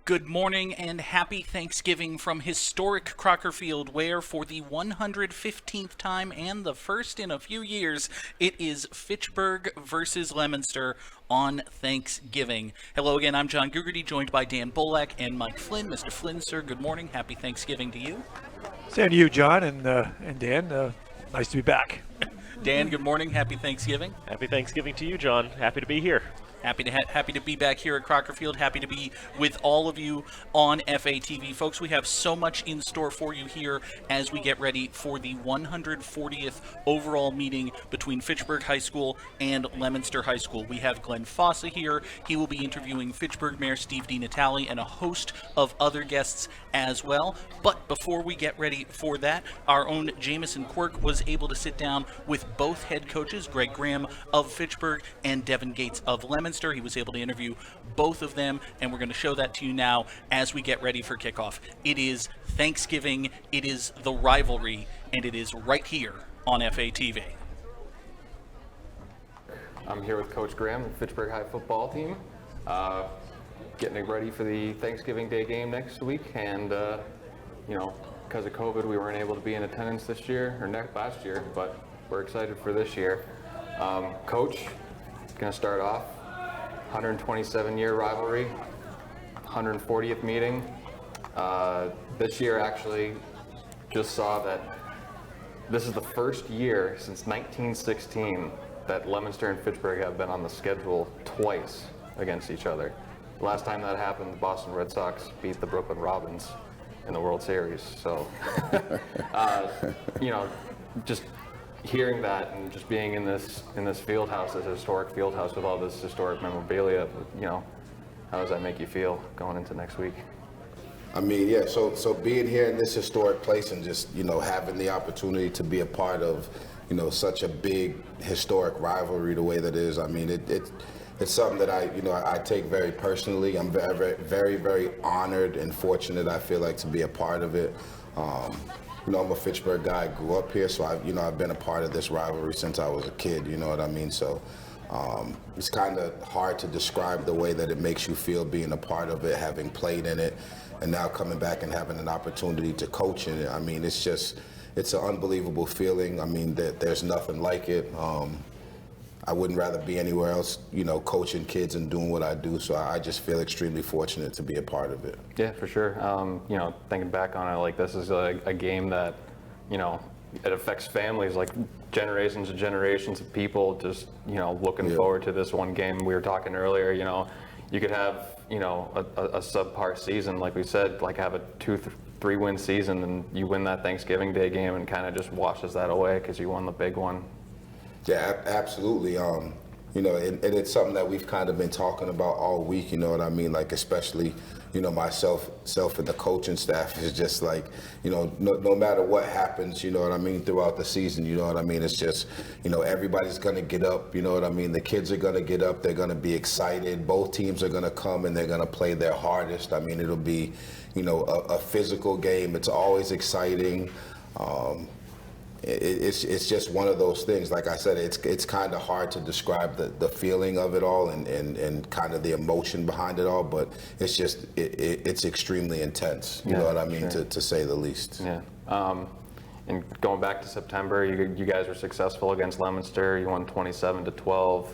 Good morning and happy Thanksgiving from historic Crocker Field, where for the 115th time and the first in a few years, it is Fitchburg versus Leominster on Thanksgiving. Hello again, I'm John Gugerty, joined by Dan Bolak and Mike Flynn. Mr. Flynn, sir, good morning. Happy Thanksgiving to you. Same to you, John and Dan. Nice to be back. Dan, good morning. Happy Thanksgiving. Happy Thanksgiving to you, John. Happy to be here. Happy to be back here at Crocker Field. Happy to be with all of you on FATV. Folks, we have so much in store for you here as we get ready for the 140th overall meeting between Fitchburg High School and Leominster High School. We have Glenn Fossa here. He will be interviewing Fitchburg Mayor Steve DiNatale and a host of other guests as well. But before we get ready for that, our own Jamison Quirk was able to sit down with both head coaches, Greg Graham of Fitchburg and Devin Gates of Leominster. He was able to interview both of them, and we're going to show that to you now as we get ready for kickoff. It is Thanksgiving, it is the rivalry, and it is right here on FATV. I'm here with Coach Graham, the Fitchburg High football team, getting ready for the Thanksgiving Day game next week. And because of COVID, we weren't able to be in attendance this year or last year, but we're excited for this year. Coach, going to start off. 127-year rivalry, 140th meeting. This year actually just saw that this is the first year since 1916 that Leominster and Fitchburg have been on the schedule twice against each other. The last time that happened, the Boston Red Sox beat the Brooklyn Robins in the World Series. So, just hearing that and just being in this field house, this historic field house with all this historic memorabilia, how does that make you feel going into next week? I mean, yeah, so being here in this historic place and just, having the opportunity to be a part of, such a big historic rivalry the way that it is, I mean, it's something that I take very personally. I'm very, very, very honored and fortunate, I feel like, to be a part of it. I'm a Fitchburg guy, grew up here, so I've been a part of this rivalry since I was a kid, you know what I mean? So it's kind of hard to describe the way that it makes you feel being a part of it, having played in it, and now coming back and having an opportunity to coach in it. I mean, it's an unbelievable feeling. I mean, there's nothing like it. I wouldn't rather be anywhere else, coaching kids and doing what I do. So I just feel extremely fortunate to be a part of it. Yeah, for sure. Thinking back on it, like this is a game that, it affects families, like generations and generations of people just, looking forward to this one game. We were talking earlier, you could have, a subpar season, like we said, like have a 2-3 win season, and you win that Thanksgiving Day game and kind of just washes that away because you won the big one. Yeah, absolutely. And it's something that we've kind of been talking about all week, you know what I mean? Like, especially, myself and the coaching staff is just like, no matter what happens, you know what I mean, throughout the season, you know what I mean? It's just, everybody's going to get up, you know what I mean? The kids are going to get up. They're going to be excited. Both teams are going to come and they're going to play their hardest. I mean, it'll be, a physical game. It's always exciting. It's just one of those things. Like I said, it's kind of hard to describe the feeling of it all and kind of the emotion behind it all, but it's just it's extremely intense. You know what I mean, sure. to say the least. Yeah. And going back to September, you guys were successful against Leominster. You won 27-12.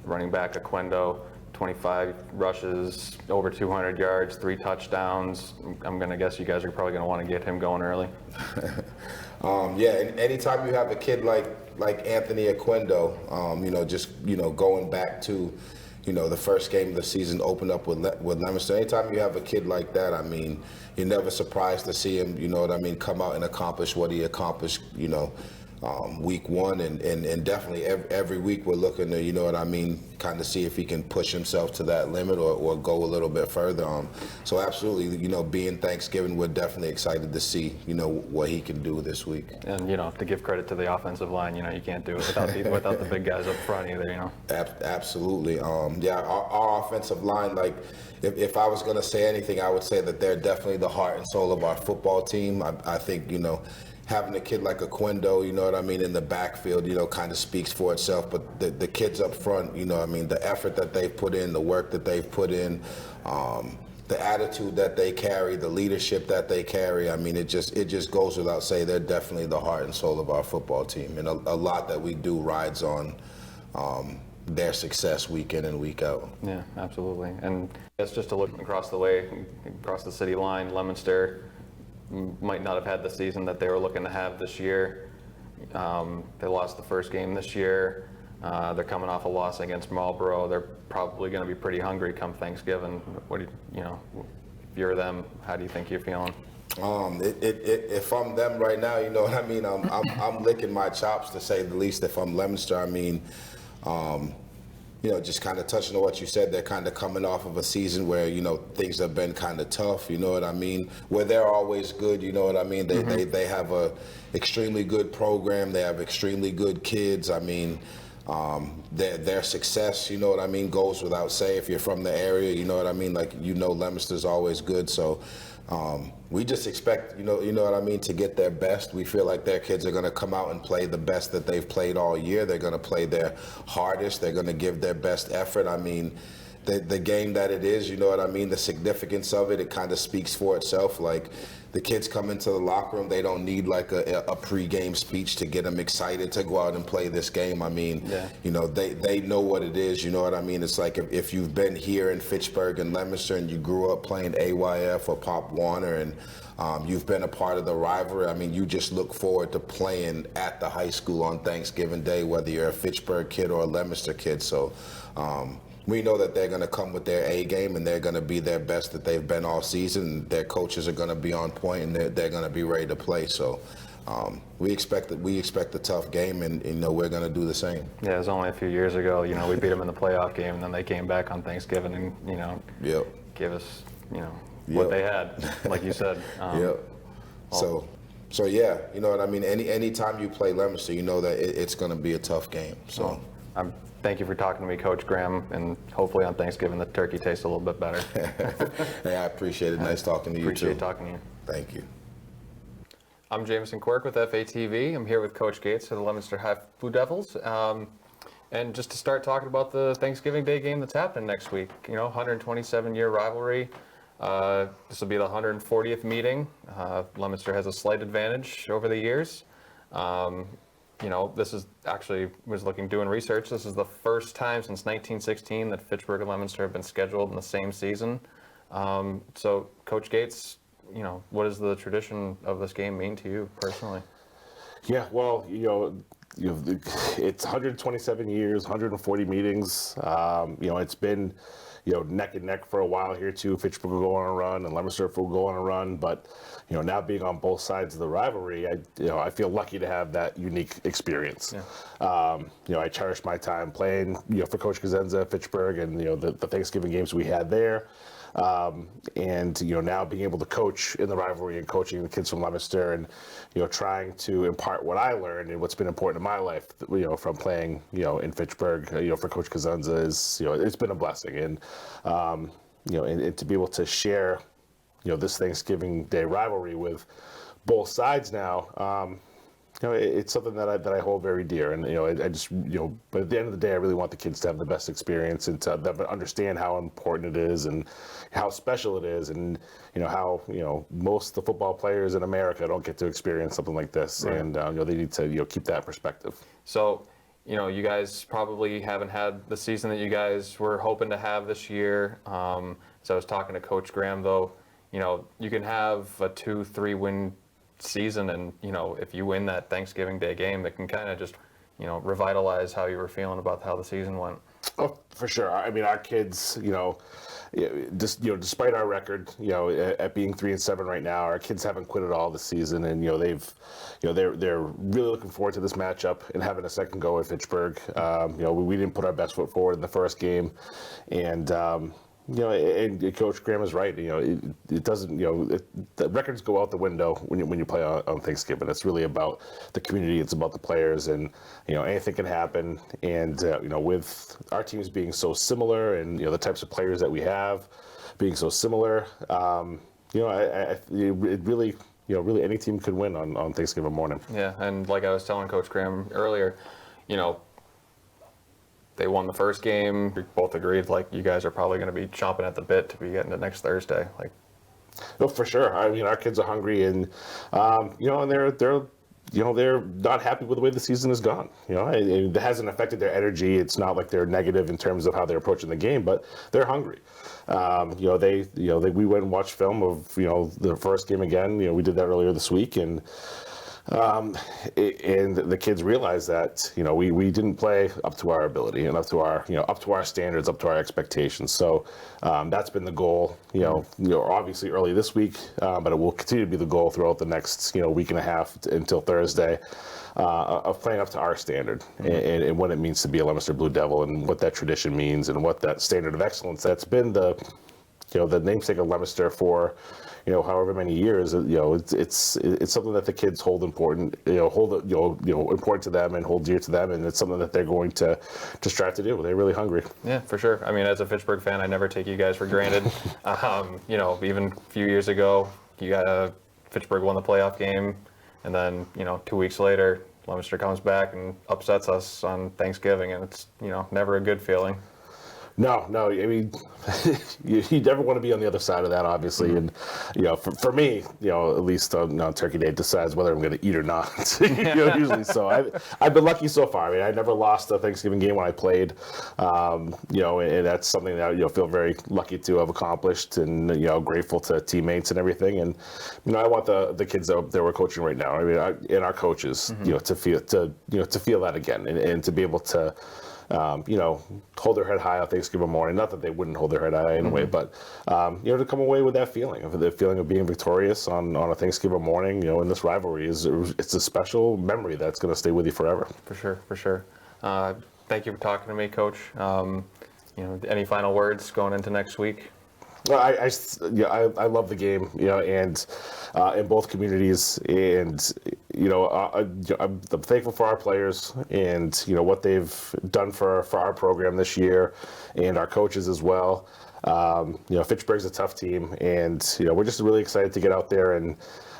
Running back Aquendo, 25 rushes, over 200 yards, 3 touchdowns. I'm gonna guess you guys are probably gonna want to get him going early. And anytime you have a kid like Anthony Aquendo, going back to, the first game of the season opened up with Leominster. Anytime you have a kid like that, I mean, you're never surprised to see him, come out and accomplish what he accomplished, week one, and definitely every week we're looking to, kind of see if he can push himself to that limit or go a little bit further. So absolutely, being Thanksgiving, we're definitely excited to see, what he can do this week. And, to give credit to the offensive line, you can't do it without the big guys up front either, Absolutely. Our offensive line, like, if I was going to say anything, I would say that they're definitely the heart and soul of our football team. I think, having a kid like Aquendo, in the backfield, kind of speaks for itself. But the kids up front, the effort that they've put in, the work that they've put in, the attitude that they carry, the leadership that they carry. I mean, it just goes without saying they're definitely the heart and soul of our football team, and a lot that we do rides on their success week in and week out. Yeah, absolutely. And it's just to look across the way, across the city line, Leominster might not have had the season that they were looking to have this year. They lost the first game this year. They're coming off a loss against Marlborough. They're probably going to be pretty hungry come Thanksgiving. What do you know? If you're them, how do you think you're feeling? If I'm them right now, you know what I mean. I'm licking my chops, to say the least. If I'm Leominster, I mean, you know, just kind of touching on what you said, they're kind of coming off of a season where, you know, things have been kind of tough, you know what I mean, where they're always good, you know what I mean. They have a extremely good program. They have extremely good kids. I mean, their success, you know what I mean, goes without saying. If you're from the area, you know what I mean, like, you know, Leominster's always good. So we just expect, you know what I mean, to get their best. We feel like their kids are going to come out and play the best that they've played all year. They're going to play their hardest. They're going to give their best effort. I mean, the game that it is, you know what I mean, the significance of it, it kind of speaks for itself. Like, the kids come into the locker room, they don't need like a pregame speech to get them excited to go out and play this game. I mean, you know, they know what it is, you know what I mean? It's like if you've been here in Fitchburg and Leominster and you grew up playing AYF or Pop Warner and you've been a part of the rivalry, I mean, you just look forward to playing at the high school on Thanksgiving Day, whether you're a Fitchburg kid or a Leominster kid. So we know that they're going to come with their A game and they're going to be their best that they've been all season. Their coaches are going to be on point and they're going to be ready to play. So we expect a tough game, and you know, we're going to do the same. Yeah, it was only a few years ago. You know, we beat them in the playoff game, and then they came back on Thanksgiving and, you know, gave us, you know, what they had, like you said. So yeah, you know what I mean. Any time you play Leominster, you know that it's going to be a tough game. So. Thank you for talking to me, Coach Graham, and hopefully on Thanksgiving the turkey tastes a little bit better. Hey, I appreciate it. Nice talking to you, too. Appreciate talking to you. Thank you. I'm Jameson Quirk with FATV. I'm here with Coach Gates of the Leominster High Blue Devils. And just to start talking about the Thanksgiving Day game that's happening next week, you know, 127-year rivalry. This will be the 140th meeting. Leominster has a slight advantage over the years. You know, this is actually, doing research, this is the first time since 1916 that Fitchburg and Leominster have been scheduled in the same season. So, Coach Gates, you know, what does the tradition of this game mean to you personally? Yeah, well, you know, it's 127 years, 140 meetings. You know, it's been, you know, neck and neck for a while here too. Fitchburg will go on a run, and Leominster will go on a run. But you know, now being on both sides of the rivalry, I feel lucky to have that unique experience. Yeah. You know, I cherish my time playing, you know, for Coach Kazenza at Fitchburg, and you know, the Thanksgiving games we had there. And you know, now being able to coach in the rivalry and coaching the kids from Leominster, and you know, trying to impart what I learned and what's been important in my life, you know, from playing, you know, in Fitchburg, you know, for Coach Kazenza is, you know, it's been a blessing. And you know, and to be able to share, you know, this Thanksgiving Day rivalry with both sides now, you know, it's something that I hold very dear. And you know, I just, you know, but at the end of the day, I really want the kids to have the best experience and to understand how important it is and how special it is, and you know, how, you know, most of the football players in America don't get to experience something like this. Right. And you know, they need to, you know, keep that perspective. So, you know, you guys probably haven't had the season that you guys were hoping to have this year. So I was talking to Coach Graham, though, you know, you can have a 2-3 win season, and you know, if you win that Thanksgiving Day game, it can kind of just, you know, revitalize how you were feeling about how the season went. Oh, for sure. I mean, our kids, you know, just, you know, despite our record, you know, at being 3-7 right now, our kids haven't quit at all this season, and you know, they've, you know, they're really looking forward to this matchup and having a second go at Fitchburg. You know, we didn't put our best foot forward in the first game, and you know, and Coach Graham is right. You know, it doesn't. You know, the records go out the window when you play on Thanksgiving. It's really about the community. It's about the players, and you know, anything can happen. And you know, with our teams being so similar, and you know, the types of players that we have being so similar, you know, it really, you know, really any team could win on Thanksgiving morning. Yeah, and like I was telling Coach Graham earlier, you know, they won the first game. We both agreed, like, you guys are probably going to be chomping at the bit to be getting to next Thursday. Like, No, for sure. I mean, our kids are hungry, and and they're not happy with the way the season has gone. It hasn't affected their energy. It's not like they're negative in terms of how they're approaching the game, but they're hungry. We went and watched film of the first game again. We did that earlier this week, and the kids realized that we didn't play up to our ability and up to our standards, up to our expectations. So that's been the goal. Obviously early this week, but it will continue to be the goal throughout the next week and a half until Thursday, of playing up to our standard and what it means to be a Leominster Blue Devil and what that tradition means and what that standard of excellence that's been the namesake of Leominster for however many years. It's something that the kids hold important, important to them and hold dear to them, and it's something that they're going to strive to do. They're really hungry. yeah, for sure. I mean, as a Fitchburg fan, I never take you guys for granted. Even a few years ago, Fitchburg won the playoff game, and then 2 weeks later, Leominster comes back and upsets us on Thanksgiving, and it's never a good feeling. No. I mean, you never want to be on the other side of that, obviously. And for me, at least on Turkey Day, decides whether I'm going to eat or not. Usually, so I've been lucky so far. I mean, I never lost a Thanksgiving game when I played. And that's something that I feel very lucky to have accomplished, and grateful to teammates and everything. And I want the kids that we're coaching right now. I mean, and our coaches, to feel that again, and to be able to. Hold their head high on Thanksgiving morning. Not that they wouldn't hold their head high anyway, but to come away with that feeling of being victorious on a Thanksgiving morning, in this rivalry it's a special memory that's going to stay with you forever. For sure. Thank you for talking to me, Coach. Any final words going into next week? Well, I love the game, and in both communities, and I'm thankful for our players and what they've done for our program this year, and our coaches as well. Fitchburg's a tough team, and we're just really excited to get out there and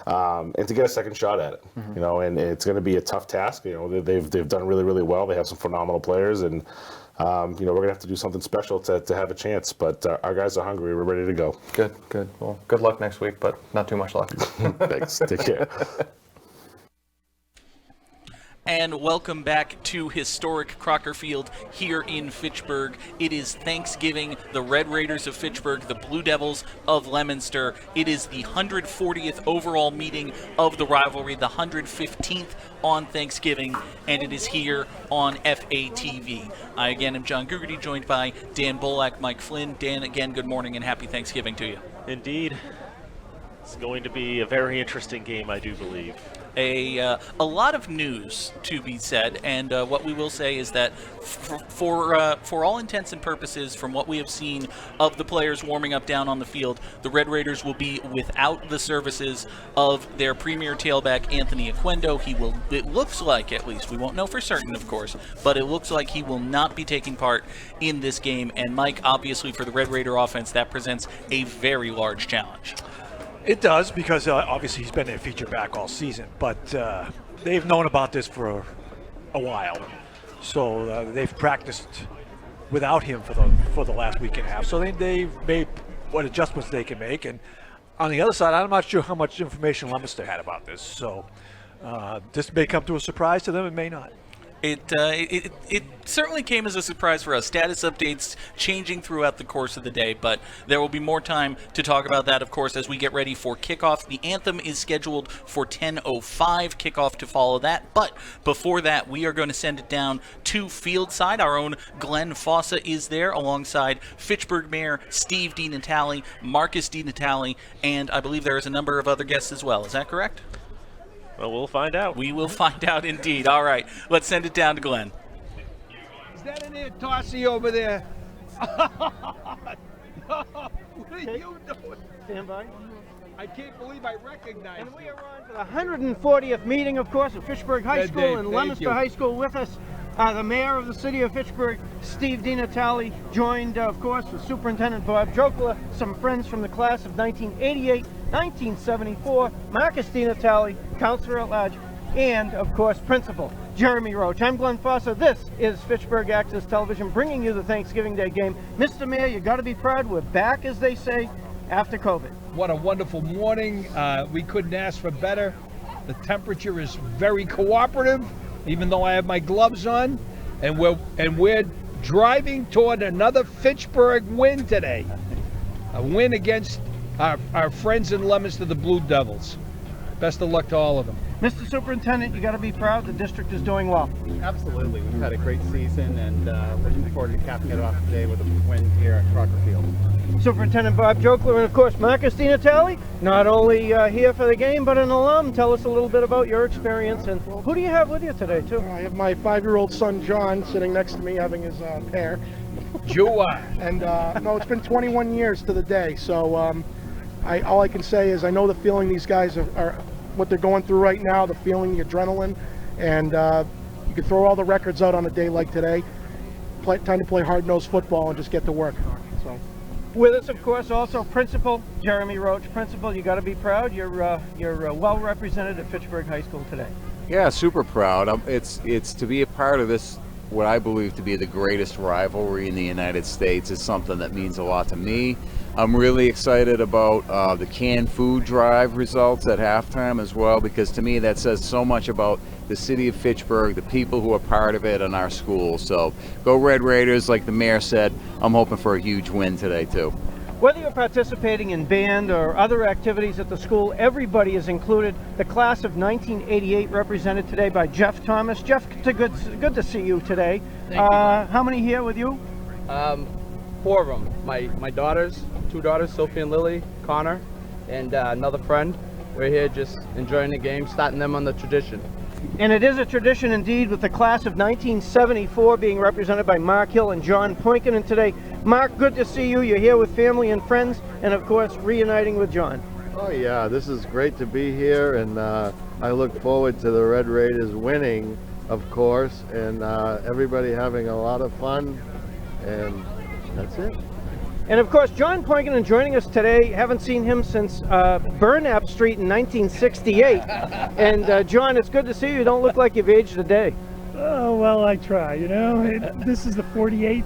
to get a second shot at it. And it's going to be a tough task. They've done really, really well. They have some phenomenal players, and we're going to have to do something special to have a chance. But our guys are hungry. We're ready to go. Good. Well, good luck next week, but not too much luck. Thanks. Take care. And welcome back to historic Crocker Field here in Fitchburg. It is Thanksgiving. The Red Raiders of Fitchburg, the Blue Devils of Leominster. It is the 140th overall meeting of the rivalry, the 115th on Thanksgiving, and it is here on FATV. I again am John Gugerty, joined by Dan Bolak, Mike Flynn. Dan, again, good morning and happy Thanksgiving to you. Indeed. It's going to be a very interesting game, I do believe. A lot of news to be said, and what we will say is that for all intents and purposes, from what we have seen of the players warming up down on the field, the Red Raiders will be without the services of their premier tailback, Anthony Oquendo. It looks like, at least, we won't know for certain, of course, but it looks like he will not be taking part in this game. And Mike, obviously for the Red Raider offense, that presents a very large challenge. It does, because obviously he's been their feature back all season, but they've known about this for a while. So they've practiced without him for the last week and a half. So they've made what adjustments they can make. And on the other side, I'm not sure how much information Leominster had about this. So this may come to a surprise to them, it may not. It certainly came as a surprise for us. Status updates changing throughout the course of the day, but there will be more time to talk about that, of course, as we get ready for kickoff. The anthem is scheduled for 10:05, kickoff to follow that. But before that, we are going to send it down to Fieldside. Our own Glenn Fossa is there alongside Fitchburg Mayor Steve DiNatale, Marcus DiNatale, and I believe there is a number of other guests as well. Is that correct? Well, we'll find out. We will find out indeed. All right, let's send it down to Glenn. Is that an Aunt Tossie over there? No, what are you doing? Stand by. I can't believe I recognize And we you. are on to the 140th meeting, of course, of Fitchburg High Good School day, and thank Leominster you. High School. With us, the mayor of the city of Fitchburg, Steve DiNatale, joined, of course, with Superintendent Bob Jokla, some friends from the class of 1988, 1974, Marcus DiNatale, counselor at large, and, of course, Principal Jeremy Roach. I'm Glenn Fossa. This is Fitchburg Access Television bringing you the Thanksgiving Day game. Mr. Mayor, you got to be proud. We're back, as they say, after COVID. What a wonderful morning. We couldn't ask for better. The temperature is very cooperative, even though I have my gloves on. And we're driving toward another Fitchburg win today. A win against our friends in Leominster, the Blue Devils. Best of luck to all of them. Mr. Superintendent, you got to be proud. The district is doing well. Absolutely. We've had a great season, and looking forward to capping it off today with a win here at Crocker Field. Superintendent Bob Jokler, and of course Marcus DiNatale, not only here for the game, but an alum. Tell us a little bit about your experience, and who do you have with you today, too? I have my 5-year-old son, John, sitting next to me having his pear. Jua. And no, it's been 21 years to the day, so all I can say is I know the feeling these guys are what they're going through right now, the feeling, the adrenaline, and you can throw all the records out on a day like today. Time to play hard-nosed football and just get to work. So. With us, of course, also Principal Jeremy Roach. Principal, you got to be proud. You're well represented at Fitchburg High School today. Yeah, super proud. It's to be a part of this, what I believe to be the greatest rivalry in the United States, is something that means a lot to me. I'm really excited about the canned food drive results at halftime as well, because to me that says so much about the city of Fitchburg, the people who are part of it, and our school. So go Red Raiders, like the mayor said. I'm hoping for a huge win today too. Whether you're participating in band or other activities at the school, everybody is included. The class of 1988 represented today by Jeff Thomas. Jeff, good to see you today. Thank you. How many here with you? 4 of them. My daughters, 2 daughters, Sophie and Lily, Connor, and another friend. We're here just enjoying the game, starting them on the tradition. And it is a tradition indeed, with the class of 1974 being represented by Mark Hill and John Poinkinen today. Mark, good to see you. You're here with family and friends, and of course reuniting with John. Oh yeah, this is great to be here, and I look forward to the Red Raiders winning, of course, and everybody having a lot of fun, and that's it. And of course, John Poinkinen joining us today. Haven't seen him since Burnap Street in 1968. And John, it's good to see you. You don't look like you've aged a day. Oh, well, I try, you know. This is the 48th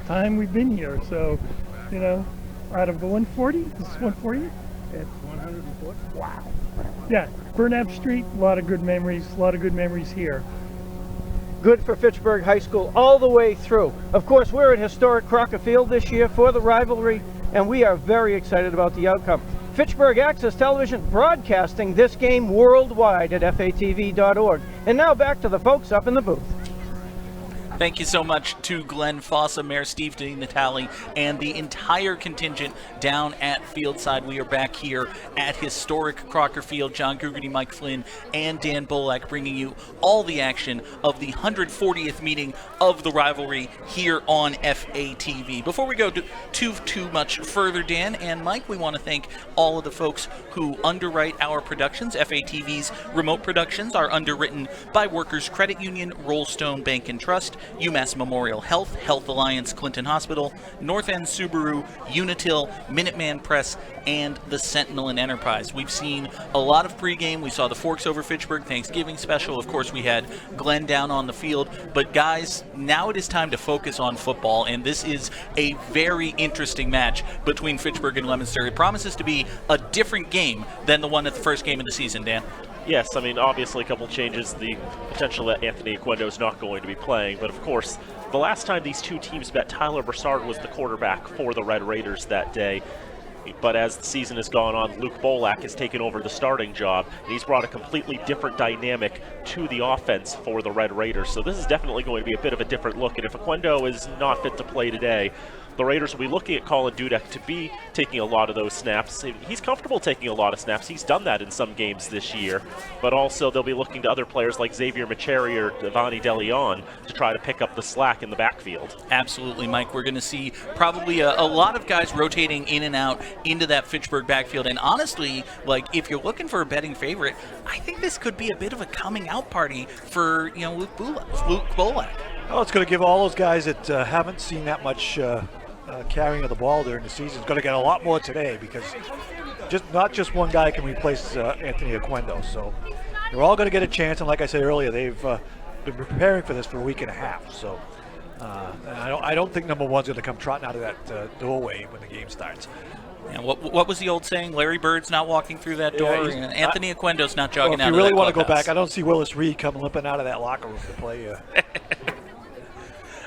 time we've been here. So, you know, out of the 140, this is 140? It's 140. Wow. Yeah, Burnap Street, a lot of good memories here. Good for Fitchburg High School all the way through. Of course, we're at historic Crocker Field this year for the rivalry, and we are very excited about the outcome. Fitchburg Access Television broadcasting this game worldwide at fatv.org. And now back to the folks up in the booth. Thank you so much to Glenn Fossa, Mayor Steve DiNatale, and the entire contingent down at Fieldside. We are back here at historic Crocker Field. John Gugerty, Mike Flynn, and Dan Bolak bringing you all the action of the 140th meeting of the rivalry here on FATV. Before we go too much further, Dan and Mike, we want to thank all of the folks who underwrite our productions. FATV's remote productions are underwritten by Workers Credit Union, Rollstone Bank and Trust, UMass Memorial Health, Health Alliance Clinton Hospital, North End Subaru, Unitil, Minuteman Press, and the Sentinel and Enterprise. We've seen a lot of pregame. We saw the Forks over Fitchburg Thanksgiving special. Of course, we had Glenn down on the field. But guys, now it is time to focus on football, and this is a very interesting match between Fitchburg and Leominster. It promises to be a different game than the one at the first game of the season, Dan. Yes, I mean, obviously a couple changes. The potential that Anthony Oquendo is not going to be playing, but of course, the last time these two teams met, Tyler Broussard was the quarterback for the Red Raiders that day. But as the season has gone on, Luke Bolak has taken over the starting job, and he's brought a completely different dynamic to the offense for the Red Raiders. So this is definitely going to be a bit of a different look, and if Oquendo is not fit to play today, the Raiders will be looking at Colin Dudek to be taking a lot of those snaps. He's comfortable taking a lot of snaps. He's done that in some games this year. But also they'll be looking to other players like Xavier Macheri or Devani DeLeon to try to pick up the slack in the backfield. Absolutely, Mike. We're going to see probably a lot of guys rotating in and out into that Fitchburg backfield. And honestly, like, if you're looking for a betting favorite, I think this could be a bit of a coming out party for, you know, Luke Bolak. Well, it's going to give all those guys that haven't seen that much carrying of the ball during the season. It's going to get a lot more today, because not just one guy can replace Anthony Oquendo. So they're all going to get a chance, and like I said earlier, they've been preparing for this for a week and a half. So and I don't think number one's going to come trotting out of that doorway when the game starts. Yeah, what was the old saying? Larry Bird's not walking through that door, and Anthony Aquendo's not jogging out of that clubhouse. If you really want to go back, I don't see Willis Reed coming limping out of that locker room to play.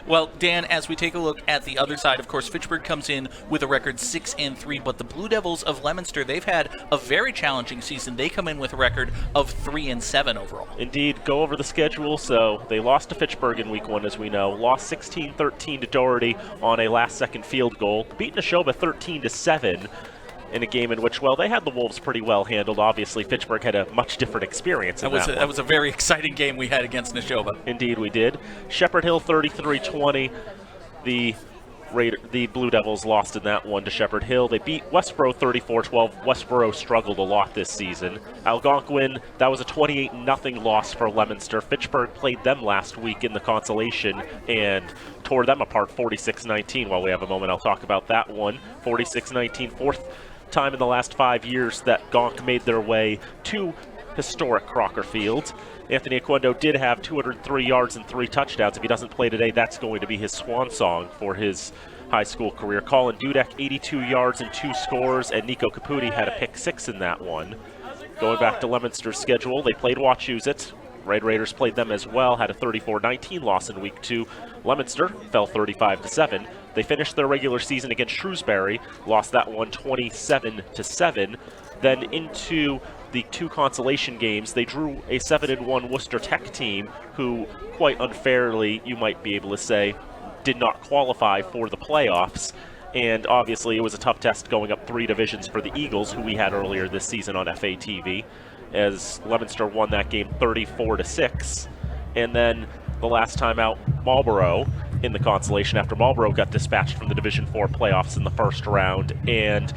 Well, Dan, as we take a look at the other side, of course, Fitchburg comes in with a record 6-3, but the Blue Devils of Leominster, they've had a very challenging season. They come in with a record of 3-7 overall. Indeed, go over the schedule. So they lost to Fitchburg in week 1, as we know. Lost 16-13 to Doherty on a last-second field goal. Beat Neshoba 13-7. In a game in which, well, they had the Wolves pretty well handled. Obviously, Fitchburg had a much different experience in that one. That was a very exciting game we had against Neshoba. Indeed, we did. Shepherd Hill 33-20. The Blue Devils lost in that one to Shepherd Hill. They beat Westboro 34-12. Westboro struggled a lot this season. Algonquin, that was a 28-0 loss for Leominster. Fitchburg played them last week in the consolation and tore them apart 46-19. While we have a moment, I'll talk about that one. 46-19, fourth time in the last 5 years that Gonk made their way to historic Crocker Field. Anthony Aquendo did have 203 yards and 3 touchdowns. If he doesn't play today, that's going to be his swan song for his high school career. Colin Dudek, 82 yards and 2 scores, and Nico Caputi had a pick 6 in that one. Going back to Leominster's schedule, they played Wachusett. Red Raiders played them as well, had a 34-19 loss in week 2. Leominster fell 35-7. They finished their regular season against Shrewsbury, lost that one 27-7. Then into the 2 consolation games, they drew a 7-1 Worcester Tech team who, quite unfairly, you might be able to say, did not qualify for the playoffs. And obviously it was a tough test going up 3 divisions for the Eagles, who we had earlier this season on FATV, as Leominster won that game 34-6. And then the last time out, Marlborough in the consolation after Marlborough got dispatched from the Division 4 playoffs in the first round. And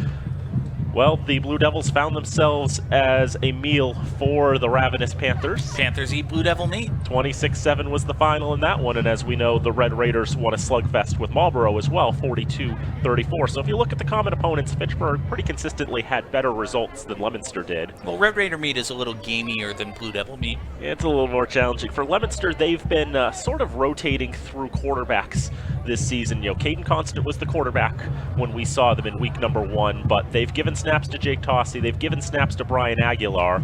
well, the Blue Devils found themselves as a meal for the ravenous Panthers. Panthers eat Blue Devil meat. 26-7 was the final in that one, and as we know, the Red Raiders won a slugfest with Marlborough as well, 42-34. So if you look at the common opponents, Fitchburg pretty consistently had better results than Leominster did. Well, Red Raider meat is a little gamier than Blue Devil meat. It's a little more challenging. For Leominster, they've been sort of rotating through quarterbacks this season. You know, Caden Constant was the quarterback when we saw them in week number 1, but they've given snaps to Jake Tossie. They've given snaps to Brian Aguilar.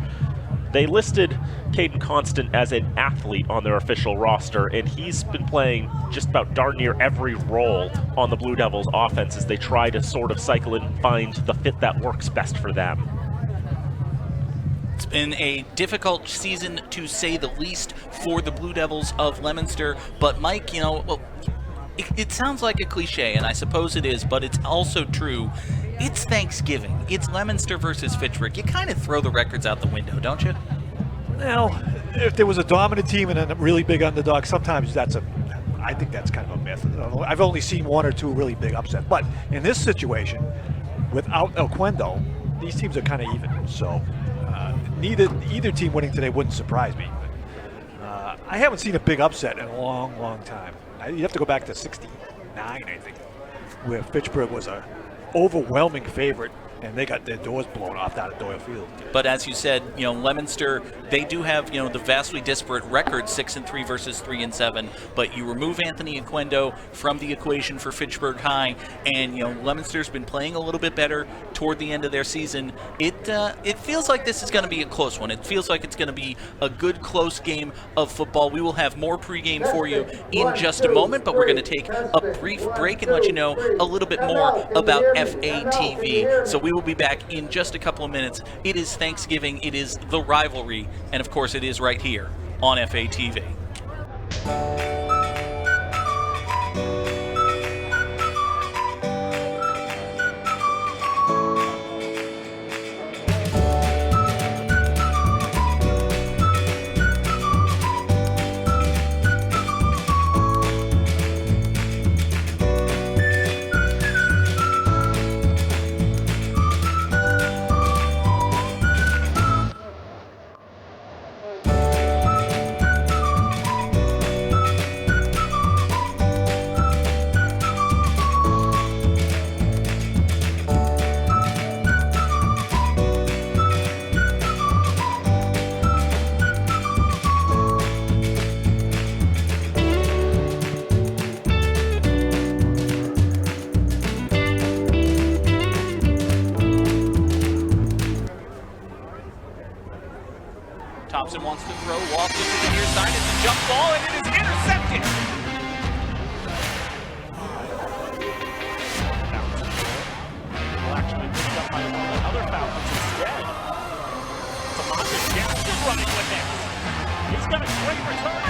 They listed Caden Constant as an athlete on their official roster, and he's been playing just about darn near every role on the Blue Devils offense as they try to sort of cycle and find the fit that works best for them. It's been a difficult season, to say the least, for the Blue Devils of Leominster. But Mike, you know, well, it sounds like a cliche, and I suppose it is, but it's also true. It's Thanksgiving. It's Leominster versus Fitchburg. You kind of throw the records out the window, don't you? Well, if there was a dominant team and a really big underdog, sometimes I think that's kind of a myth. I've only seen 1 or 2 really big upsets. But in this situation, without Aquendo, these teams are kind of even. So either team winning today wouldn't surprise me. But, I haven't seen a big upset in a long, long time. You have to go back to 69, I think, where Fitchburg was a overwhelming favorite, and they got their doors blown off out of Doyle Field. But as you said, you know, Leominster, they do have, you know, the vastly disparate record, 6-3 versus 3-7. But you remove Anthony Aquendo from the equation for Fitchburg High, and, you know, Leominster's been playing a little bit better toward the end of their season. It feels like this is going to be a close one. It feels like it's going to be a good, close game of football. We will have more pregame for you in just a moment, but we're going to take a brief break and let you know a little bit more about FATV. So we will be back in just a couple of minutes. It is Thanksgiving, it is the rivalry, and of course it is right here on FATV. Thompson wants to throw, lofted to the near side. It's a jump ball, and it is intercepted. Will actually picked up by one of the other Falcons instead. Tamonte Jackson running with it. He's got a great return.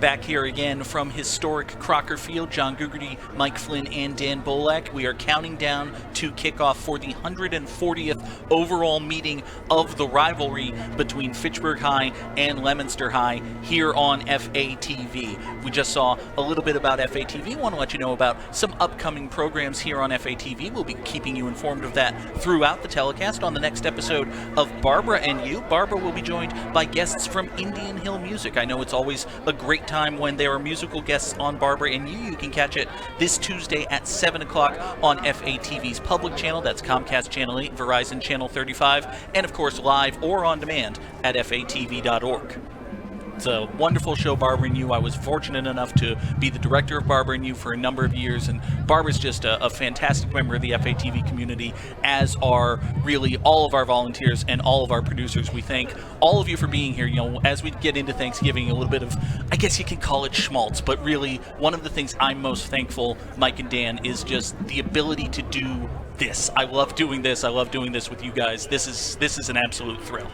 Back here again from historic Crocker Field, John Gugerty, Mike Flynn, and Dan Bolak. We are counting down to kickoff for the 140th overall meeting of the rivalry between Fitchburg High and Leominster High here on FATV. We just saw a little bit about FATV. Want to let you know about some upcoming programs here on FATV. We'll be keeping you informed of that throughout the telecast. On the next episode of Barbara and You, Barbara will be joined by guests from Indian Hill Music. I know it's always a great time when there are musical guests on Barbara and You. You can catch it this Tuesday at 7 o'clock on FATV's public channel. That's Comcast Channel 8, Verizon Channel 35, and of course live or on demand at FATV.org. It's a wonderful show, Barbara and You. I was fortunate enough to be the director of Barbara and You for a number of years, and Barbara's just a fantastic member of the FATV community, as are really all of our volunteers and all of our producers. We thank all of you for being here. You know, as we get into Thanksgiving, a little bit of, I guess you can call it schmaltz, but really one of the things I'm most thankful, Mike and Dan, is just the ability to do this. I love doing this. I love doing this with you guys. This is an absolute thrill.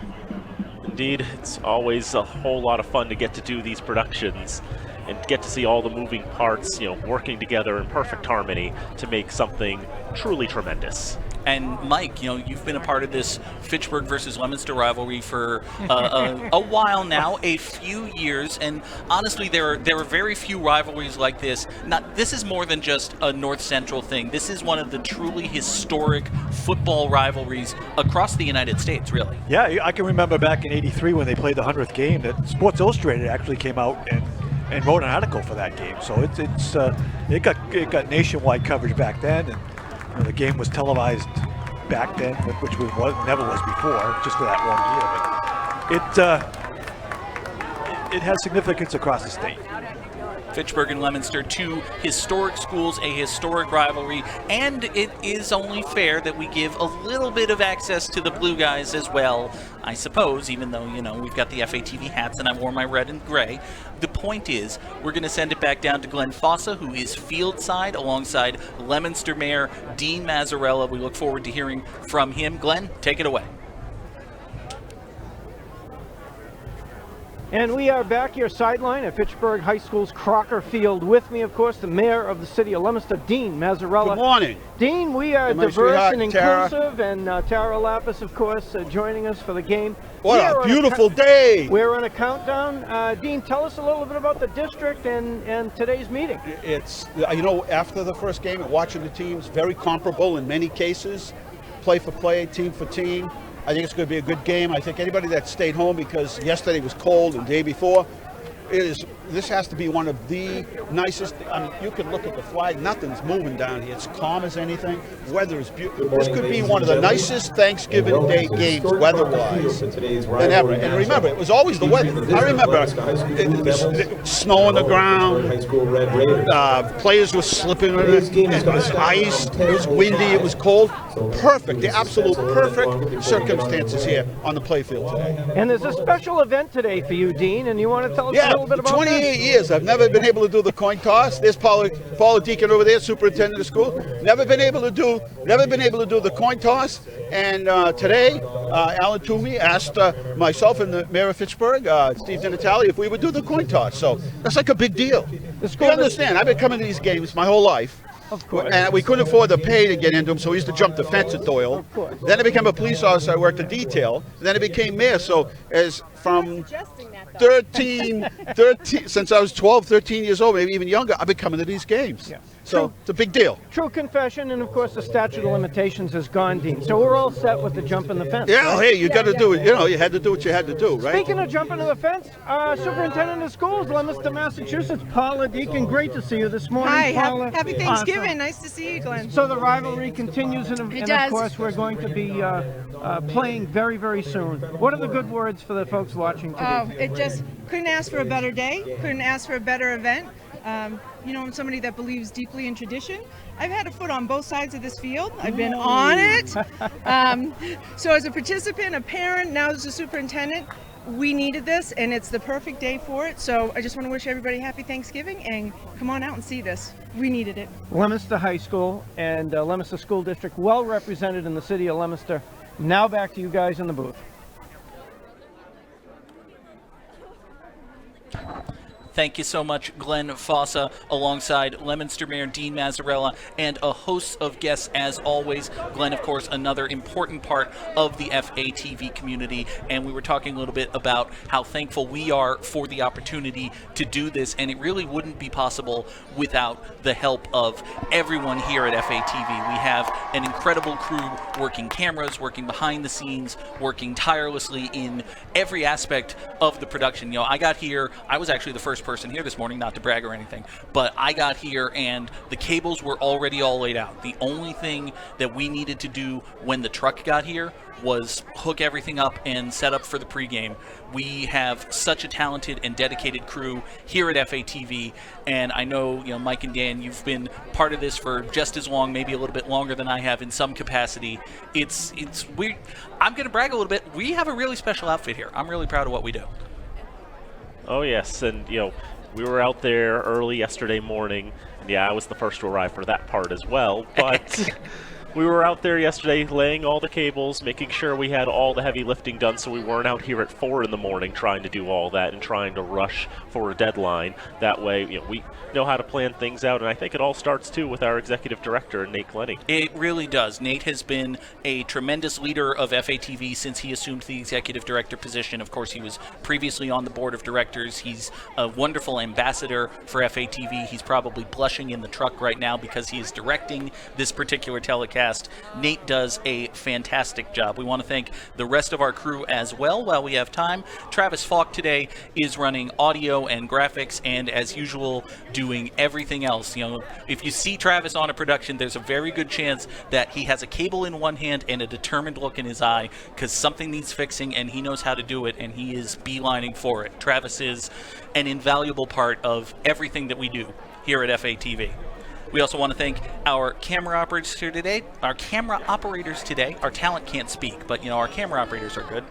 Indeed, it's always a whole lot of fun to get to do these productions and get to see all the moving parts, working together in perfect harmony to make something truly tremendous. And Mike, you've been a part of this Fitchburg versus Leominster rivalry for a while now, a few years, and honestly, there are very few rivalries like this. This is more than just a North Central thing. This is one of the truly historic football rivalries across the United States, really. Yeah, I can remember back in '83 when they played the 100th game that Sports Illustrated actually came out and wrote an article for that game. So it got nationwide coverage back then, and the game was televised back then, which never was before, just for that 1 year. But it has significance across the state. Fitchburg and Leominster, two historic schools, a historic rivalry, and it is only fair that we give a little bit of access to the blue guys as well, I suppose, even though, we've got the FATV hats and I wore my red and gray. The point is, we're going to send it back down to Glenn Fossa, who is Fieldside, alongside Leominster Mayor Dean Mazzarella. We look forward to hearing from him. Glenn, take it away. And we are back here sideline at Fitchburg High School's Crocker Field. With me, of course, the mayor of the city of Leominster, Dean Mazzarella. Good morning. Dean, we are my diverse and sweetheart, inclusive, and Tara Lapis, of course, joining us for the game. What a beautiful day. We're on a countdown. Dean, tell us a little bit about the district and today's meeting. It's, after the first game, watching the teams, very comparable in many cases, play for play, team for team. I think it's going to be a good game. I think anybody that stayed home because yesterday was cold and the day before, this has to be one of the nicest. You can look at the flag, nothing's moving down here. It's calm as anything. Weather is beautiful. This could be one of the nicest Thanksgiving Day games weather-wise than ever. And remember, it was always the weather. I remember snow on the ground, players were slipping on it, was ice, it was windy, it was cold. Perfect, the absolute perfect circumstances here on the playfield today. And there's a special event today for you, Dean, and you want to tell us a little bit about 28 years, I've never been able to do the coin toss. There's Paula Deacon over there, superintendent of school. Never been able to do the coin toss. And today, Alan Toomey asked myself and the mayor of Fitchburg, Steve DiNatale, if we would do the coin toss. So that's like a big deal. You understand? I've been coming to these games my whole life. Of course. And we couldn't afford to pay to get into them, so we used to jump the fence at Doyle. Of course. Then I became a police officer. I worked a detail. Then I became mayor. So as from 13, since I was 12, 13 years old, maybe even younger, I've been coming to these games. Yeah. So it's a big deal. True confession, and of course the statute of limitations is gone, Dean. So we're all set with the jump in the fence. Yeah, right? hey, you got to do it. You know, you had to do what you had to do, right? Speaking of jumping to the fence, Superintendent of Schools, Leominster, Massachusetts, Paula Deacon, great to see you this morning. Hi, Paula. happy Thanksgiving. Nice to see you, Glenn. So the rivalry continues, and of does. course we're going to be playing very, very soon. What are the good words for the folks watching today? Oh, it just couldn't ask for a better day, couldn't ask for a better event. You know, I'm somebody that believes deeply in tradition. I've had a foot on both sides of this field. I've been on it. So as a participant, a parent, now as a superintendent, we needed this, and it's the perfect day for it. So I just want to wish everybody happy Thanksgiving, and come on out and see this. We needed it. Leominster High School and Leominster School District well represented in the city of Leominster. Now back to you guys in the booth. Thank you so much, Glenn Fossa, alongside Leominster Mayor Dean Mazzarella and a host of guests as always. Glenn, of course, another important part of the FATV community, and we were talking a little bit about how thankful we are for the opportunity to do this, and it really wouldn't be possible without the help of everyone here at FATV. We have an incredible crew working cameras, working behind the scenes, working tirelessly in every aspect of the production. You know, I got here, I was actually the first person here this morning, not to brag or anything, but I got here and the cables were already all laid out. The only thing that we needed to do when the truck got here was hook everything up and set up for the pregame. We have such a talented and dedicated crew here at FATV, and I know, you know, Mike and Dan, you've been part of this for just as long, maybe a little bit longer than I have in some capacity. It's weird. I'm going to brag a little bit. We have a really special outfit here. I'm really proud of what we do. Oh yes, and you know, we were out there early yesterday morning. And yeah, I was the first to arrive for that part as well, but we were out there yesterday laying all the cables, making sure we had all the heavy lifting done so we weren't out here at 4 in the morning trying to do all that and trying to rush for a deadline. That way, you know, we know how to plan things out, and I think it all starts too with our executive director, Nate Glenny. It really does. Nate has been a tremendous leader of FATV since he assumed the executive director position. Of course, he was previously on the board of directors. He's a wonderful ambassador for FATV. He's probably blushing in the truck right now because he is directing this particular telecast. Nate does a fantastic job. We want to thank the rest of our crew as well while we have time. Travis Falk today is running audio and graphics, and as usual, doing everything else. You know, if you see Travis on a production, there's a very good chance that he has a cable in one hand and a determined look in his eye because something needs fixing and he knows how to do it, and he is beelining for it. Travis is an invaluable part of everything that we do here at FATV. We also want to thank our camera operators today. Our talent can't speak, but you know, our camera operators are good.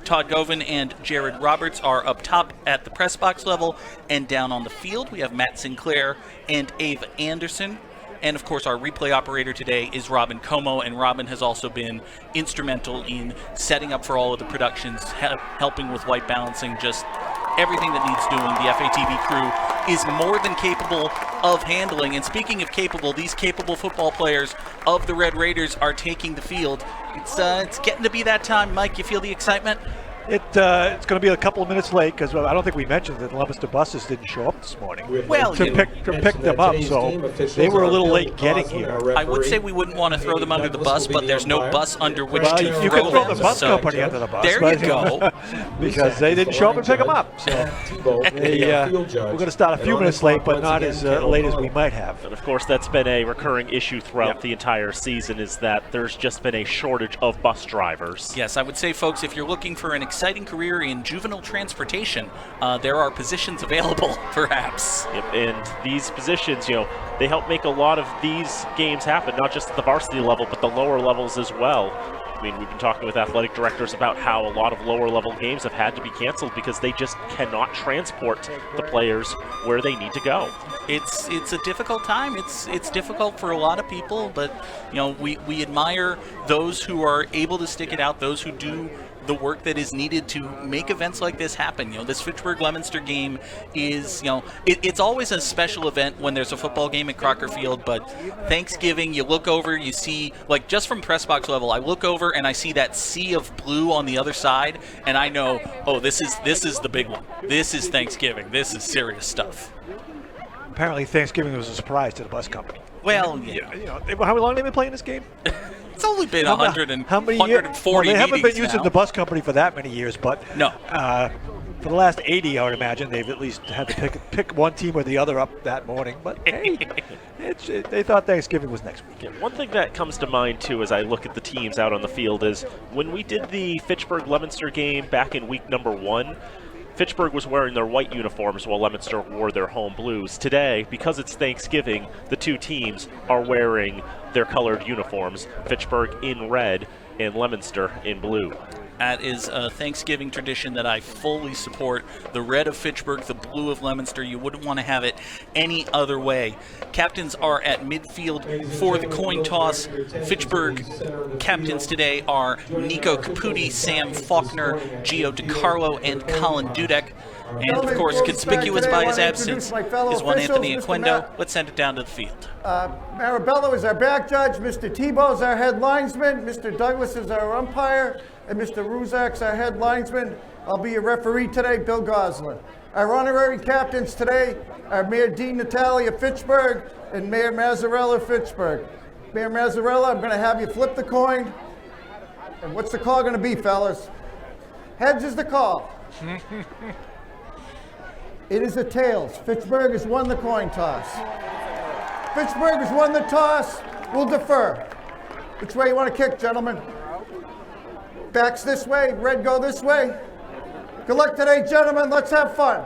Todd Govan and Jared Roberts are up top at the press box level, and down on the field we have Matt Sinclair and Ava Anderson. And of course, our replay operator today is Robin Como, and Robin has also been instrumental in setting up for all of the productions, helping with white balancing, just everything that needs doing. The FATV crew is more than capable of handling. And speaking of capable, these capable football players of the Red Raiders are taking the field. It's getting to be that time. Mike, you feel the excitement? It's going to be a couple of minutes late because I don't think we mentioned that the Leominster buses didn't show up this morning well, to pick them up, so they were a little late getting here. I would say we wouldn't want to throw them under the bus, but there's no bus under which to throw them. You can throw the bus company under the bus. There you go. Because they didn't show up and pick them up. So we're going to start a few minutes late, but not as late as we might have. And of course, that's been a recurring issue throughout the entire season, is that there's just been a shortage of bus drivers. Yes, I would say, folks, if you're looking for an exciting career in juvenile transportation, there are positions available, perhaps. Yep, and these positions, you know, they help make a lot of these games happen, not just at the varsity level, but the lower levels as well. I mean, we've been talking with athletic directors about how a lot of lower level games have had to be canceled because they just cannot transport the players where they need to go. It's a difficult time. It's difficult for a lot of people, but you know, we admire those who are able to stick it out, those who do the work that is needed to make events like this happen. This Fitchburg-Leominster game is, it's always a special event when there's a football game at Crocker Field, but Thanksgiving, you look over, you see, like just from press box level, I look over and I see that sea of blue on the other side, and I know, oh, this is the big one. This is Thanksgiving. This is serious stuff. Apparently Thanksgiving was a surprise to the bus company. Well, how long have they been playing this game? It's only been 140 well, they haven't been using now. the bus company for that many years, but no. For the last 80, I would imagine they've at least had to pick one team or the other up that morning. But hey, they thought Thanksgiving was next week. Yeah, one thing that comes to mind too as I look at the teams out on the field is when we did the Fitchburg-Leominster game back in week number 1. Fitchburg was wearing their white uniforms while Leominster wore their home blues. Today, because it's Thanksgiving, the two teams are wearing their colored uniforms, Fitchburg in red and Leominster in blue. That is a Thanksgiving tradition that I fully support. The red of Fitchburg, the blue of Leominster. You wouldn't want to have it any other way. Captains are at midfield for the coin toss. Fitchburg captains today are Nico Caputi, Sam Faulkner, Gio DiCarlo, and Colin Dudek. And, of course, conspicuous by his absence is one Anthony Aquendo. Let's send it down to the field. Marabello is our back judge. Mr. Tebow is our head linesman. Mr. Douglas is our umpire. And Mr. Ruzak's our head linesman. I'll be your referee today, Bill Goslin. Our honorary captains today are Mayor Dean Natale of Fitchburg and Mayor Mazzarella of Fitchburg. Mayor Mazzarella, I'm going to have you flip the coin. And what's the call going to be, fellas? Heads is the call. It is a tails. Fitchburg has won the coin toss. Fitchburg has won the toss. We'll defer. Which way you want to kick, gentlemen? Backs this way. Red go this way. Good luck today, gentlemen. Let's have fun.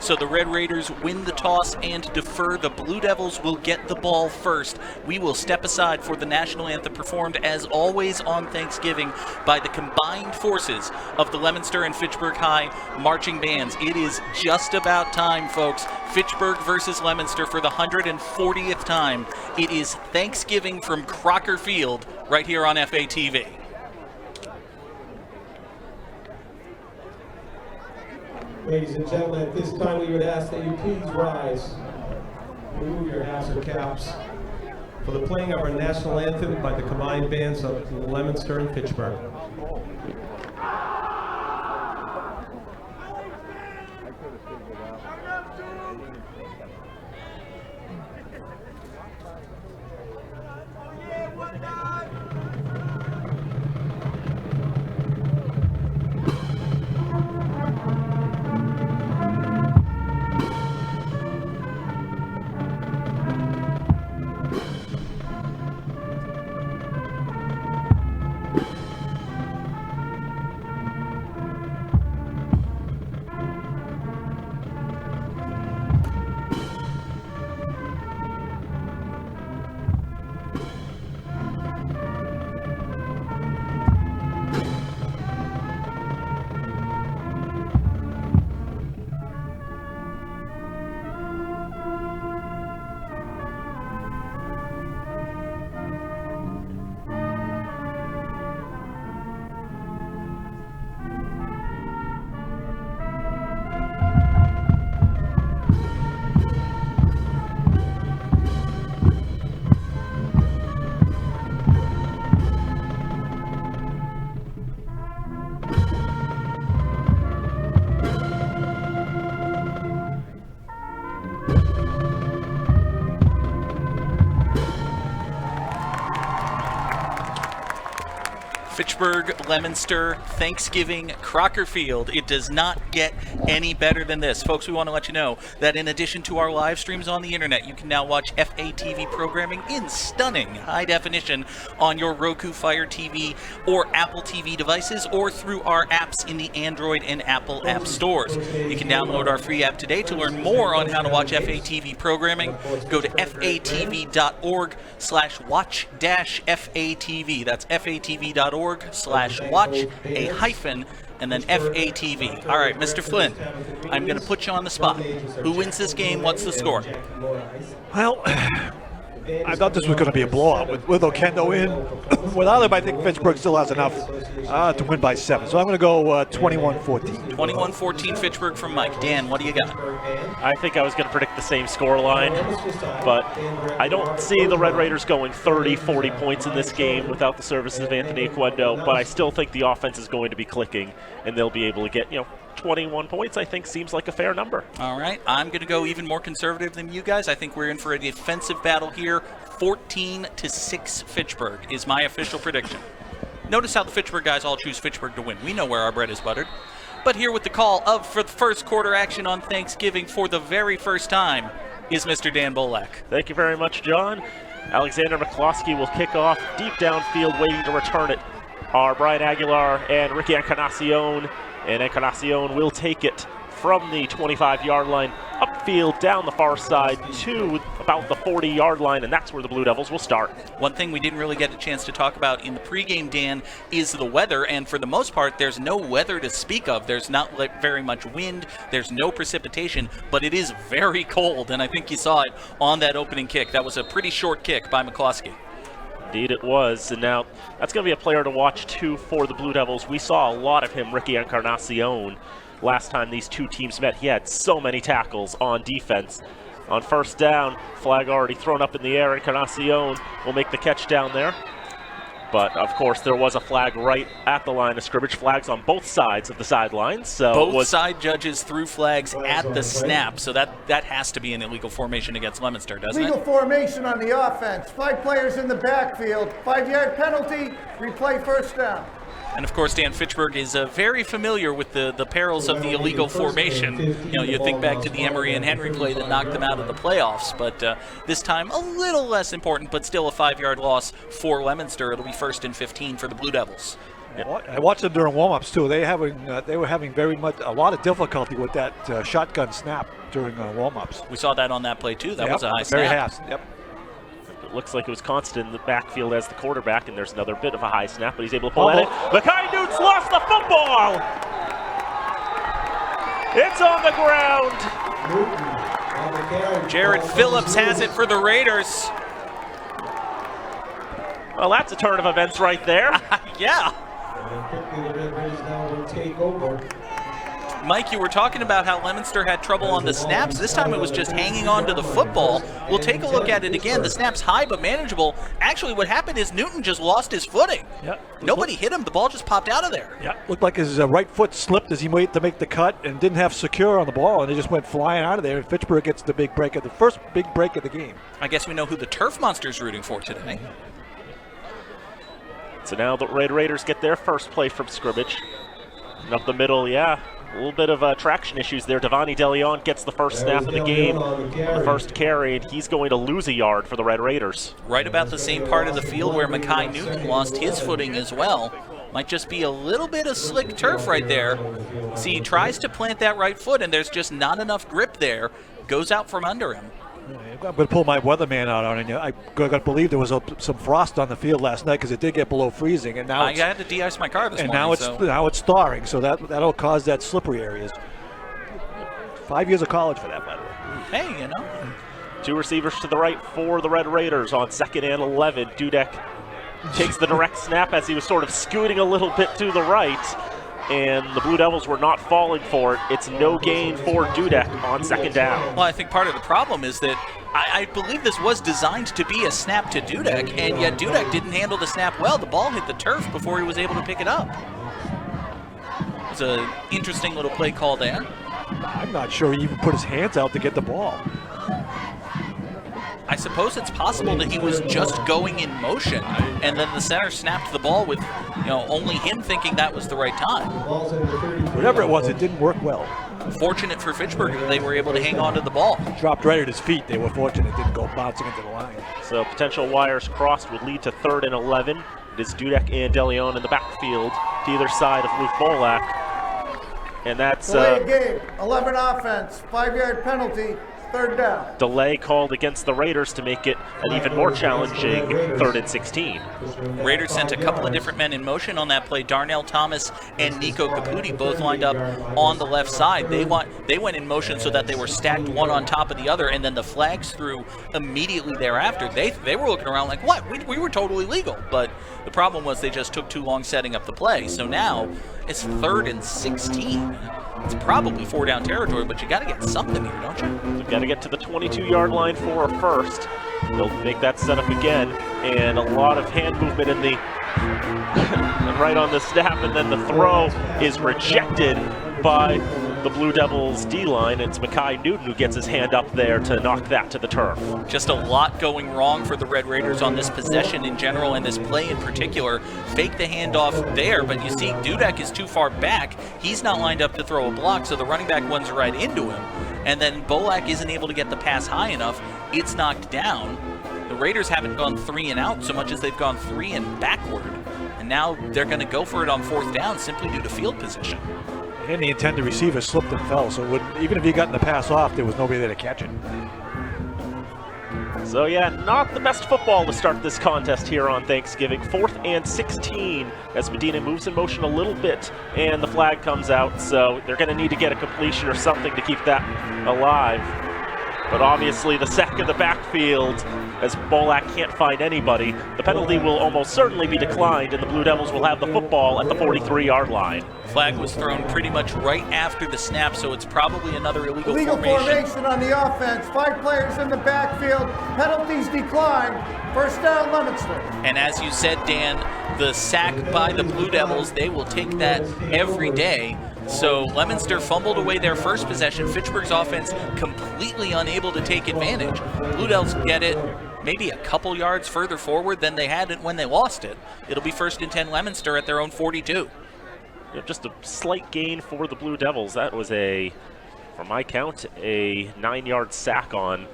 So the Red Raiders win the toss and defer. The Blue Devils will get the ball first. We will step aside for the national anthem performed, as always, on Thanksgiving by the combined forces of the Leominster and Fitchburg High marching bands. It is just about time, folks. Fitchburg versus Leominster for the 140th time. It is Thanksgiving from Crocker Field right here on FATV. Ladies and gentlemen, at this time we would ask that you please rise, remove your hats or caps for the playing of our national anthem by the combined bands of Leominster and Fitchburg. Fitchburg, Leominster, Thanksgiving, Crocker Field. It does not get any better than this. Folks, we want to let you know that in addition to our live streams on the internet, you can now watch FATV programming in stunning high definition on your Roku Fire TV or Apple TV devices, or through our apps in the Android and Apple app stores. You can download our free app today to learn more on how to watch FATV programming. Go to fatv.org/watch-FATV. That's fatv.org/watch and then FATV. All right, Mr. Flynn, I'm going to put you on the spot. Who wins this game? What's the score? Well, I thought this was going to be a blowout with Oquendo in. Without him, I think Fitchburg still has enough to win by 7. So I'm going to go 21-14. 21-14 Fitchburg from Mike. Dan, what do you got? I think I was going to predict the same score line, but I don't see the Red Raiders going 30, 40 points in this game without the services of Anthony Oquendo, but I still think the offense is going to be clicking, and they'll be able to get, 21 points, I think, seems like a fair number. All right, I'm going to go even more conservative than you guys. I think we're in for a defensive battle here. 14-6 Fitchburg is my official prediction. Notice how the Fitchburg guys all choose Fitchburg to win. We know where our bread is buttered. But here with the call for the first quarter action on Thanksgiving for the very first time is Mr. Dan Bolak. Thank you very much, John. Alexander McCloskey will kick off deep downfield, waiting to return it are Brian Aguilar and Ricky Encarnacion. And Encarnacion will take it from the 25-yard line upfield down the far side to about the 40-yard line, and that's where the Blue Devils will start. One thing we didn't really get a chance to talk about in the pregame, Dan, is the weather, and for the most part, there's no weather to speak of. There's not very much wind, there's no precipitation, but it is very cold, and I think you saw it on that opening kick. That was a pretty short kick by McCloskey. Indeed it was, and now that's going to be a player to watch too for the Blue Devils. We saw a lot of him, Ricky Encarnacion, last time these two teams met. He had so many tackles on defense. On first down, flag already thrown up in the air. Encarnacion will make the catch down there. But, of course, there was a flag right at the line of scrimmage. Flags on both sides of the sidelines. So both side judges threw flags at the snap, so that has to be an illegal formation against Leominster, doesn't it? Legal formation on the offense. 5 players in the backfield. 5-yard penalty. Replay first down. And of course, Dan, Fitchburg is very familiar with the perils of the illegal formation. You think back to the Emory and Henry play that knocked them out of the playoffs, but this time a little less important, but still a 5-yard loss for Leominster. It'll be 1st and 15 for the Blue Devils. I watched them during warm-ups too. They were having a lot of difficulty with that shotgun snap during warm-ups. We saw that on that play too. That was a high very snap. fast. Yep. It looks like it was Constant in the backfield as the quarterback, and there's another bit of a high snap, but he's able to pull at it. Makai Newt's lost the football! It's on the ground! Jared Phillips has it for the Raiders. Well, that's a turn of events right there. Yeah. Mike, you were talking about how Leominster had trouble on the snaps. This time it was just hanging on to the football. We'll take a look at it again. The snap's high but manageable. Actually, what happened is Newton just lost his footing. Yep. Nobody hit him. The ball just popped out of there. Yeah, looked like his right foot slipped as he waited to make the cut and didn't have secure on the ball, and it just went flying out of there. And Fitchburg gets the big break, the first big break of the game. I guess we know who the Turf Monster's rooting for today. So now the Red Raiders get their first play from scrimmage. And up the middle, a little bit of traction issues there. Devani DeLeon gets the first snap of the game, the first carry, and he's going to lose a yard for the Red Raiders. Right about the same part of the field where Makai Newton lost his footing as well. Might just be a little bit of slick turf right there. See, he tries to plant that right foot, and there's just not enough grip there. Goes out from under him. I'm going to pull my weatherman out on it. I got to believe there was some frost on the field last night because it did get below freezing, and now I had to de-ice my car this morning. And now it's thawing, so that'll cause that slippery areas. 5 years of college for that, by the way. Hey, Two receivers to the right for the Red Raiders on 2nd and 11. Dudek takes the direct snap as he was sort of scooting a little bit to the right, and the Blue Devils were not falling for it. It's no gain for Dudek on 2nd down. Well, I think part of the problem is that I believe this was designed to be a snap to Dudek, and yet Dudek didn't handle the snap well. The ball hit the turf before he was able to pick it up. It was an interesting little play call there. I'm not sure he even put his hands out to get the ball. I suppose it's possible that he was just going in motion, and then the center snapped the ball with, only him thinking that was the right time. Whatever it was, it didn't work well. Fortunate for Fitchburg that they were able to hang on to the ball. Dropped right at his feet. They were fortunate it didn't go bouncing into the line. So potential wires crossed would lead to 3rd and 11. It is Dudek and DeLeon in the backfield to either side of Luke Bolak. And that's delay game, 11 offense, 5-yard penalty, Third down. delay called against the Raiders to make it an even more challenging 3rd and 16. Raiders sent a couple of different men in motion on that play. Darnell Thomas and Nico Caputi both lined up on the left side. They went in motion so that they were stacked one on top of the other, and then the flags threw immediately thereafter. They were looking around like, what? We were totally legal. But the problem was they just took too long setting up the play. So now it's 3rd and 16. It's probably 4-down territory, but you got to get something here, don't you? We've got to get to the 22-yard line for a first. They'll make that setup again, and a lot of hand movement in the right on the snap, and then the throw is rejected by the Blue Devils D-line. It's Mekhi Newton who gets his hand up there to knock that to the turf. Just a lot going wrong for the Red Raiders on this possession in general and this play in particular. Fake the handoff there, but you see Dudek is too far back. He's not lined up to throw a block, so the running back runs right into him. And then Bolak isn't able to get the pass high enough. It's knocked down. The Raiders haven't gone 3 and out so much as they've gone 3 and backward. And now they're going to go for it on 4th down simply due to field position. And the intended receiver slipped and fell, so even if he got the pass off, there was nobody there to catch it. So yeah, not the best football to start this contest here on Thanksgiving. 4th and 16 as Medina moves in motion a little bit and the flag comes out, so they're going to need to get a completion or something to keep that alive. But obviously the sack in the backfield as Bolak can't find anybody. The penalty will almost certainly be declined and the Blue Devils will have the football at the 43-yard line. Flag was thrown pretty much right after the snap, so it's probably another illegal formation on the offense. 5 players in the backfield. Penalties declined. First down, Leominster. And as you said, Dan, the sack by the Blue Devils, they will take that every day. So Leominster fumbled away their first possession. Fitchburg's offense completely unable to take advantage. Blue Devils get it maybe a couple yards further forward than they had it when they lost it. It'll be 1st and 10 Leominster at their own 42. Yeah, just a slight gain for the Blue Devils. That was from my count, a 9-yard sack on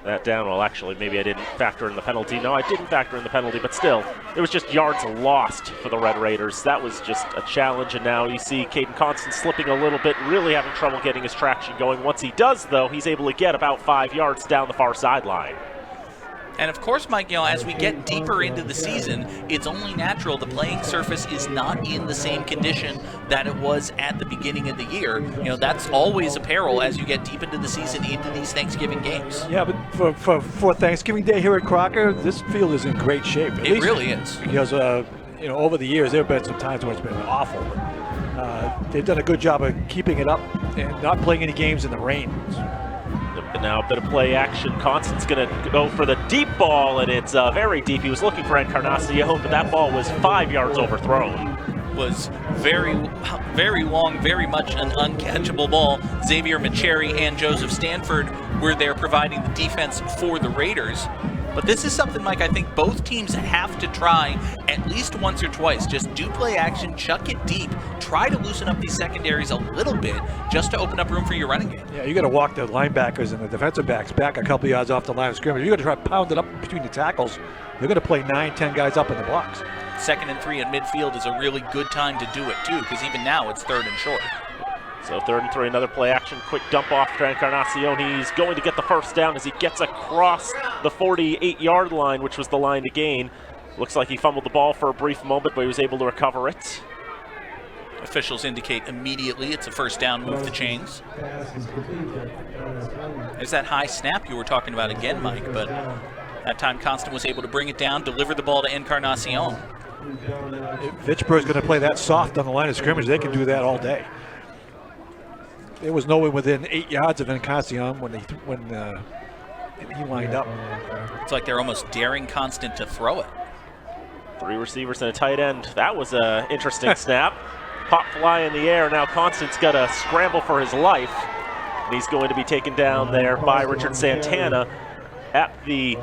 that down. Well, actually, maybe I didn't factor in the penalty. No, I didn't factor in the penalty, but still, it was just yards lost for the Red Raiders. That was just a challenge, and now you see Caden Constant slipping a little bit, really having trouble getting his traction going. Once he does, though, he's able to get about 5 yards down the far sideline. And of course, Mike, as we get deeper into the season, it's only natural the playing surface is not in the same condition that it was at the beginning of the year. That's always a peril as you get deep into the season, into these Thanksgiving games. Yeah, but for Thanksgiving Day here at Crocker, this field is in great shape. It really is. Because, over the years, there have been some times when it's been awful. They've done a good job of keeping it up and not playing any games in the rain. But now a bit of play action. Constant's going to go for the deep ball, and it's very deep. He was looking for Encarnacion, but that ball was 5 yards overthrown. Was very, very long, very much an uncatchable ball. Xavier Macheri and Joseph Stanford were there providing the defense for the Raiders. But this is something, Mike, I think both teams have to try at least once or twice. Just do play action, chuck it deep, try to loosen up these secondaries a little bit just to open up room for your running game. Yeah, you got to walk the linebackers and the defensive backs back a couple yards off the line of scrimmage. You got to try to pound it up between the tackles. They're going to play 9-10 guys up in the box. 2nd and 3 at midfield is a really good time to do it too, because even now it's 3rd and short. So 3rd and 3, another play action, quick dump off to Encarnacion. He's going to get the first down as he gets across the 48-yard line, which was the line to gain. Looks like he fumbled the ball for a brief moment, but he was able to recover it. Officials indicate immediately it's a first down, move the chains. There's that high snap you were talking about again, Mike, but that time Constant was able to bring it down, deliver the ball to Encarnacion. If Fitchburg's going to play that soft on the line of scrimmage, they can do that all day. There was no one within 8 yards of Encarnacion when he lined up. It's like they're almost daring Constant to throw it. 3 receivers and a tight end. That was an interesting snap. Pop fly in the air. Now Constant's got to scramble for his life. And he's going to be taken down there by Richard Santana at the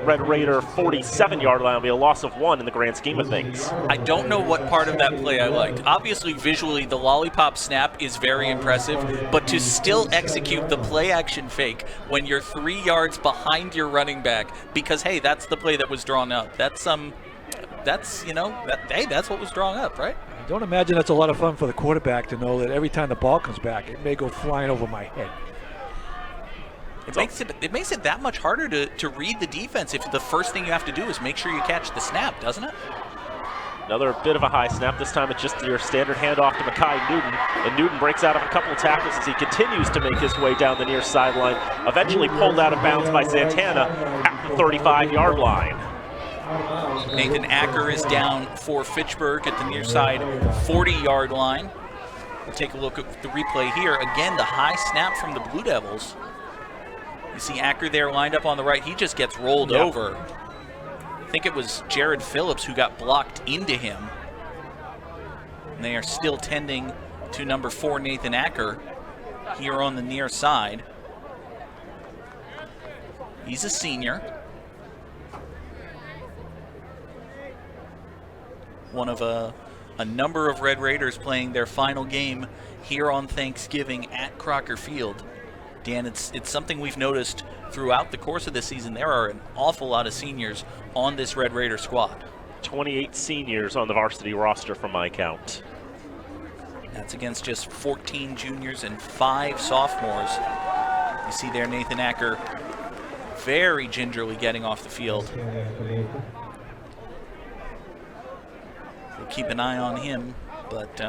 Red Raider 47-yard line. Will be a loss of 1 in the grand scheme of things. I don't know what part of that play I liked. Obviously, visually, the lollipop snap is very impressive, but to still execute the play action fake when you're 3 yards behind your running back, because hey, that's the play that was drawn up. That's what was drawn up, right? Don't imagine that's a lot of fun for the quarterback to know that every time the ball comes back, it may go flying over my head. It makes it that much harder to read the defense if the first thing you have to do is make sure you catch the snap, doesn't it? Another bit of a high snap. This time it's just your standard handoff to Mekhi Newton. And Newton breaks out of a couple of tackles as he continues to make his way down the near sideline. Eventually pulled out of bounds by Santana at the 35-yard line. Nathan Acker is down for Fitchburg at the near side 40-yard line. We'll take a look at the replay here. Again, the high snap from the Blue Devils. You see Acker there lined up on the right. He just gets rolled over. I think it was Jared Phillips who got blocked into him. And they are still tending to number 4, Nathan Acker, here on the near side. He's a senior. One of a number of Red Raiders playing their final game here on Thanksgiving at Crocker Field. Dan, it's something we've noticed throughout the course of this season. There are an awful lot of seniors on this Red Raider squad. 28 seniors on the varsity roster from my count. That's against just 14 juniors and 5 sophomores. You see there Nathan Acker very gingerly getting off the field. We'll keep an eye on him, but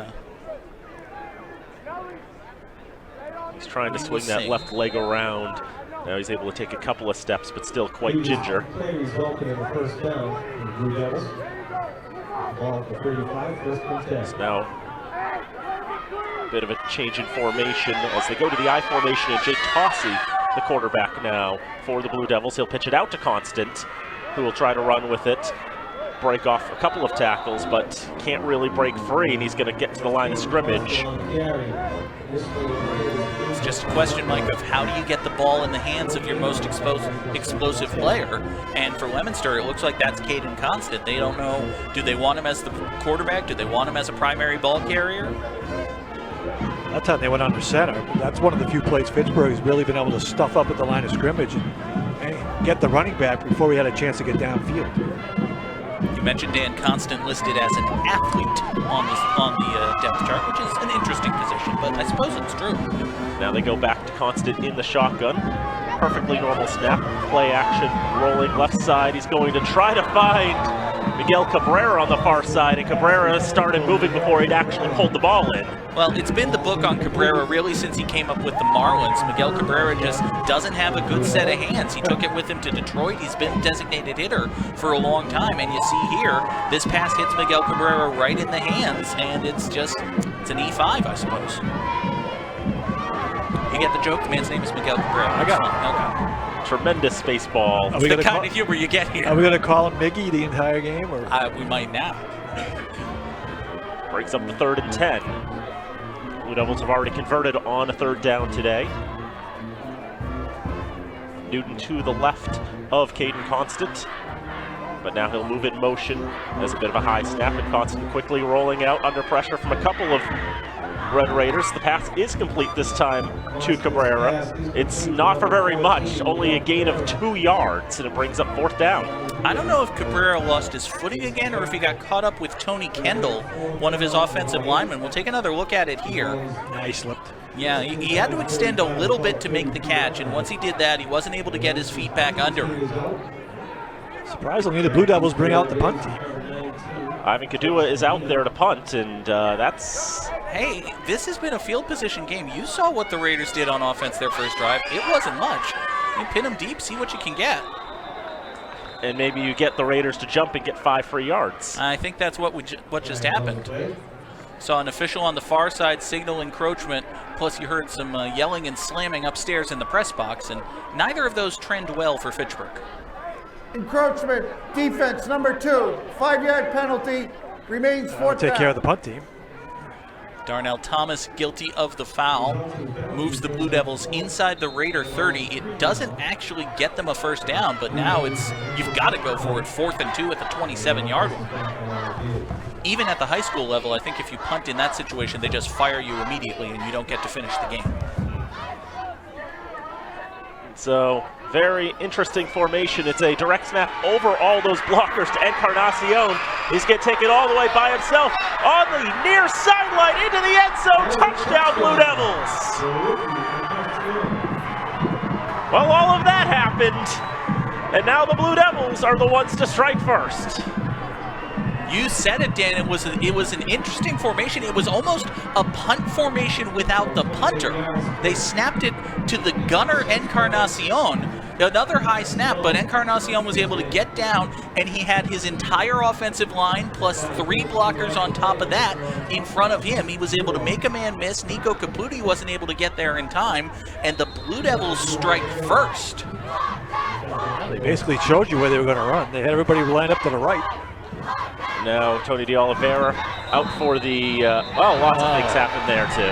he's trying to swing that left leg around. Now he's able to take a couple of steps, but still quite ginger. So now a bit of a change in formation as they go to the I formation, and Jake Tossie, the quarterback now for the Blue Devils. He'll pitch it out to Constant, who will try to run with it. Break off a couple of tackles, but can't really break free, and he's going to get to the line of scrimmage. It's just a question, Mike, of how do you get the ball in the hands of your most explosive player? And for Leominster, it looks like that's Caden Constant. They don't know, do they want him as the quarterback? Do they want him as a primary ball carrier? That time they went under center. That's one of the few plays Fitchburg has really been able to stuff up at the line of scrimmage and get the running back before we had a chance to get downfield. You mentioned Dan Constant listed as an athlete on the depth chart, which is an interesting position, but I suppose it's true. Now they go back to Constant in the shotgun. Perfectly normal snap, play action, rolling left side. He's going to try to find Miguel Cabrera on the far side, and Cabrera started moving before he'd actually pulled the ball in. Well, it's been the book on Cabrera really since he came up with the Marlins. Miguel Cabrera just doesn't have a good set of hands. He took it with him to Detroit. He's been designated hitter for a long time, and you see here, this pass hits Miguel Cabrera right in the hands, and it's an E5, I suppose. You get the joke? The man's name is Miguel Cabrera. I got it. Okay. Tremendous baseball. It's the kind of humor you get here. Are we going to call him Miggy the entire game? Or? We might now. Breaks up the 3rd and 10. Blue Devils have already converted on a 3rd down today. Newton to the left of Caden Constant, but now he'll move in motion as a bit of a high snap, and Constant quickly rolling out under pressure from a couple of Red Raiders. The pass is complete this time to Cabrera. It's not for very much, only a gain of 2 yards, and it brings up 4th down. I don't know if Cabrera lost his footing again or if he got caught up with Tony Kendall, one of his offensive linemen. We'll take another look at it here. He slipped. Yeah, he had to extend a little bit to make the catch, and once he did that, he wasn't able to get his feet back under him. Surprisingly, the Blue Devils bring out the punt team. Ivan Kadua is out there to punt, and that's... Hey, this has been a field position game. You saw what the Raiders did on offense their first drive. It wasn't much. You pin them deep, see what you can get. And maybe you get the Raiders to jump and get 5 free yards. I think that's what just happened. Saw an official on the far side signal encroachment, plus you heard some yelling and slamming upstairs in the press box, and neither of those trend well for Fitchburg. Encroachment, defense, number 2, 5-yard penalty, remains 4th down. Take care of the punt team. Darnell Thomas guilty of the foul, moves the Blue Devils inside the Raider 30. It doesn't actually get them a 1st down, but now you've got to go for it. 4th and 2 at the 27-yard line. Even at the high school level, I think if you punt in that situation, they just fire you immediately and you don't get to finish the game. So, very interesting formation. It's a direct snap over all those blockers to Encarnacion. He's going to take it all the way by himself on the near sideline into the end zone. Touchdown, Blue Devils! Well, all of that happened, and now the Blue Devils are the ones to strike first. You said it, Dan. It was an interesting formation. It was almost a punt formation without the punter. They snapped it to the gunner Encarnacion. Another high snap, but Encarnacion was able to get down, and he had his entire offensive line plus 3 blockers on top of that in front of him. He was able to make a man miss. Nico Caputi wasn't able to get there in time, and the Blue Devils strike first. They basically showed you where they were going to run. They had everybody lined up to the right. Now Tony De Oliveira out for the, well, lots of things happened there too.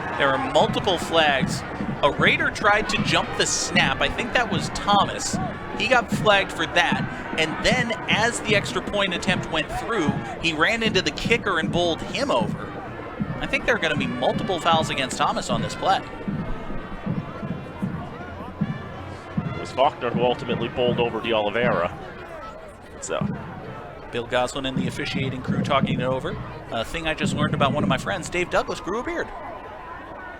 And there are multiple flags. A Raider tried to jump the snap. I think that was Thomas. He got flagged for that. And then as the extra point attempt went through, he ran into the kicker and bowled him over. I think there are going to be multiple fouls against Thomas on this play. It was Faulkner who ultimately bowled over De Oliveira. So, Bill Goslin and the officiating crew talking it over. A thing I just learned about one of my friends, Dave Douglas, grew a beard.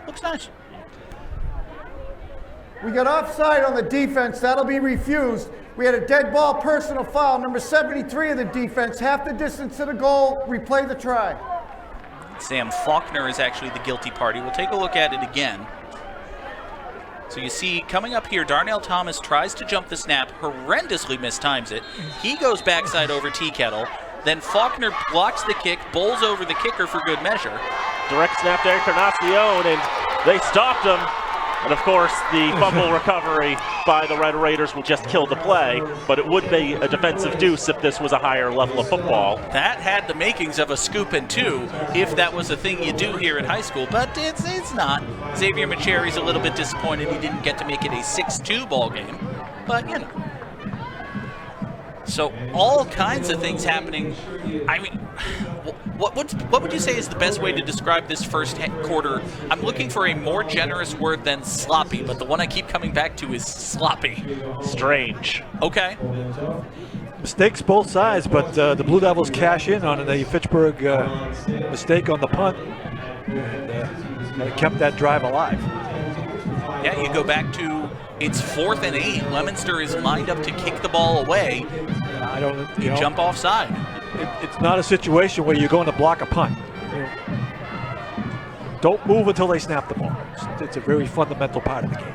Looks nice. We got offside on the defense. That'll be refused. We had a dead ball personal foul. Number 73 of the defense, half the distance to the goal. Replay the try. Sam Faulkner is actually the guilty party. We'll take a look at it again. So you see, coming up here, Darnell Thomas tries to jump the snap, horrendously mistimes it. He goes backside over Tea Kettle. Then Faulkner blocks the kick, bowls over the kicker for good measure. Direct snap to Encarnacion, and they stopped him. And of course, the fumble recovery by the Red Raiders will just kill the play, but it would be a defensive deuce if this was a higher level of football. That had the makings of a scoop and 2 if that was a thing you do here in high school, but it's not. Xavier Macheri's a little bit disappointed he didn't get to make it a 6-2 ball game, but you know. So all kinds of things happening. I mean, what would you say is the best way to describe this first quarter? I'm looking for a more generous word than sloppy, but the one I keep coming back to is sloppy. Strange. Okay. Mistakes both sides, but the Blue Devils cash in on a Fitchburg mistake on the punt. And it kept that drive alive. Yeah, you go back to it's 4th and 8. Leominster is lined up to kick the ball away. I don't. You jump offside. It's not a situation where you're going to block a punt. Don't move until they snap the ball. It's a very fundamental part of the game.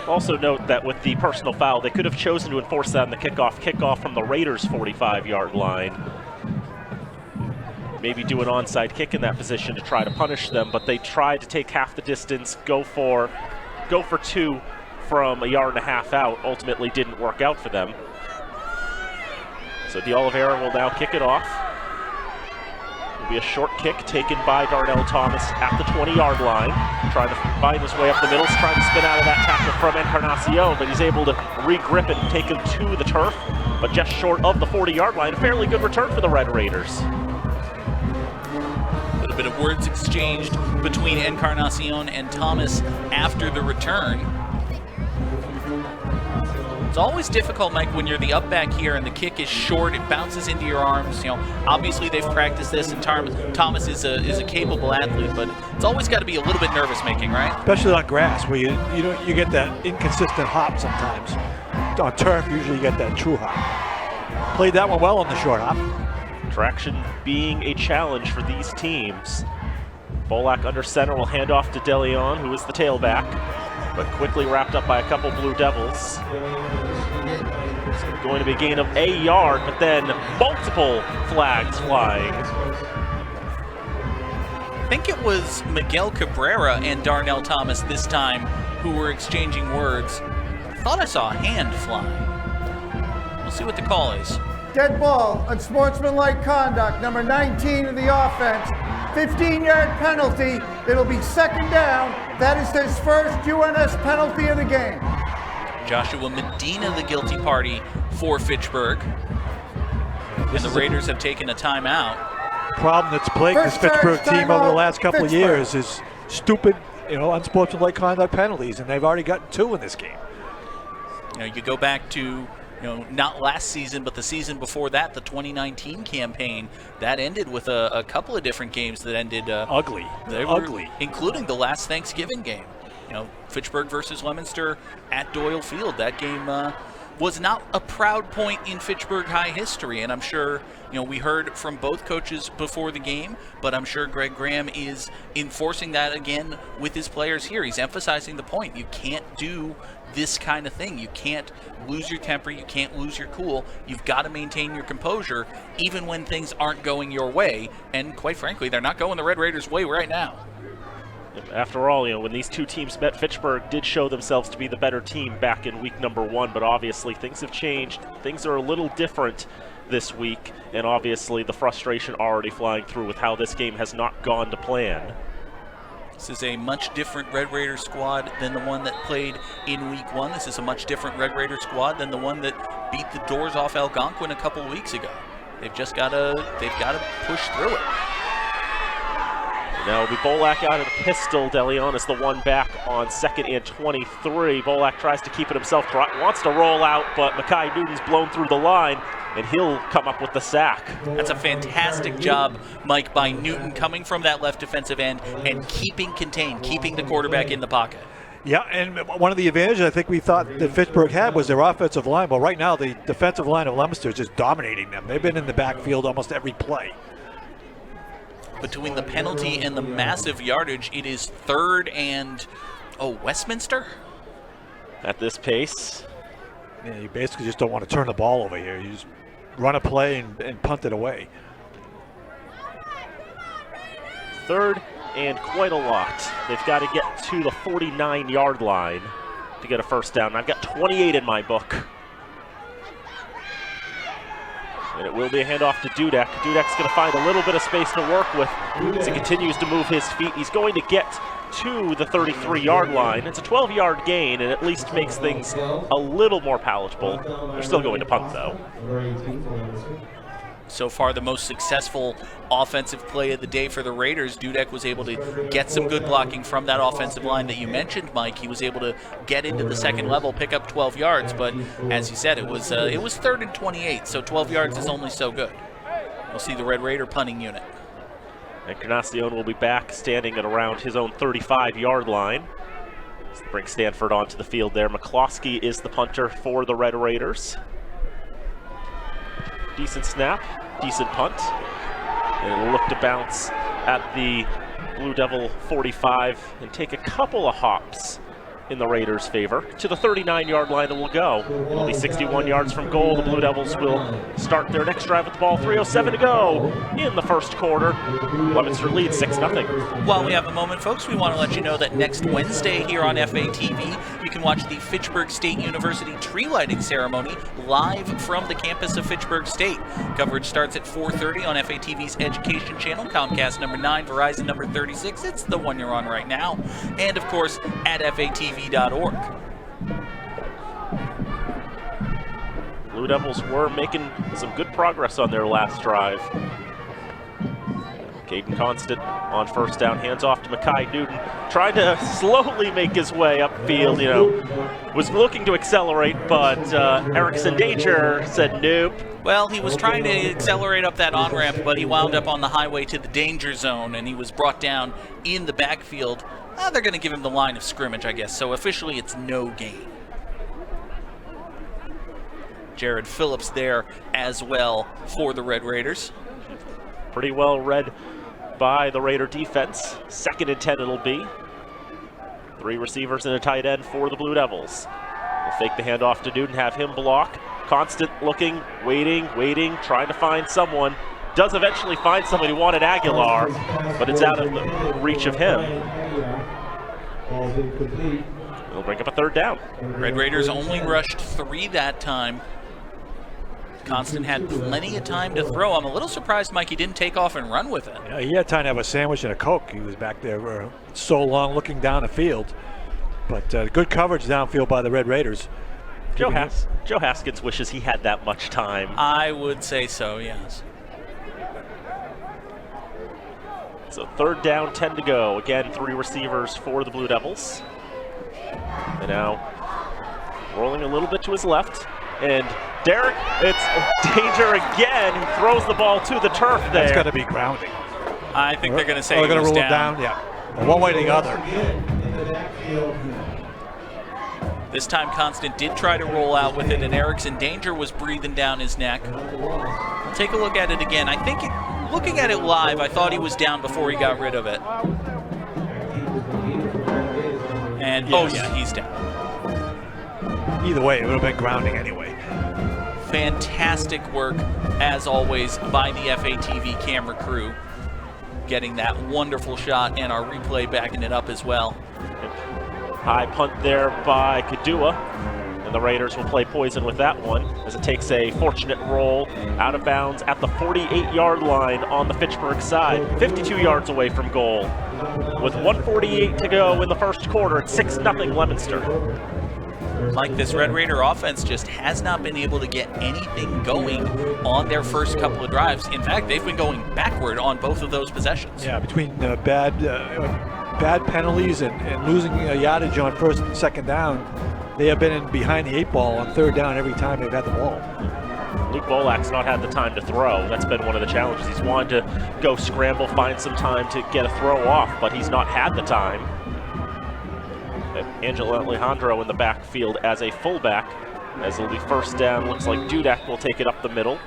Also note that with the personal foul, they could have chosen to enforce that on the kickoff from the Raiders' 45-yard line. Maybe do an onside kick in that position to try to punish them, but they tried to take half the distance, go for 2 from a yard and a half out. Ultimately didn't work out for them. So De Oliveira will now kick it off. It'll be a short kick taken by Darnell Thomas at the 20-yard line. Trying to find his way up the middle, trying to spin out of that tackle from Encarnacion, but he's able to re-grip it and take him to the turf, but just short of the 40-yard line. A fairly good return for the Red Raiders. A little bit of words exchanged between Encarnacion and Thomas after the return. It's always difficult, Mike, when you're the up back here and the kick is short, it bounces into your arms. You know, obviously they've practiced this, and Thomas is a capable athlete, but it's always got to be a little bit nervous making, right? Especially on grass, where you get that inconsistent hop sometimes. On turf, usually you get that true hop. Played that one well on the short hop. Traction being a challenge for these teams. Bolak under center will hand off to DeLeon, who is the tailback, but quickly wrapped up by a couple Blue Devils. It's going to be a gain of a yard, but then multiple flags flying. I think it was Miguel Cabrera and Darnell Thomas this time who were exchanging words. I thought I saw a hand flying. We'll see what the call is. Dead ball, unsportsmanlike conduct, number 19 of the offense. 15-yard penalty. It'll be 2nd down. That is his first UNS penalty of the game. Joshua Medina, the guilty party for Fitchburg. And the Raiders have taken a timeout. Problem that's plagued this Fitchburg team over the last couple of years is stupid, unsportsmanlike conduct penalties, and they've already gotten 2 in this game. You go back to, not last season, but the season before that, the 2019 campaign, that ended with a couple of different games that ended ugly. They were ugly, including the last Thanksgiving game. Fitchburg versus Leominster at Doyle Field. That game was not a proud point in Fitchburg High history, and I'm sure we heard from both coaches before the game, but I'm sure Greg Graham is enforcing that again with his players here. He's emphasizing the point. You can't do this kind of thing. You can't lose your temper. You can't lose your cool. You've got to maintain your composure even when things aren't going your way, and quite frankly, they're not going the Red Raiders' way right now. After all, when these two teams met, Fitchburg did show themselves to be the better team back in week number 1, but obviously things have changed. Things are a little different this week, and obviously the frustration already flying through with how this game has not gone to plan. This is a much different Red Raider squad than the one that played in week 1. This is a much different Red Raider squad than the one that beat the doors off Algonquin a couple weeks ago. They've just got to push through it. Now it'll be Bolak out of the pistol. DeLeon is the one back on 2nd and 23. Bolak tries to keep it himself, wants to roll out, but Makai Newton's blown through the line, and he'll come up with the sack. That's a fantastic job, Mike, by Newton coming from that left defensive end and keeping contained, keeping the quarterback in the pocket. Yeah, and one of the advantages I think we thought that Fitchburg had was their offensive line. Well, right now the defensive line of Leominster is just dominating them. They've been in the backfield almost every play. Between the penalty and the massive yardage, it is 3rd and, Westminster? At this pace. Yeah, you basically just don't want to turn the ball over here. You just run a play and punt it away. 3rd and quite a lot. They've got to get to the 49-yard line to get a first down. I've got 28 in my book. And it will be a handoff to Dudek. Dudek's going to find a little bit of space to work with as he continues to move his feet. He's going to get to the 33-yard line. It's a 12-yard gain, and at least makes things a little more palatable. They're still going to punt, though. So far, the most successful offensive play of the day for the Raiders. Dudek was able to get some good blocking from that offensive line that you mentioned, Mike. He was able to get into the second level, pick up 12 yards, but as you said, it was 3rd and 28, so 12 yards is only so good. We'll see the Red Raider punting unit. Encarnacion will be back, standing at around his own 35-yard line. Bring Stanford onto the field there. McCloskey is the punter for the Red Raiders. Decent snap, decent punt. And it'll look to bounce at the Blue Devil 45 and take a couple of hops in the Raiders' favor. To the 39-yard line it will go. It'll be 61 yards from goal. The Blue Devils will start their next drive with the ball. 3:07 to go in the first quarter. Leominster leads 6-0. While we have a moment, folks, we want to let you know that next Wednesday here on FATV, you can watch the Fitchburg State University tree lighting ceremony live from the campus of Fitchburg State. Coverage starts at 4:30 on FATV's education channel, Comcast number 9, Verizon number 36. It's the one you're on right now. And, of course, at FATV.org. Blue Devils were making some good progress on their last drive. Caden Constant on first down, hands off to Makai Newton, trying to slowly make his way upfield, was looking to accelerate, but Erickson Danger said nope. Well, he was trying to accelerate up that on-ramp, but he wound up on the highway to the danger zone, and he was brought down in the backfield. They're going to give him the line of scrimmage, I guess, so officially it's no gain. Jared Phillips there as well for the Red Raiders. Pretty well read by the Raider defense. 2nd and 10 it'll be. 3 receivers and a tight end for the Blue Devils. They'll fake the handoff to Newton, have him block. Constant looking, waiting, trying to find someone. Does eventually find someone. He wanted Aguilar, but it's out of the reach of him. It'll bring up a 3rd down. Red Raiders only rushed 3 that time. Constant had plenty of time to throw. I'm a little surprised, Mike, he didn't take off and run with it. Yeah, he had time to have a sandwich and a Coke. He was back there so long looking down the field. But good coverage downfield by the Red Raiders. Joe Haskins wishes he had that much time. I would say so, yes. So 3rd down, 10 to go. Again, 3 receivers for the Blue Devils. And now rolling a little bit to his left. And Derek, it's Danger again. He throws the ball to the turf there. That's got to be grounding. I think they're going to say they're going to rule down. it down. Yeah, one way or the other. backfield. This time Constant did try to roll out with it, and Erickson Danger was breathing down his neck. Take a look at it again. I think looking at it live, I thought he was down before he got rid of it. And oh yeah, he's down. Either way, it would have been grounding anyway. Fantastic work, as always, by the FATV camera crew. Getting that wonderful shot, and our replay backing it up as well. High punt there by Kadua, and the Raiders will play poison with that one as it takes a fortunate roll out of bounds at the 48-yard line on the Fitchburg side, 52 yards away from goal. With 1:48 to go in the first quarter, it's 6-0 Leominster. Mike, this Red Raider offense just has not been able to get anything going on their first couple of drives. In fact, they've been going backward on both of those possessions. Yeah, between bad penalties and losing yardage on first and second down, they have been behind the 8 ball on third down every time they've had the ball. Luke Bolak's not had the time to throw. That's been one of the challenges. He's wanted to go scramble, find some time to get a throw off, but he's not had the time. Angelo Alejandro in the backfield as a fullback. As it'll be first down, looks like Dudek will take it up the middle.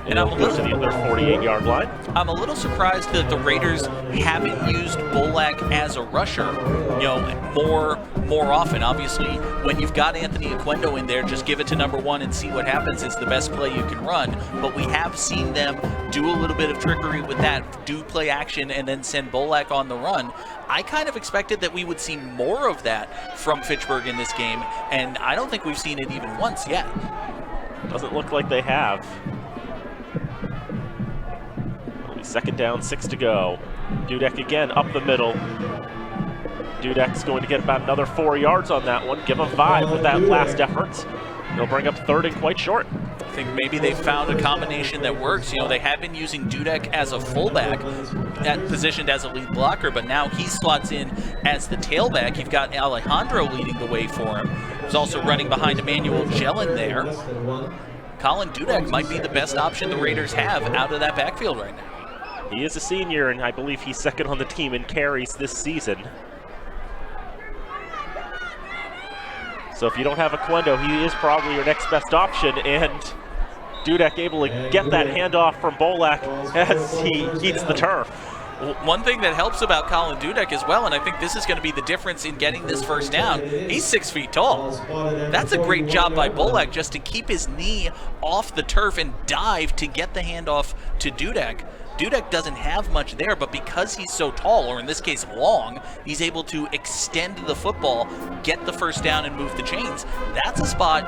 And it'll go to the other 48-yard line. I'm a little surprised that the Raiders haven't used Bolak as a rusher, more often. Obviously, when you've got Anthony Oquendo in there, just give it to number 1 and see what happens. It's the best play you can run. But we have seen them do a little bit of trickery with that, do play action, and then send Bolak on the run. I kind of expected that we would see more of that from Fitchburg in this game, and I don't think we've seen it even once yet. Doesn't look like they have. It'll be second down, 6 to go. Dudek again up the middle. Dudek's going to get about another 4 yards on that one. Give him 5 with that last effort. They'll bring up third and quite short. I think maybe they found a combination that works. They have been using Dudek as a fullback, positioned as a lead blocker, but now he slots in as the tailback. You've got Alejandro leading the way for him. He's also running behind Emmanuel Jellin there. Colin Dudek might be the best option the Raiders have out of that backfield right now. He is a senior, and I believe he's second on the team in carries this season. So if you don't have Oquendo, he is probably your next best option, and Dudek able to get that handoff from Bolak as he eats the turf. One thing that helps about Colin Dudek as well, and I think this is going to be the difference in getting this first down, he's 6 feet tall. That's a great job by Bolak just to keep his knee off the turf and dive to get the handoff to Dudek. Dudek doesn't have much there, but because he's so tall, or in this case long, he's able to extend the football, get the first down, and move the chains. That's a spot,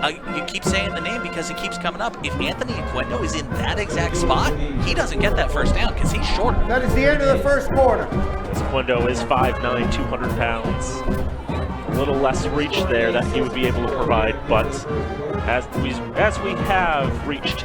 you keep saying the name because it keeps coming up. If Anthony Oquendo is in that exact spot, he doesn't get that first down because he's shorter. That is the end of the first quarter. Oquendo is 5'9", 200 pounds. A little less reach there that he would be able to provide, but as we have reached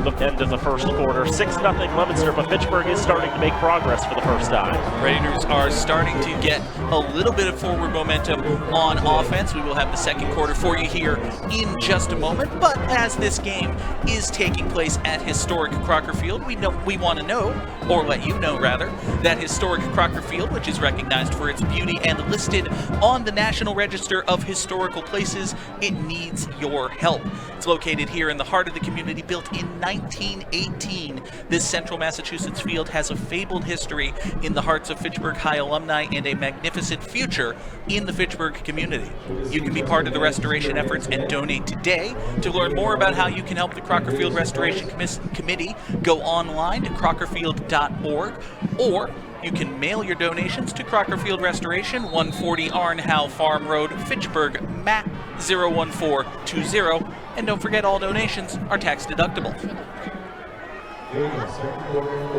the end of the first quarter, 6-0 Leominster, but Fitchburg is starting to make progress for the first time. Raiders are starting to get a little bit of forward momentum on offense. We will have the second quarter for you here in just a moment, but as this game is taking place at historic Crocker Field, we want to know, or let you know rather, that historic Crocker Field, which is recognized for its beauty and listed on the National Register of Historical Places, it needs your help. It's located here in the heart of the community, built in 1918. This Central Massachusetts field has a fabled history in the hearts of Fitchburg High alumni and a magnificent future in the Fitchburg community. You can be part of the restoration efforts and donate today. To learn more about how you can help the Crocker Field Restoration Committee, go online to crockerfield.org, or you can mail your donations to Crocker Field Restoration, 140 Arnhow Farm Road, Fitchburg, MAT 01420. And don't forget, all donations are tax deductible.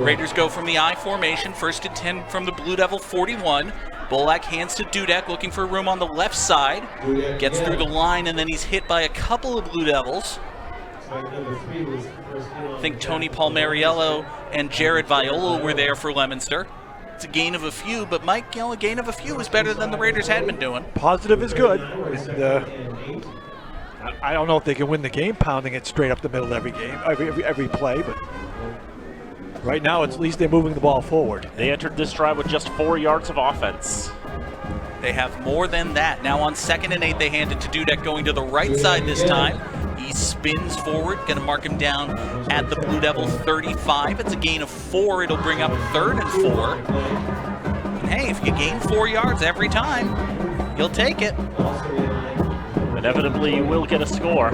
Raiders go from the I formation, first and 10 from the Blue Devil 41. Bolak hands to Dudek, looking for room on the left side. Gets through the line, and then he's hit by a couple of Blue Devils. I think Tony Palmariello and Jared Viola were there for Leominster. It's a gain of a few, but Mike, a gain of a few is better than the Raiders had been doing. Positive is good. And, I don't know if they can win the game pounding it straight up the middle every game, every play, but Right now, at least they're moving the ball forward. They entered this drive with just 4 yards of offense. They have more than that. Now on 2nd and 8, they hand it to Dudek going to the right side this time. He spins forward, going to mark him down at the Blue Devil 35. It's a gain of 4. It'll bring up 3rd and 4. And hey, if you gain 4 yards every time, you'll take it. Inevitably, you will get a score.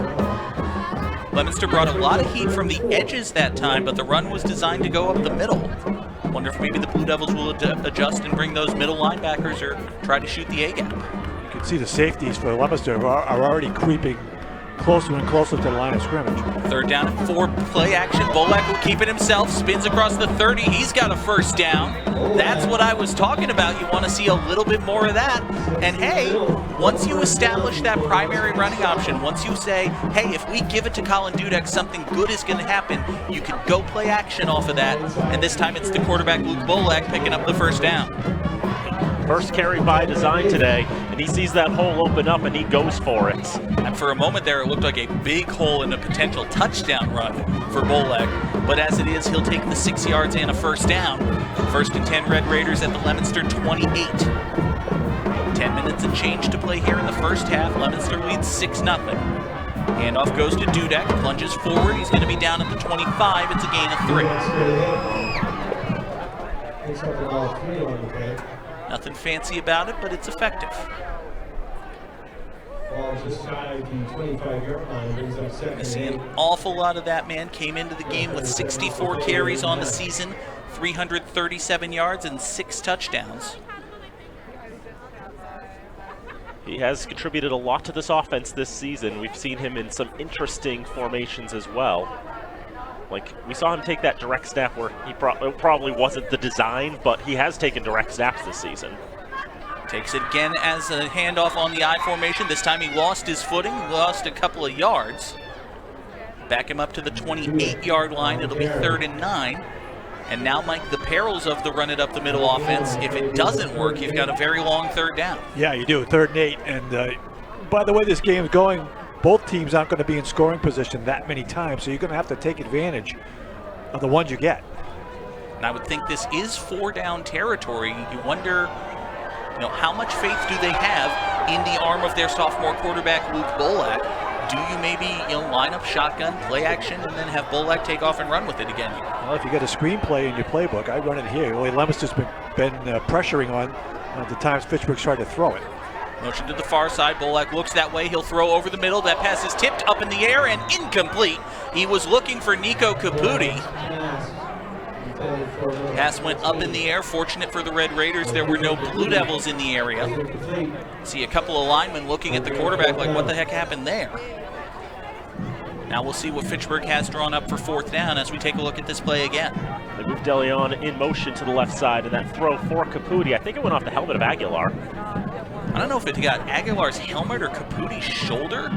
Leominster brought a lot of heat from the edges that time, but the run was designed to go up the middle. Wonder if maybe the Blue Devils will adjust and bring those middle linebackers or try to shoot the A-gap. You can see the safeties for Leominster are already creeping closer and closer to the line of scrimmage. 3rd down and 4, play action. Bolak will keep it himself, spins across the 30. He's got a 1st down. That's what I was talking about. You want to see a little bit more of that. And hey, once you establish that primary running option, once you say, hey, if we give it to Colin Dudek, something good is going to happen, you can go play action off of that. And this time it's the quarterback, Luke Bolak, picking up the 1st down. First carry by design today, and he sees that hole open up and he goes for it. And for a moment there, it looked like a big hole in a potential touchdown run for Bolak. But as it is, he'll take the 6 yards and a 1st down. 1st and 10 Red Raiders at the Leominster 28. 10 minutes and change to play here in the 1st half. Leominster leads 6-0. Handoff goes to Dudek, plunges forward. He's going to be down at the 25. It's a gain of 3. Nothing fancy about it, but it's effective. I see an awful lot of that man. Came into the game with 64 carries on the season, 337 yards, and 6 touchdowns. He has contributed a lot to this offense this season. We've seen him in some interesting formations as well. Like, we saw him take that direct snap where he probably wasn't the design, but he has taken direct snaps this season. Takes it again as a handoff on the I formation. This time he lost his footing, lost a couple of yards. Back him up to the 28-yard line. It'll be 3rd and 9. And now, Mike, the perils of the run it up the middle offense. If it doesn't work, you've got a very long 3rd down. Yeah, you do. 3rd and 8. And by the way this game is going, both teams aren't going to be in scoring position that many times, so you're going to have to take advantage of the ones you get. And I would think this is 4-down territory. You wonder, how much faith do they have in the arm of their sophomore quarterback, Luke Bolak? Do you maybe, line up shotgun, play action, and then have Bolak take off and run with it again here? Well, if you get a screenplay in your playbook, I run it here. Leominster's been pressuring on the times Fitchburg's tried to throw it. Motion to the far side. Bolak looks that way. He'll throw over the middle. That pass is tipped up in the air and incomplete. He was looking for Nico Caputi. Pass went up in the air. Fortunate for the Red Raiders, there were no Blue Devils in the area. See a couple of linemen looking at the quarterback like, what the heck happened there? Now we'll see what Fitchburg has drawn up for 4th down as we take a look at this play again. They move DeLeon in motion to the left side, and that throw for Caputi, I think it went off the helmet of Aguilar. I don't know if it got Aguilar's helmet or Caputi's shoulder.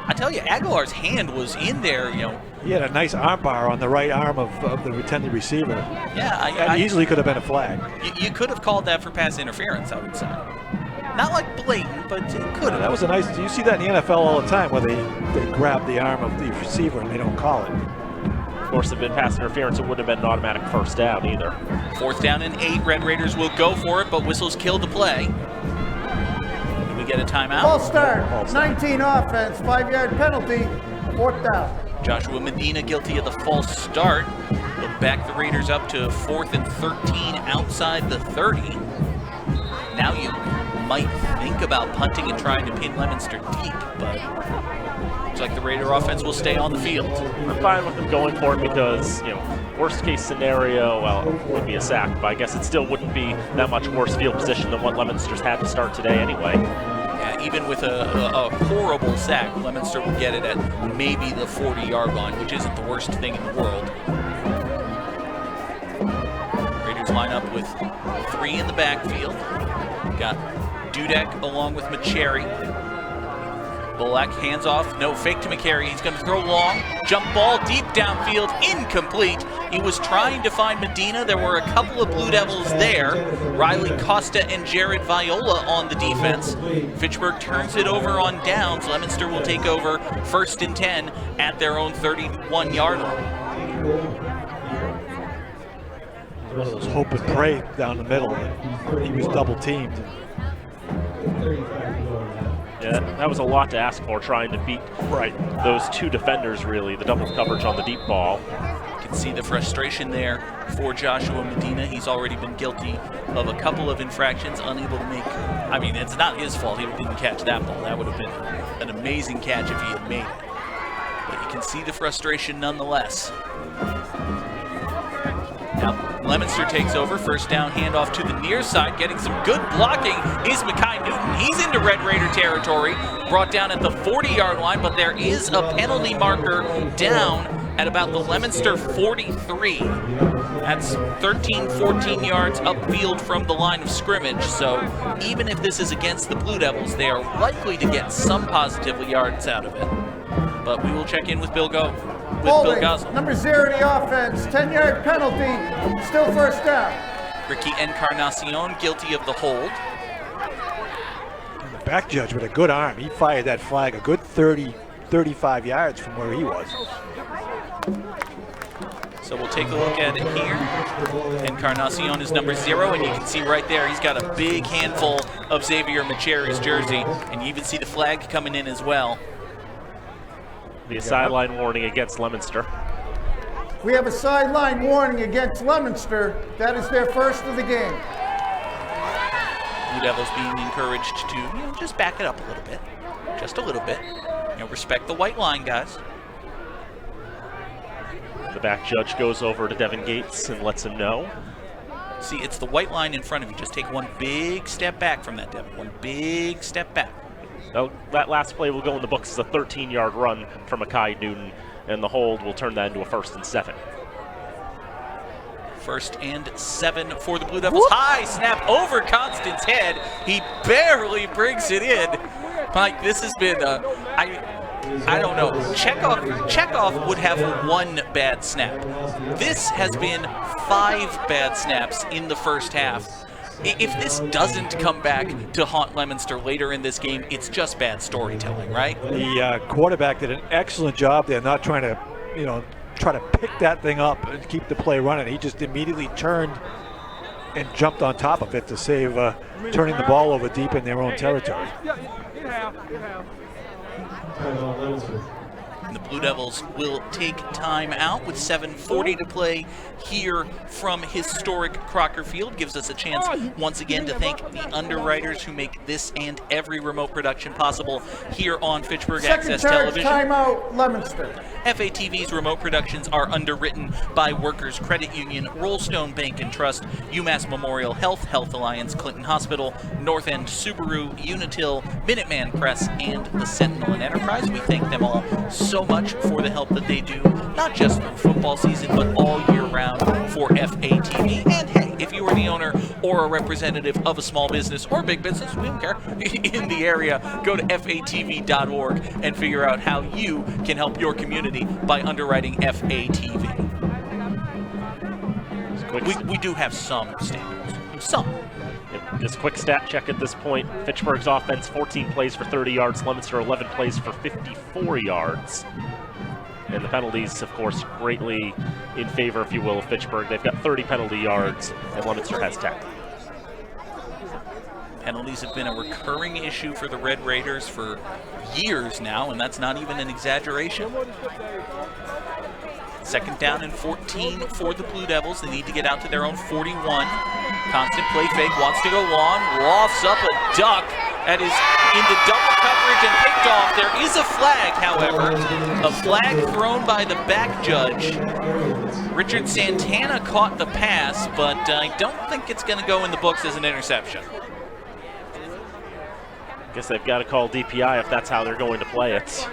I tell you, Aguilar's hand was in there, He had a nice arm bar on the right arm of the intended receiver. Yeah, that easily could have been a flag. You could have called that for pass interference, I would say. Not like blatant, but it could have. That was a nice, you see that in the NFL all the time where they grab the arm of the receiver and they don't call it. Of course, if it had been pass interference, it wouldn't have been an automatic 1st down either. 4th down and 8, Red Raiders will go for it, but whistles kill the play. Get a timeout. False start. 19 offense, 5-yard penalty, 4th down. Joshua Medina guilty of the false start. He'll back the Raiders up to 4th and 13 outside the 30. Now you might think about punting and trying to pin Leominster deep, but looks like the Raider offense will stay on the field. I'm fine with them going for it because, worst case scenario, well, it would be a sack, but I guess it still wouldn't be that much worse field position than what Leominster's had to start today anyway. Yeah, even with a horrible sack, Leominster will get it at maybe the 40-yard line, which isn't the worst thing in the world. Raiders line up with 3 in the backfield. Got Dudek along with Macheri. Bolak hands off, no, fake to McCary. He's going to throw long, jump ball deep downfield, incomplete. He was trying to find Medina. There were a couple of Blue Devils there. Riley Costa and Jared Viola on the defense. Fitchburg turns it over on downs. Leominster will take over 1st and 10 at their own 31-yard line. one of those hope and pray down the middle. And he was double teamed. Yeah, that was a lot to ask for, trying to beat those two defenders, really, the double coverage on the deep ball. You can see the frustration there for Joshua Medina. He's already been guilty of a couple of infractions, unable to make, I mean, it's not his fault he didn't catch that ball. That would have been an amazing catch if he had made it. But you can see the frustration nonetheless. Now, Leominster takes over. First down, handoff to the near side. Getting some good blocking is Mekhi Newton. He's into Red Raider territory. Brought down at the 40-yard line, but there is a penalty marker down at about the Leominster 43. That's 13, 14 yards upfield from the line of scrimmage. So even if this is against the Blue Devils, they are likely to get some positive yards out of it. But we will check in with Bill Gosling. Number 0 in the offense, 10-yard penalty, still first down. Ricky Encarnacion guilty of the hold. And the back judge with a good arm. He fired that flag a good 30, 35 yards from where he was. So we'll take a look at it here. Encarnacion is number 0, and you can see right there he's got a big handful of Xavier Machera's jersey, and you even see the flag coming in as well. The sideline warning against Leominster. We have a sideline warning against Leominster. That is their first of the game. Blue Devils being encouraged to just back it up a little bit. Just a little bit. Respect the white line, guys. The back judge goes over to Devin Gates and lets him know. See, it's the white line in front of you. Just take one big step back from that, Devin. One big step back. That last play will go in the books as a 13-yard run for Mekhi Newton, and the hold will turn that into a 1st and 7. 1st and 7 for the Blue Devils. Whoop. High snap over Constance's head. He barely brings it in. Mike, this has been, I don't know. Chekhov would have 1 bad snap. This has been 5 bad snaps in the first half. If this doesn't come back to haunt Leominster later in this game, it's just bad storytelling, right? The quarterback did an excellent job there, not trying to, try to pick that thing up and keep the play running. He just immediately turned and jumped on top of it to save turning the ball over deep in their own territory. And the Blue Devils will take time out with 7:40 to play here from historic Crocker Field. Gives us a chance once again to thank the underwriters who make this and every remote production possible here on Fitchburg Access Television. Timeout, Leominster. FATV's remote productions are underwritten by Workers Credit Union, Rollstone Bank and Trust, UMass Memorial Health, Health Alliance, Clinton Hospital, North End Subaru, Unitil, Minuteman Press, and the Sentinel and Enterprise. We thank them all so much for the help that they do, not just through football season, but all year round for FATV. And hey, if you are the owner or a representative of a small business or big business, we don't care, in the area, go to fatv.org and figure out how you can help your community by underwriting FATV. We do have some standards. Some. Just a quick stat check at this point. Fitchburg's offense, 14 plays for 30 yards. Leominster, 11 plays for 54 yards. And the penalties, of course, greatly in favor, if you will, of Fitchburg. They've got 30 penalty yards, and Leominster has 10. Penalties have been a recurring issue for the Red Raiders for years now, and that's not even an exaggeration. 2nd down and 14 for the Blue Devils. They need to get out to their own 41. Constant play fake, wants to go long, lofts up a duck that is into double coverage and picked off. There is a flag, however, a flag thrown by the back judge. Richard Santana caught the pass, but I don't think it's going to go in the books as an interception. Guess they've got to call DPI if that's how they're going to play it.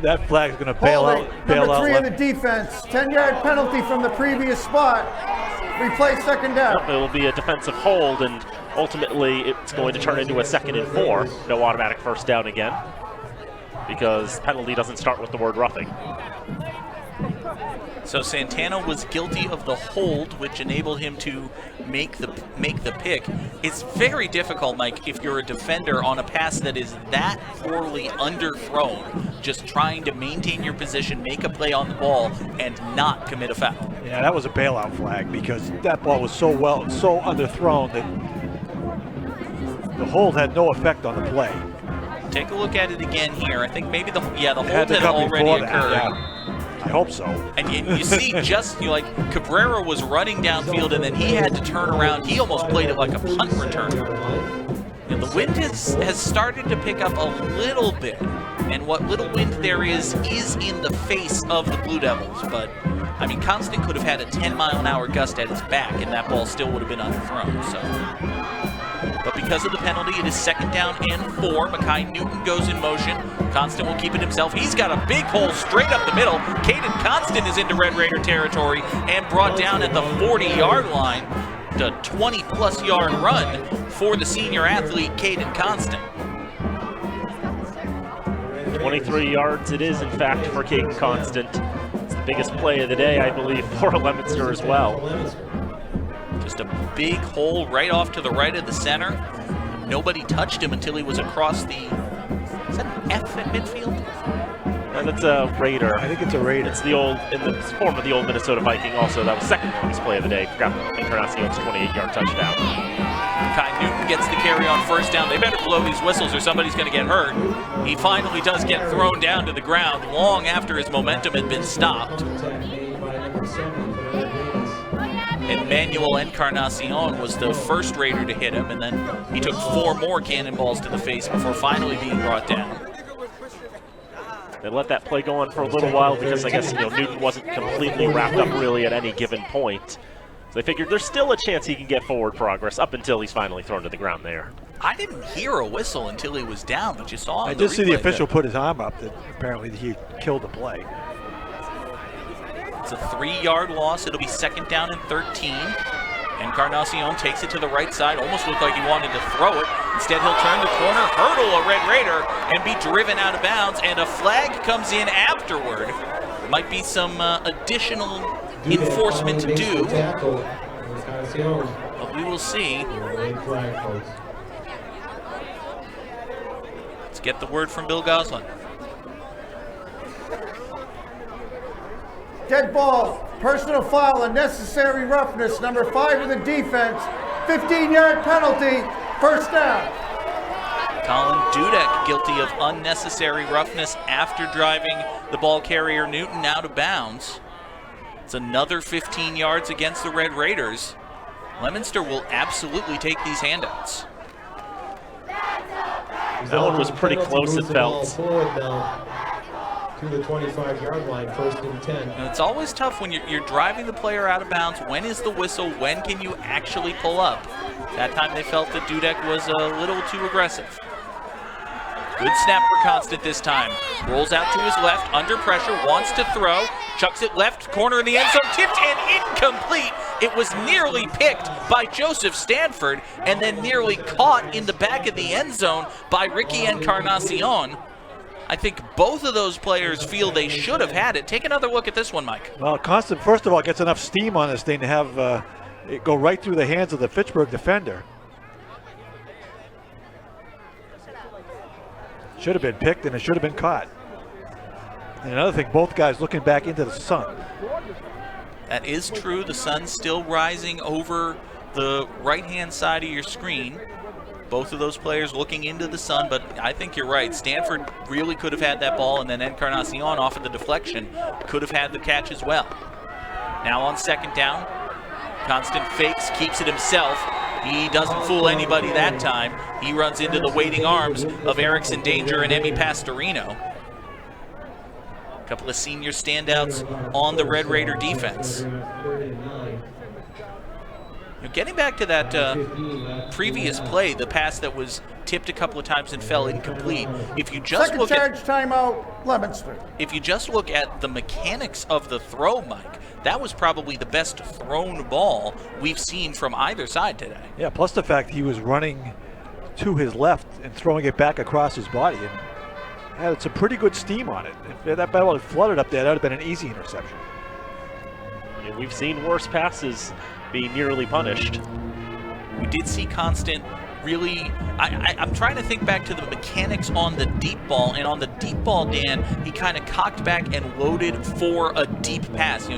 That flag is going to bail out. Number 3 in the defense, 10-yard penalty from the previous spot. Replay 2nd down. It will be a defensive hold, and ultimately it's going to turn into a 2nd and 4. No automatic 1st down again, because penalty doesn't start with the word roughing. So Santana was guilty of the hold, which enabled him to make the pick. It's very difficult, Mike, if you're a defender on a pass that is that poorly underthrown, just trying to maintain your position, make a play on the ball, and not commit a foul. Yeah, that was a bailout flag because that ball was so underthrown that the hold had no effect on the play. Take a look at it again here. I think maybe the hold had come already before occurred. that, yeah. I hope so. And you see like Cabrera was running downfield and then he had to turn around. He almost played it like a punt return. And the wind has started to pick up a little bit. And what little wind there is in the face of the Blue Devils. But, I mean, Constant could have had a 10-mile-an-hour gust at his back and that ball still would have been underthrown. So. But because of the penalty, it is 2nd down and 4. Mekhi Newton goes in motion. Constant will keep it himself. He's got a big hole straight up the middle. Caden Constant is into Red Raider territory and brought down at the 40-yard line. The 20-plus yard run for the senior athlete, Caden Constant. 23 yards it is, in fact, for Caden Constant. It's the biggest play of the day, I believe, for Leominster as well. Just a big hole right off to the right of the center. Nobody touched him until he was across the... Is that an F at midfield? That's a Raider. I think it's a Raider. It's the old, in the form of the old Minnesota Viking also. That was second longest play of the day. Forgot Encarnacion's 28-yard touchdown. Kai Newton gets the carry on 1st down. They better blow these whistles or somebody's going to get hurt. He finally does get thrown down to the ground long after his momentum had been stopped. Emmanuel Encarnacion was the first Raider to hit him, and then he took 4 more cannonballs to the face before finally being brought down. They let that play go on for a little while because I guess Newton wasn't completely wrapped up really at any given point. So they figured there's still a chance he can get forward progress up until he's finally thrown to the ground there. I didn't hear a whistle until he was down, but you saw him. I did see the official put his arm up that apparently he killed the play. It's a 3-yard loss. It'll be 2nd down and 13. Encarnacion takes it to the right side. Almost looked like he wanted to throw it. Instead, he'll turn the corner, hurdle a Red Raider, and be driven out of bounds. And a flag comes in afterward. Might be some additional enforcement to do. But we will see. Let's get the word from Bill Goslin. Dead ball, personal foul, unnecessary roughness, number 5 of the defense, 15-yard penalty, 1st down. Colin Dudek guilty of unnecessary roughness after driving the ball carrier Newton out of bounds. It's another 15 yards against the Red Raiders. Leominster will absolutely take these handouts. That one was pretty close, it felt. To the 25-yard line, 1st and 10. And it's always tough when you're driving the player out of bounds. When is the whistle? When can you actually pull up? That time they felt that Dudek was a little too aggressive. Good snap for Constant this time. Rolls out to his left, under pressure, wants to throw, chucks it left, corner in the end zone, tipped and incomplete. It was nearly picked by Joseph Stanford and then nearly caught in the back of the end zone by Ricky Encarnacion. I think both of those players feel they should have had it. Take another look at this one, Mike. Well, Constant, first of all, gets enough steam on this thing to have it go right through the hands of the Fitchburg defender. Should have been picked, and it should have been caught. And another thing, both guys looking back into the sun. That is true. The sun's still rising over the right-hand side of your screen. Both of those players looking into the sun, but I think you're right. Stanford really could have had that ball, and then Encarnacion off of the deflection could have had the catch as well. Now on 2nd down, Constant fakes, keeps it himself. He doesn't fool anybody that time. He runs into the waiting arms of Erickson Danger and Emmy Pastorino. A couple of senior standouts on the Red Raider defense. Getting back to that previous play, the pass that was tipped a couple of times and fell incomplete. If you just Second charge timeout, Leominster. If you just look at the mechanics of the throw, Mike, that was probably the best thrown ball we've seen from either side today. Yeah, plus the fact he was running to his left and throwing it back across his body and had some pretty good steam on it. If that ball had flooded up there, that would have been an easy interception. And we've seen worse passes be nearly punished. We did see Constant really, I'm trying to think back to the mechanics on the deep ball, and on the deep ball, Dan, he kind of cocked back and loaded for a deep pass. You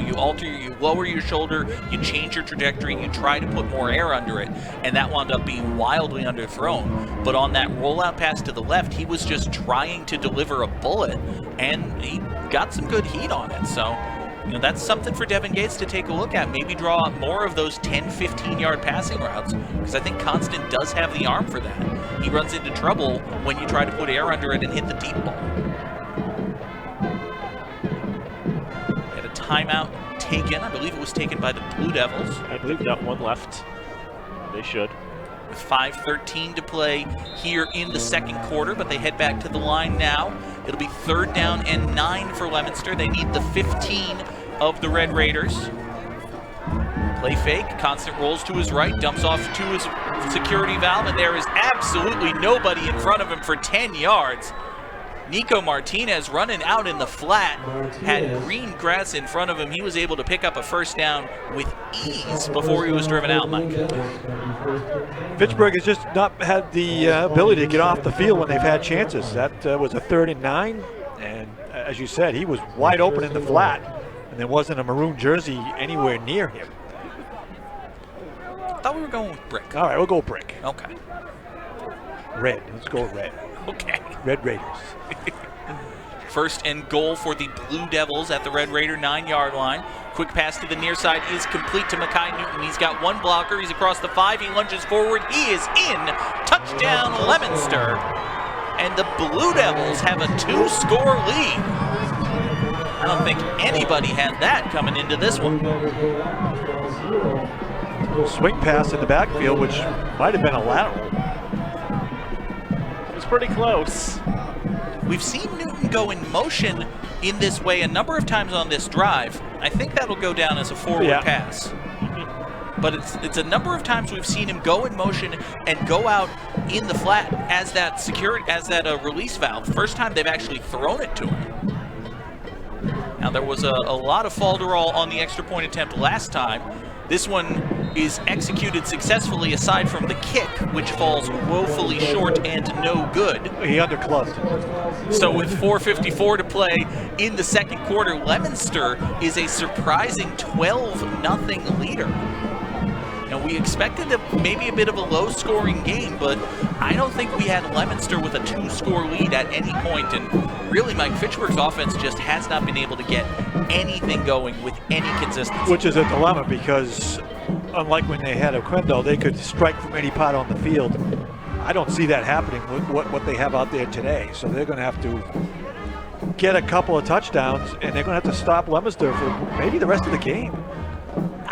lower your shoulder, you change your trajectory, you try to put more air under it, and that wound up being wildly underthrown. But on that rollout pass to the left, he was just trying to deliver a bullet, and he got some good heat on it. So, that's something for Devin Gates to take a look at. Maybe draw up more of those 10, 15-yard passing routes, because I think Constant does have the arm for that. He runs into trouble when you try to put air under it and hit the deep ball. Had a timeout taken. I believe it was taken by the Blue Devils. I believe got one left. They should. With 5:13 to play here in the second quarter, but they head back to the line now. It'll be 3rd down and 9 for Leominster. They need the 15 of the Red Raiders. Play fake. Constant rolls to his right, dumps off to his security valve, and there is absolutely nobody in front of him for 10 yards. Nico Martinez running out in the flat, had green grass in front of him. He was able to pick up a first down with ease before he was driven out, Mike. Fitchburg has just not had the ability to get off the field when they've had chances. That was a 3rd and 9, and as you said, he was wide open in the flat, and there wasn't a maroon jersey anywhere near him. I thought we were going with brick. All right, we'll go brick. Okay. Red. Let's go red. Okay. Red Raiders. 1st and goal for the Blue Devils at the Red Raider 9-yard line. Quick pass to the near side is complete to Makai Newton. He's got one blocker. He's across the 5. He lunges forward. He is in. Touchdown, Leominster. And the Blue Devils have a 2-score lead. I don't think anybody had that coming into this one. Swing pass in the backfield, which might have been a lateral. It was pretty close. We've seen Newton go in motion in this way a number of times on this drive. I think that'll go down as a forward pass. But it's a number of times we've seen him go in motion and go out in the flat as that release valve. First time they've actually thrown it to him. Now there was a lot of falderall on the extra point attempt last time. This one is executed successfully aside from the kick, which falls woefully short and no good. He underclubbed. So with 4:54 to play in the second quarter, Leominster is a surprising 12-0 leader. Now we expected maybe a bit of a low-scoring game, but I don't think we had Leominster with a 2-score lead at any point, and really Mike Fitchburg's offense just has not been able to get anything going with any consistency. Which is a dilemma, because unlike when they had Oquendo, they could strike from any part on the field. I don't see that happening with what they have out there today, so they're going to have to get a couple of touchdowns, and they're going to have to stop Leominster for maybe the rest of the game.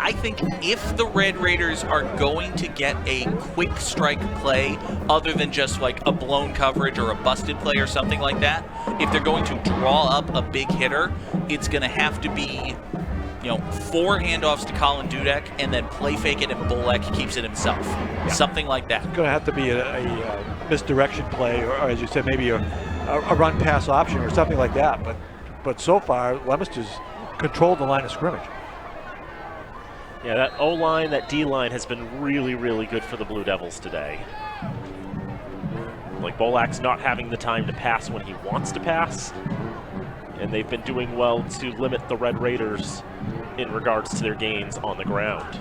I think if the Red Raiders are going to get a quick strike play, other than just like a blown coverage or a busted play or something like that, if they're going to draw up a big hitter, it's going to have to be, 4 handoffs to Colin Dudek and then play fake it and Bolek keeps it himself. Yeah. Something like that. It's going to have to be a misdirection play, or as you said, maybe a run pass option or something like that. But so far, Leominster's controlled the line of scrimmage. Yeah, that O-line, that D-line has been really, really good for the Blue Devils today. Like, Bolak's not having the time to pass when he wants to pass, and they've been doing well to limit the Red Raiders in regards to their gains on the ground.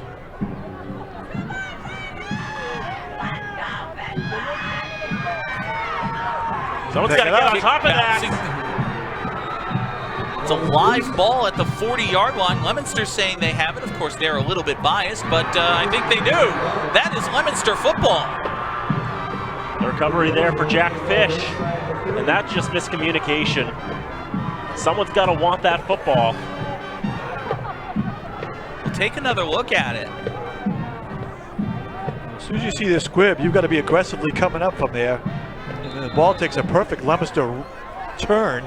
Someone's got to get on top of that. It's a live ball at the 40-yard line. Leominster's saying they have it. Of course, they're a little bit biased, but I think they do. That is Leominster football. The recovery there for Jack Fish, and that's just miscommunication. Someone's got to want that football. We'll take another look at it. As soon as you see the squib, you've got to be aggressively coming up from there. And then the ball takes a perfect Leominster turn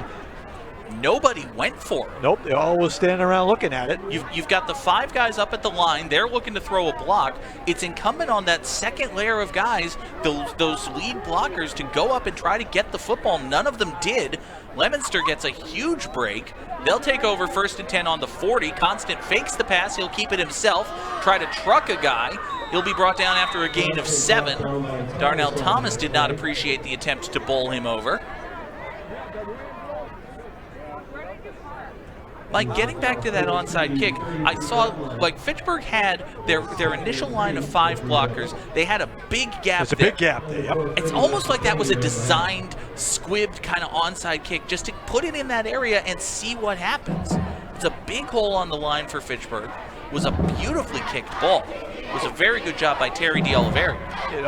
nobody went for him. Nope, they all was standing around looking at it. You've got the 5 guys up at the line. They're looking to throw a block. It's incumbent on that second layer of guys, those lead blockers, to go up and try to get the football. None of them did. Leominster gets a huge break. They'll take over 1st and 10 on the 40. Constant fakes the pass. He'll keep it himself. Try to truck a guy. He'll be brought down after a gain of 7. Darnell Thomas did not appreciate the attempt to bowl him over. Like, getting back to that onside kick, I saw, like, Fitchburg had their initial line of 5 blockers. They had a big gap. There's a big gap there, yep. It's almost like that was a designed, squibbed kind of onside kick, just to put it in that area and see what happens. It's a big hole on the line for Fitchburg. It was a beautifully kicked ball. It was a very good job by Terry DeOliveira. It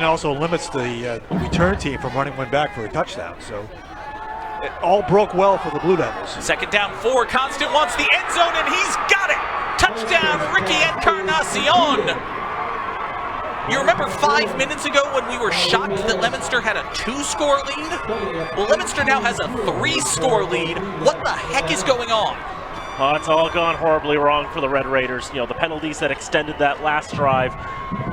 also limits the return team from running one back for a touchdown, so it all broke well for the Blue Devils. 2nd down 4. Constant wants the end zone, and he's got it! Touchdown, Ricky Encarnacion! You remember 5 minutes ago when we were shocked that Leominster had a 2-score lead? Well, Leominster now has a 3-score lead. What the heck is going on? Oh, it's all gone horribly wrong for the Red Raiders. You know, the penalties that extended that last drive,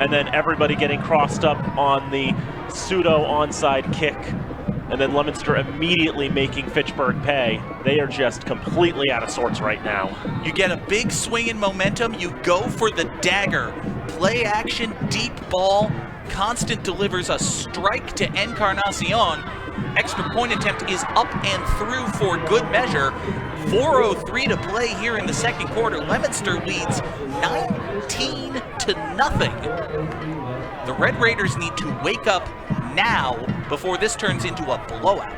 and then everybody getting crossed up on the pseudo onside kick, and then Leominster immediately making Fitchburg pay. They are just completely out of sorts right now. You get a big swing in momentum, you go for the dagger. Play action, deep ball. Constant delivers a strike to Encarnacion. Extra point attempt is up and through for good measure. 4:03 to play here in the 2nd quarter. Leominster leads 19-0. The Red Raiders need to wake up now before this turns into a blowout.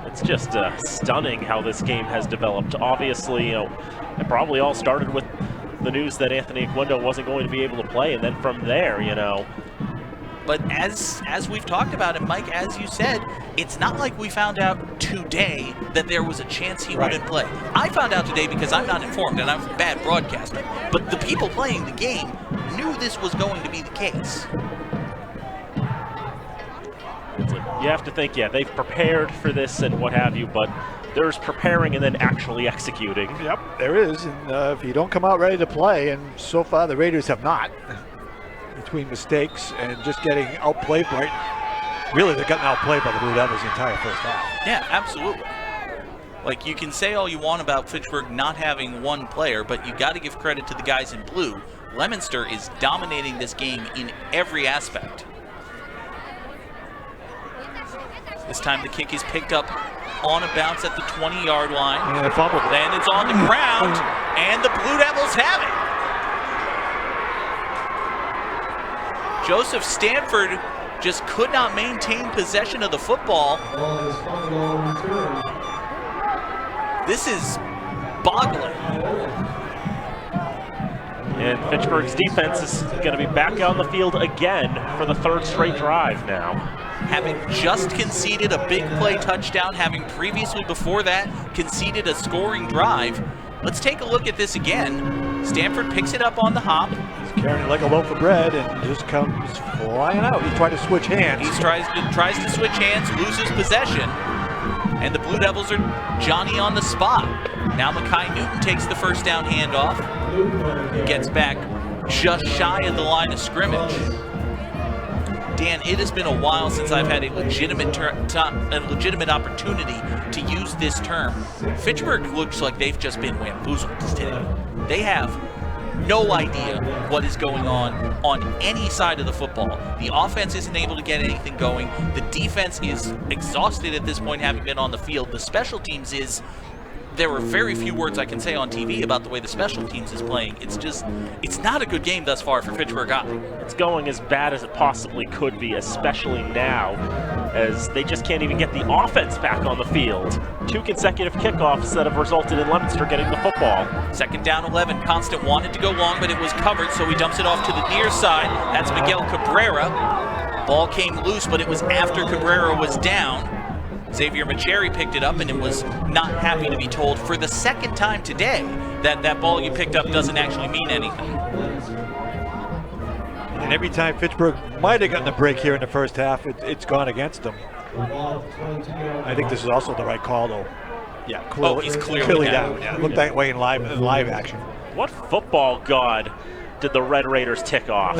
It's just stunning how this game has developed. Obviously, you know, it probably all started with the news that Anthony Oquendo wasn't going to be able to play, and then from there, you know. But as we've talked about it, Mike, as you said, it's not like we found out today that there was a chance he wouldn't play. I found out today because I'm not informed and I'm a bad broadcaster. But the people playing the game knew this was going to be the case. You have to think, yeah, they've prepared for this and what have you, but there's preparing and then actually executing. Yep, there is. And if you don't come out ready to play, and so far the Raiders have not, between mistakes and just getting outplayed by, really they've gotten outplayed by the Blue Devils the entire 1st half. Yeah, absolutely. Like, you can say all you want about Fitchburg not having one player, but you got to give credit to the guys in blue. Leominster is dominating this game in every aspect. This time the kick is picked up on a bounce at the 20-yard line. And fumbled. Then it's on the ground, and the Blue Devils have it. Joseph Stanford just could not maintain possession of the football. This is boggling. And Fitchburg's defense is going to be back on the field again for the 3rd straight drive now. Having just conceded a big play touchdown, having previously before that conceded a scoring drive. Let's take a look at this again. Stanford picks it up on the hop. He's carrying it like a loaf of bread and just comes flying out. He tried to switch hands. He tries to switch hands, loses possession. And the Blue Devils are Johnny on the spot. Now Mekhi Newton takes the 1st down handoff. Gets back just shy of the line of scrimmage. Dan, it has been a while since I've had a legitimate opportunity to use this term. Fitchburg looks like they've just been bamboozled today. They have no idea what is going on any side of the football. The offense isn't able to get anything going. The defense is exhausted at this point, having been on the field. The special teams is... There are very few words I can say on TV about the way the special teams is playing. It's not a good game thus far for Fitchburg High. It's going as bad as it possibly could be, especially now, as they just can't even get the offense back on the field. 2 consecutive kickoffs that have resulted in Leominster getting the football. 2nd down 11. Constant wanted to go long, but it was covered, so he dumps it off to the near side. That's Miguel Cabrera. Ball came loose, but it was after Cabrera was down. Xavier Macheri picked it up, and it was not happy to be told for the 2nd time today that that ball you picked up doesn't actually mean anything. And every time Fitchburg might have gotten a break here in the first half, it's gone against them. I think this is also the right call, though. Yeah, clearly, he's clearly down. Yeah, looked that way in live action. What football god did the Red Raiders tick off?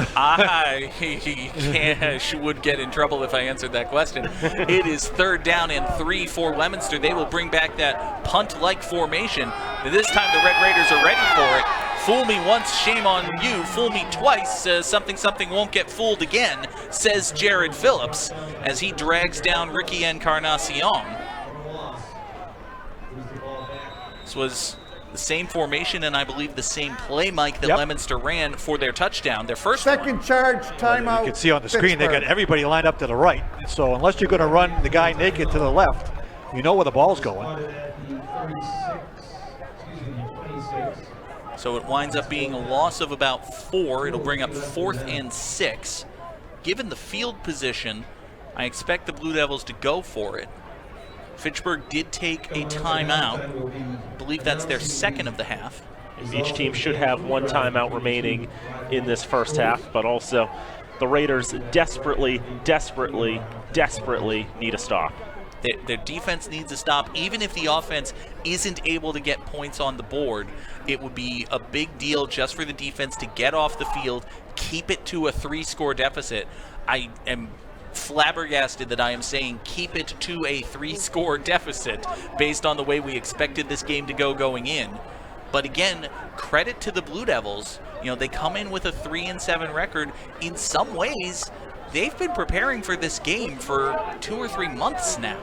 She would get in trouble if I answered that question. It is 3rd down and 3 for Leominster. They will bring back that punt-like formation. This time the Red Raiders are ready for it. Fool me once, shame on you. Fool me twice, something won't get fooled again, says Jared Phillips as he drags down Ricky Encarnacion. This was the same formation and I believe the same play, Mike, that Leominster ran for their touchdown. Their first second charge, timeout. You can see on the screen they got everybody lined up to the right. So unless you're going to run the guy naked to the left, you know where the ball's going. So it winds up being a loss of about 4. It'll bring up 4th and 6. Given the field position, I expect the Blue Devils to go for it. Fitchburg did take a timeout. I believe that's their second of the half. Each team should have 1 timeout remaining in this first half, but also the Raiders desperately need a stop. Their defense needs a stop. Even if the offense isn't able to get points on the board, it would be a big deal just for the defense to get off the field, keep it to a 3-score deficit. I am flabbergasted that I am saying keep it to a 3-score deficit based on the way we expected this game to go going in. But again, credit to the Blue Devils. You know, they come in with a 3-7 record. In some ways, they've been preparing for this game for 2 or 3 months now.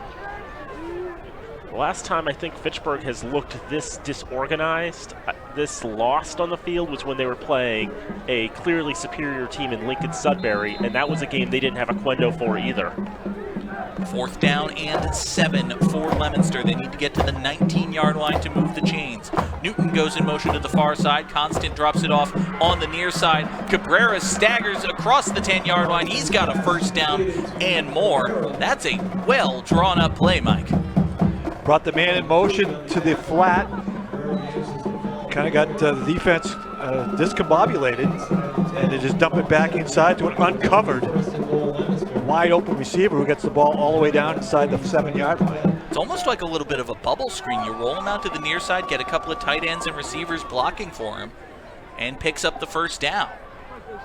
The last time I think Fitchburg has looked this disorganized, this lost on the field, was when they were playing a clearly superior team in Lincoln Sudbury, and that was a game they didn't have a Quendo for either. 4th down and 7 for Leominster. They need to get to the 19-yard line to move the chains. Newton goes in motion to the far side. Constant drops it off on the near side. Cabrera staggers across the 10-yard line. He's got a 1st down and more. That's a well-drawn-up play, Mike. Brought the man in motion to the flat. Kind of got the defense discombobulated, and they just dump it back inside to an uncovered, wide open receiver who gets the ball all the way down inside the 7-yard line. It's almost like a little bit of a bubble screen. You roll him out to the near side, get a couple of tight ends and receivers blocking for him, and picks up the 1st down.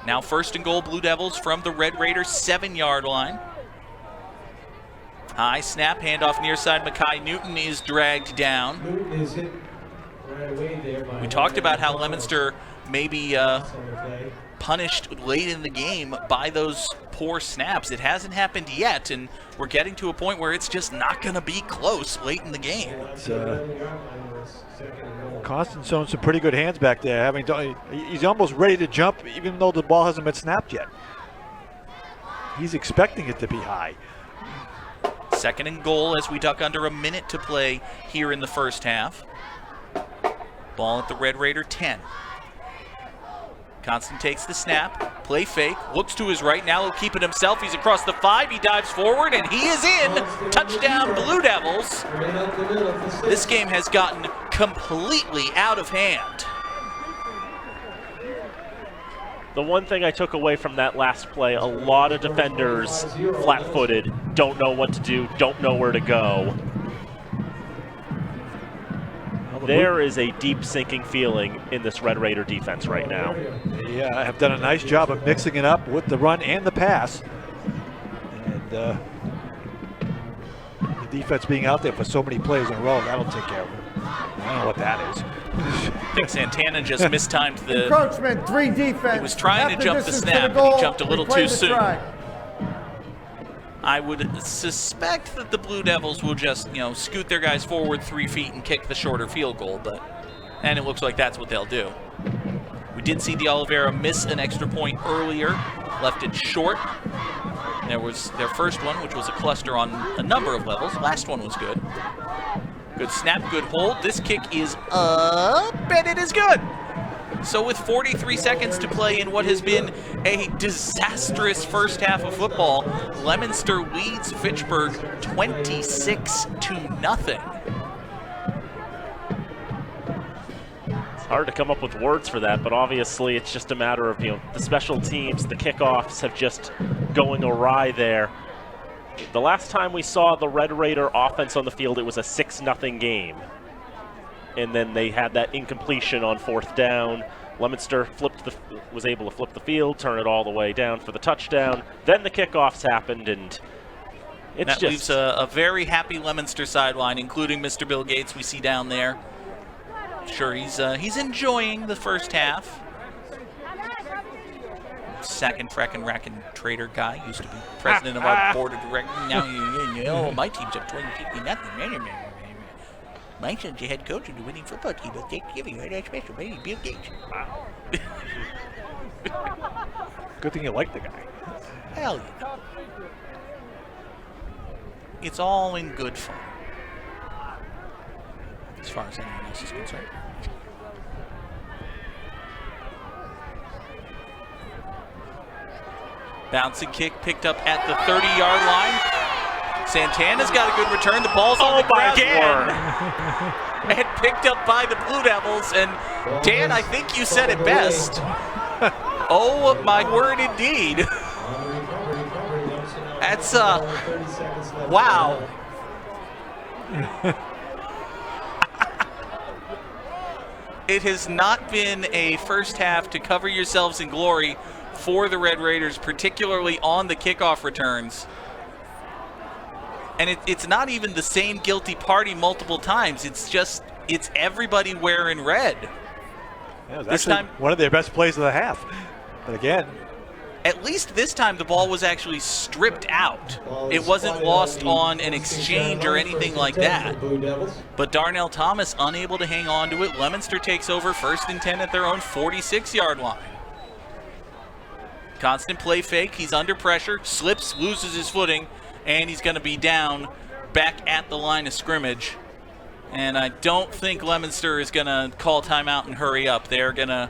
Now 1st and goal, Blue Devils from the Red Raiders 7-yard line. High snap, handoff near side. Makai Newton is dragged down. We talked about how Leominster may be punished late in the game by those poor snaps. It hasn't happened yet, and we're getting to a point where it's just not going to be close late in the game. Constant's shown some pretty good hands back there. He's almost ready to jump, even though the ball hasn't been snapped yet. He's expecting it to be high. 2nd and goal as we duck under a minute to play here in the first half. Ball at the Red Raider 10. Constant takes the snap, play fake, looks to his right, now he'll keep it himself. He's across the 5, he dives forward, and he is in. Touchdown, Blue Devils. This game has gotten completely out of hand. The one thing I took away from that last play, a lot of defenders flat-footed, don't know what to do, don't know where to go. There is a deep sinking feeling in this Red Raider defense right now. Yeah, I have done a nice job of mixing it up with the run and the pass. And the defense being out there for so many plays in a row, that'll take care of it. I don't know what that is. I think Santana just mistimed the encroachment, 3 defense. He was trying to jump the snap, and he jumped a little too soon. I would suspect that the Blue Devils will just, scoot their guys forward 3 feet and kick the shorter field goal, and it looks like that's what they'll do. We did see De Oliveira miss an extra point earlier, left it short. There was their first one, which was a cluster on a number of levels. Last one was good. Good snap, good hold. This kick is up, and it is good. So with 43 seconds to play in what has been a disastrous first half of football, Leominster leads Fitchburg 26-0. hard to come up with words for that, but obviously it's just a matter of, the special teams, the kickoffs have just going awry there. The last time we saw the Red Raider offense on the field, it was a 6-0 game. And then they had that incompletion on 4th down. Leominster was able to flip the field, turn it all the way down for the touchdown. Then the kickoffs happened, and that leaves a very happy Leominster sideline, including Mr. Bill Gates we see down there. Sure, he's enjoying the first half. Second frackin' rackin' trader guy, used to be president of our board of directors. Now my team's up 20-0. My son's the head coach of the winning football team. But Thanksgiving, right? That's special, baby. Bill Gates. Wow. Good thing you like the guy. Hell yeah. It's all in good fun, as far as anyone else is concerned. Bouncing kick picked up at the 30-yard line. Santana's got a good return. The ball's on the ground again. And picked up by the Blue Devils. And Dan, I think you said it best. Oh, my word indeed. That's, wow. It has not been a first half to cover yourselves in glory for the Red Raiders, particularly on the kickoff returns. And it's not even the same guilty party multiple times. It's everybody wearing red. Yeah, it was this time one of their best plays of the half. But again, at least this time the ball was actually stripped out. It wasn't lost on an exchange or anything like that. But Darnell Thomas unable to hang on to it. Leominster takes over 1st and 10 at their own 46-yard line. Constant play fake. He's under pressure. Slips, loses his footing. And he's going to be down back at the line of scrimmage. And I don't think Leominster is going to call timeout and hurry up. They're not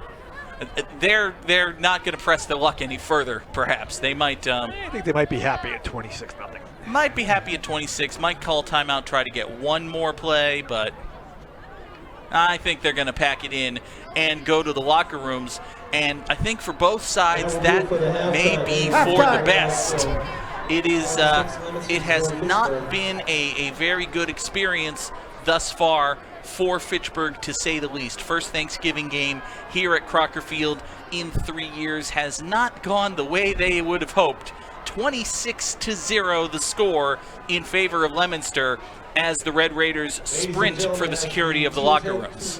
going to press their luck any further, perhaps. They might... I think they might be happy at 26-0. Might be happy at 26. Might call timeout, try to get one more play, but I think they're going to pack it in and go to the locker rooms. And I think for both sides, that may be for the best. It is. It has not been a very good experience thus far for Fitchburg, to say the least. First Thanksgiving game here at Crocker Field in 3 years has not gone the way they would have hoped. 26-0 the score in favor of Leominster as the Red Raiders sprint for the security of the locker rooms.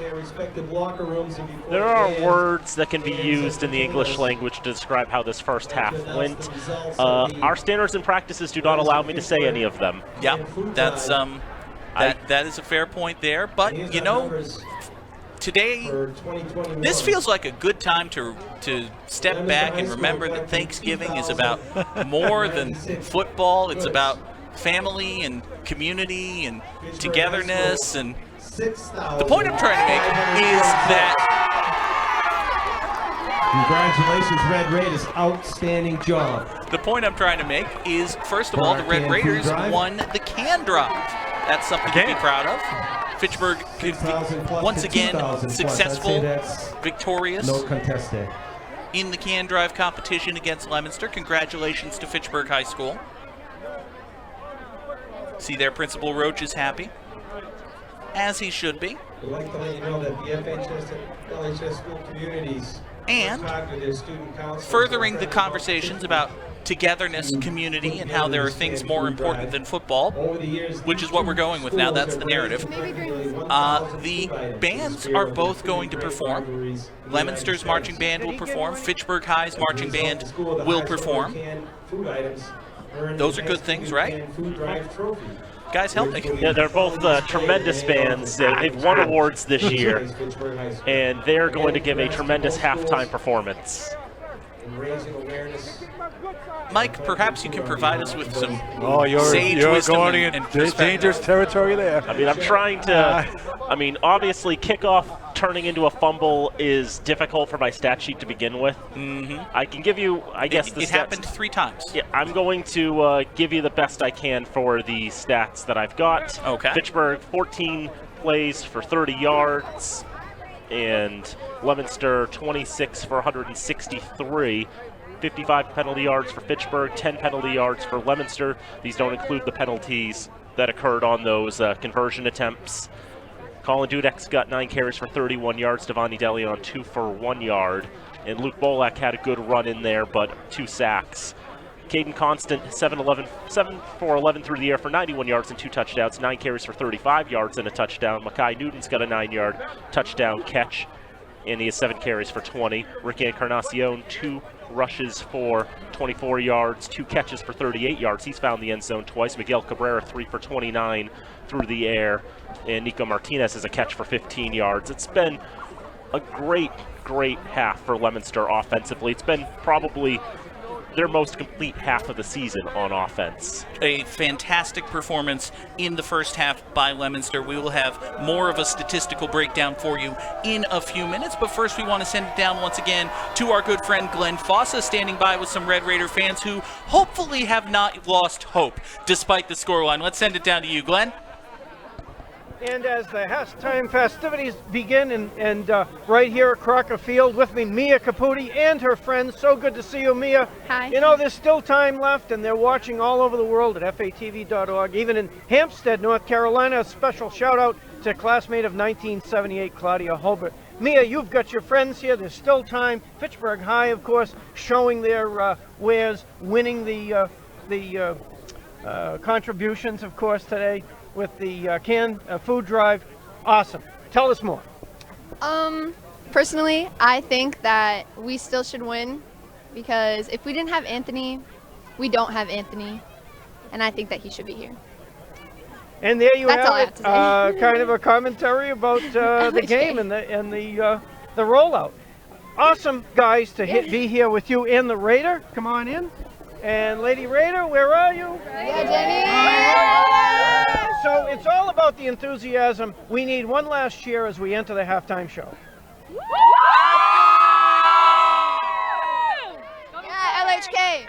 There are words that can be used in the English language to describe how this first half went. Our standards and practices do not allow me to say any of them. Yeah, that's that is a fair point there. But today, this feels like a good time to step back and remember that Thanksgiving is about more than football. It's about family and community and togetherness. And the point I'm trying to make is that congratulations, Red Raiders. Outstanding job. The point I'm trying to make is, first of all, the Red Raiders won the can drive. That's something to be proud of. Fitchburg, once again, successful, victorious in the can drive competition against Leominster. Congratulations to Fitchburg High School. See there, Principal Roach is happy, as he should be. We'd like to let you know that the FHS and LHS school communities and furthering the conversations about togetherness, community, and how there are things more important than football, which is what we're going with now. That's the narrative. The bands are both going to perform. Leominster's marching band will perform. Fitchburg High's marching band will perform. Those are good things, right? Guys, help me. Yeah, they're both tremendous bands. They've won awards this year, and they're going to give a tremendous halftime performance. Mike, perhaps you can provide us with some sage wisdom going into dangerous territory there. I mean, I'm trying to. I mean, obviously, kickoff turning into a fumble is difficult for my stat sheet to begin with. Mm-hmm. I can give you, I guess, it happened 3 times. Yeah, I'm going to give you the best I can for the stats that I've got. Okay. Fitchburg, 14 plays for 30 yards. and Leominster 26 for 163. 55 penalty yards for Fitchburg, 10 penalty yards for Leominster. These don't include the penalties that occurred on those conversion attempts. Colin Dudek's got 9 carries for 31 yards. Devani DeLeon 2 for 1 yard. And Luke Bolak had a good run in there, but 2 sacks. Caden Constant, 7 for 11 through the air for 91 yards and 2 touchdowns, 9 carries for 35 yards and a touchdown. Makai Newton's got a 9-yard touchdown catch, and he has 7 carries for 20. Ricky Encarnacion, 2 rushes for 24 yards, 2 catches for 38 yards. He's found the end zone twice. Miguel Cabrera, 3 for 29 through the air, and Nico Martinez has a catch for 15 yards. It's been a great half for Leominster offensively. It's been probably their most complete half of the season on offense. A fantastic performance in the first half by Leominster. We will have more of a statistical breakdown for you in a few minutes, but first we want to send it down once again to our good friend Glenn Fossa, standing by with some Red Raider fans who hopefully have not lost hope despite the scoreline. Let's send it down to you, Glenn. And as the halftime festivities begin, and right here at Crocker Field with me, Mia Caputi and her friends. So good to see you, Mia. Hi. You know, there's still time left, and they're watching all over the world at fatv.org. Even in Hampstead, North Carolina, a special shout-out to classmate of 1978, Claudia Holbert. Mia, you've got your friends here. There's still time. Fitchburg High, of course, showing their wares, winning the contributions, of course, today with the canned food drive. Awesome. Tell us more. Personally, I think that we still should win, because if we didn't have Anthony, we don't have Anthony, and I think that he should be here. And there you That's all I have have it. to say. Kind of a commentary about the game and the rollout. Awesome, guys, to be here with you and the Raider. Come on in. And Lady Raider, where are you? Yeah, Jenny. So it's all about the enthusiasm. We need one last cheer as we enter the halftime show. Yeah, LHK.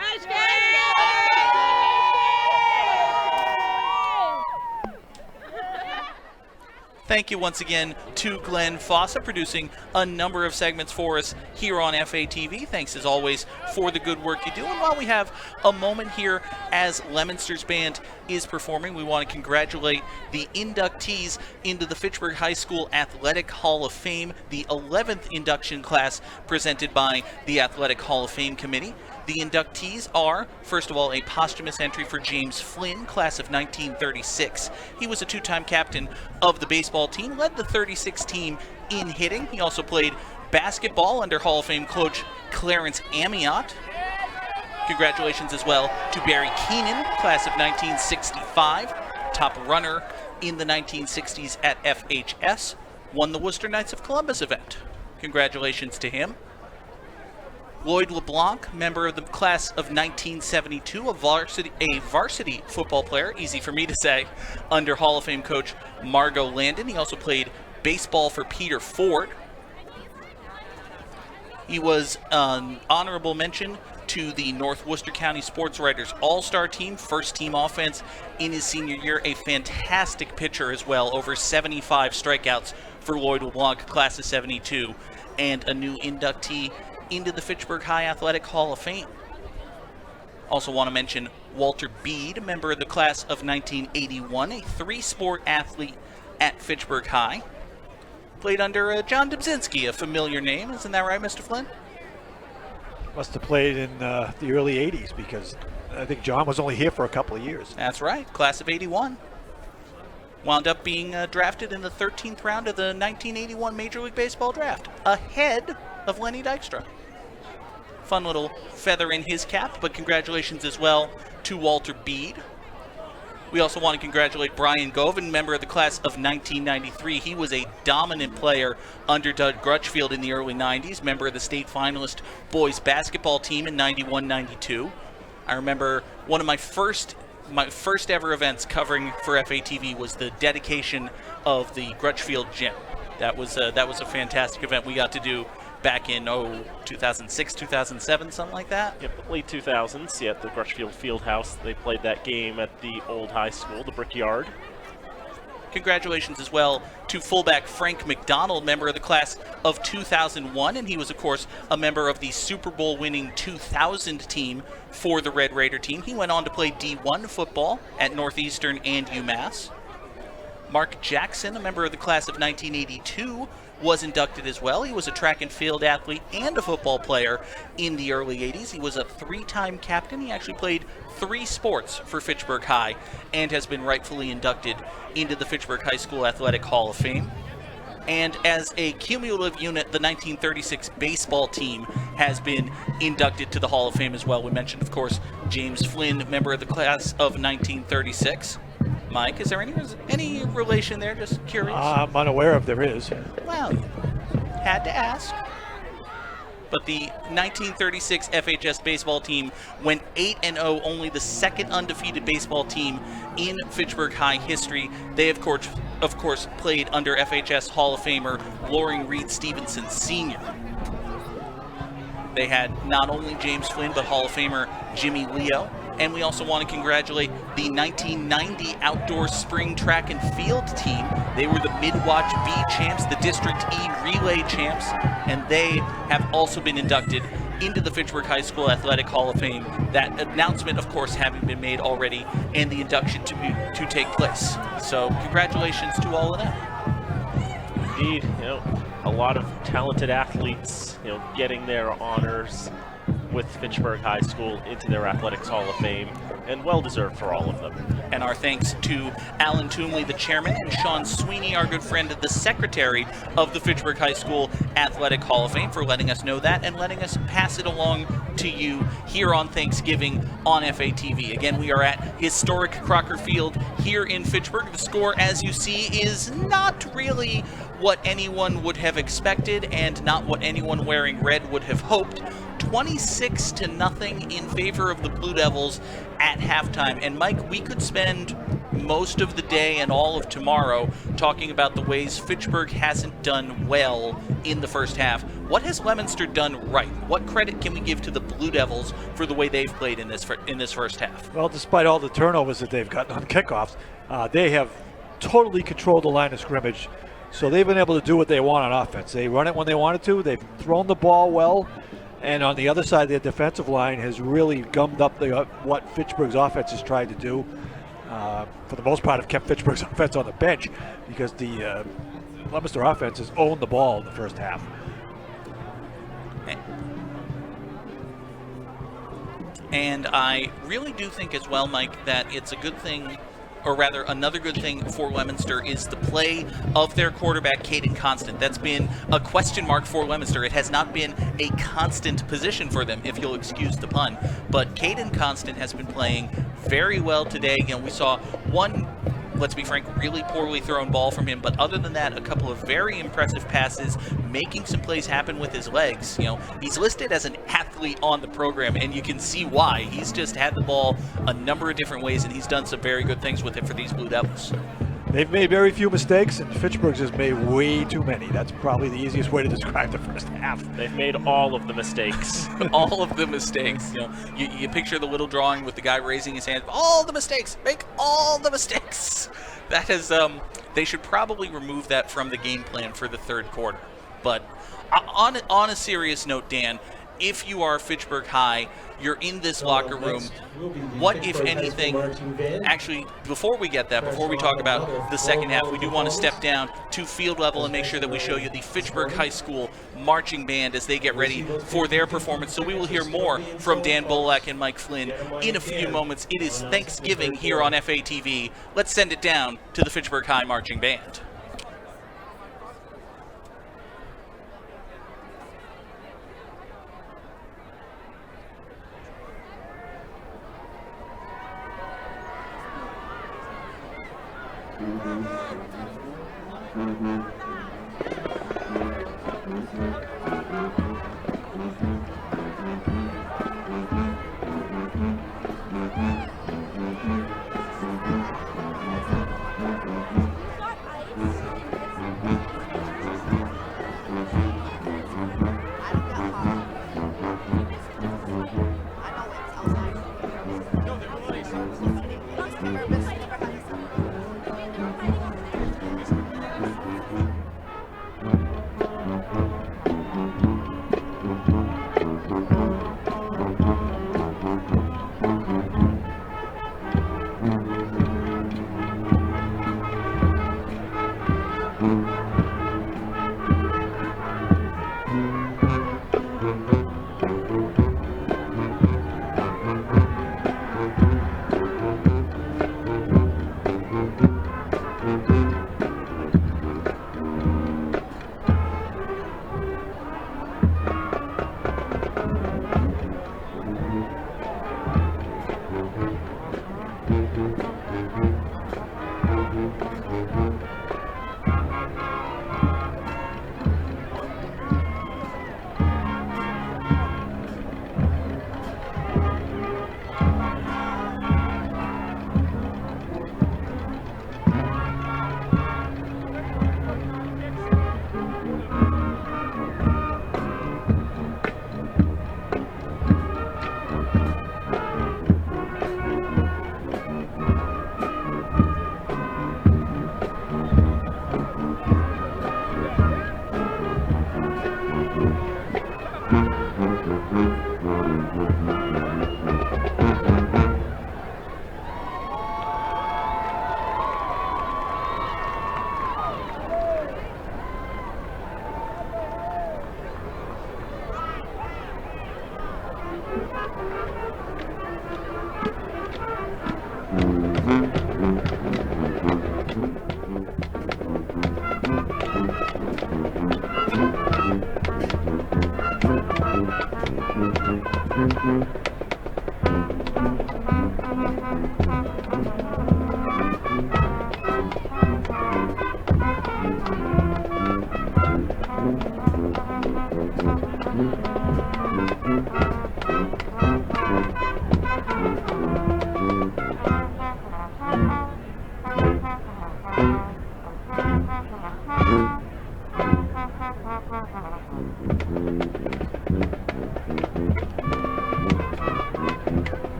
Thank you once again to Glenn Fossa, producing a number of segments for us here on FATV. Thanks, as always, for the good work you do. And while we have a moment here as Leominster's band is performing, we want to congratulate the inductees into the Fitchburg High School Athletic Hall of Fame, the 11th induction class presented by the Athletic Hall of Fame Committee. The inductees are, first of all, a posthumous entry for James Flynn, class of 1936. He was a 2-time captain of the baseball team, led the 36 team in hitting. He also played basketball under Hall of Fame coach Clarence Amiot. Congratulations as well to Barry Keenan, class of 1965, top runner in the 1960s at FHS, won the Worcester Knights of Columbus event. Congratulations to him. Lloyd LeBlanc, member of the class of 1972, a varsity football player, easy for me to say, under Hall of Fame coach Margot Landon. He also played baseball for Peter Ford. He was an honorable mention to the North Worcester County Sports Writers All-Star Team, first team offense in his senior year. A fantastic pitcher as well, over 75 strikeouts for Lloyd LeBlanc, class of 72, and a new inductee into the Fitchburg High Athletic Hall of Fame. Also want to mention Walter Bede, member of the class of 1981, a 3-sport athlete at Fitchburg High. Played under John Dubzinski, a familiar name. Isn't that right, Mr. Flynn? Must have played in the early 80s, because I think John was only here for a couple of years. That's right, class of 81. Wound up being drafted in the 13th round of the 1981 Major League Baseball draft, ahead of Lenny Dykstra. Fun little feather in his cap, but congratulations as well to Walter Bede. We also want to congratulate Brian Govan, member of the class of 1993. He was a dominant player under Doug Grutchfield in the early 90s, member of the state finalist boys basketball team in 91-92. I remember one of my first ever events covering for FATV was the dedication of the Grutchfield gym. That was a fantastic event we got to do back in 2006, 2007, something like that. Yep, late 2000s. Yeah, at the Grutchfield Fieldhouse. They played that game at the old high school, the Brickyard. congratulations as well to fullback Frank McDonald, member of the class of 2001, and he was, of course, a member of the Super Bowl winning 2000 team for the Red Raider team. He went on to play D1 football at Northeastern and UMass. Mark Jackson, a member of the class of 1982, was inducted as well. He was a track and field athlete and a football player in the early 80s. He was a 3-time captain. He actually played 3 sports for Fitchburg High and has been rightfully inducted into the Fitchburg High School Athletic Hall of Fame. And as a cumulative unit, the 1936 baseball team has been inducted to the Hall of Fame as well. We mentioned, of course, James Flynn, member of the class of 1936. Mike, is there any relation there? Just curious. I'm unaware if there is. Well, had to ask. But the 1936 FHS baseball team went 8-0, only the second undefeated baseball team in Fitchburg High history. They, of course, played under FHS Hall of Famer Loring Reed Stevenson Sr. They had not only James Flynn, but Hall of Famer Jimmy Leo. And we also want to congratulate the 1990 outdoor spring track and field team. They were the Midwatch B champs, the District E relay champs, and they have also been inducted into the Fitchburg High School Athletic Hall of Fame. That announcement, of course, having been made already, and the induction to take place. So congratulations to all of them. Indeed, a lot of talented athletes, getting their honors with Fitchburg High School into their Athletics Hall of Fame, and well-deserved for all of them. And our thanks to Alan Toomley, the chairman, and Sean Sweeney, our good friend, the secretary of the Fitchburg High School Athletic Hall of Fame, for letting us know that and letting us pass it along to you here on Thanksgiving on FATV. Again, we are at historic Crocker Field here in Fitchburg. The score, as you see, is not really what anyone would have expected and not what anyone wearing red would have hoped. 26-0 in favor of the Blue Devils at halftime. And Mike, we could spend most of the day and all of tomorrow talking about the ways Fitchburg hasn't done well in the first half. What has Leominster done right? What credit can we give to the Blue Devils for the way they've played in this first half? Well, despite all the turnovers that they've gotten on kickoffs, they have totally controlled the line of scrimmage. So they've been able to do what they want on offense. They run it when they wanted to. They've thrown the ball well. And on the other side, their defensive line has really gummed up what Fitchburg's offense has tried to do. For the most part, have kept Fitchburg's offense on the bench because the Leominster offense has owned the ball in the first half. And I really do think as well, Mike, that it's a good thing, or rather another good thing for Leominster, is the play of their quarterback, Caden Constant. That's been a question mark for Leominster. It has not been a constant position for them, if you'll excuse the pun. But Caden Constant has been playing very well today. We saw one, let's be frank, really poorly thrown ball from him, but other than that, a couple of very impressive passes, making some plays happen with his legs. He's listed as an athlete on the program, and you can see why. He's just had the ball a number of different ways, and he's done some very good things with it for these Blue Devils. They've made very few mistakes, and Fitchburg's has made way too many. That's probably the easiest way to describe the first half. They've made all of the mistakes. All of the mistakes. You picture the little drawing with the guy raising his hand. All the mistakes. Make all the mistakes. That is, they should probably remove that from the game plan for the third quarter. But on a serious note, Dan, if you are Fitchburg High, you're in this locker room. What, if anything, actually, before we get that, before we talk about the second half, we do want to step down to field level and make sure that we show you the Fitchburg High School marching band as they get ready for their performance. So we will hear more from Dan Bolak and Mike Flynn in a few moments. It is Thanksgiving here on FATV. Let's send it down to the Fitchburg High marching band.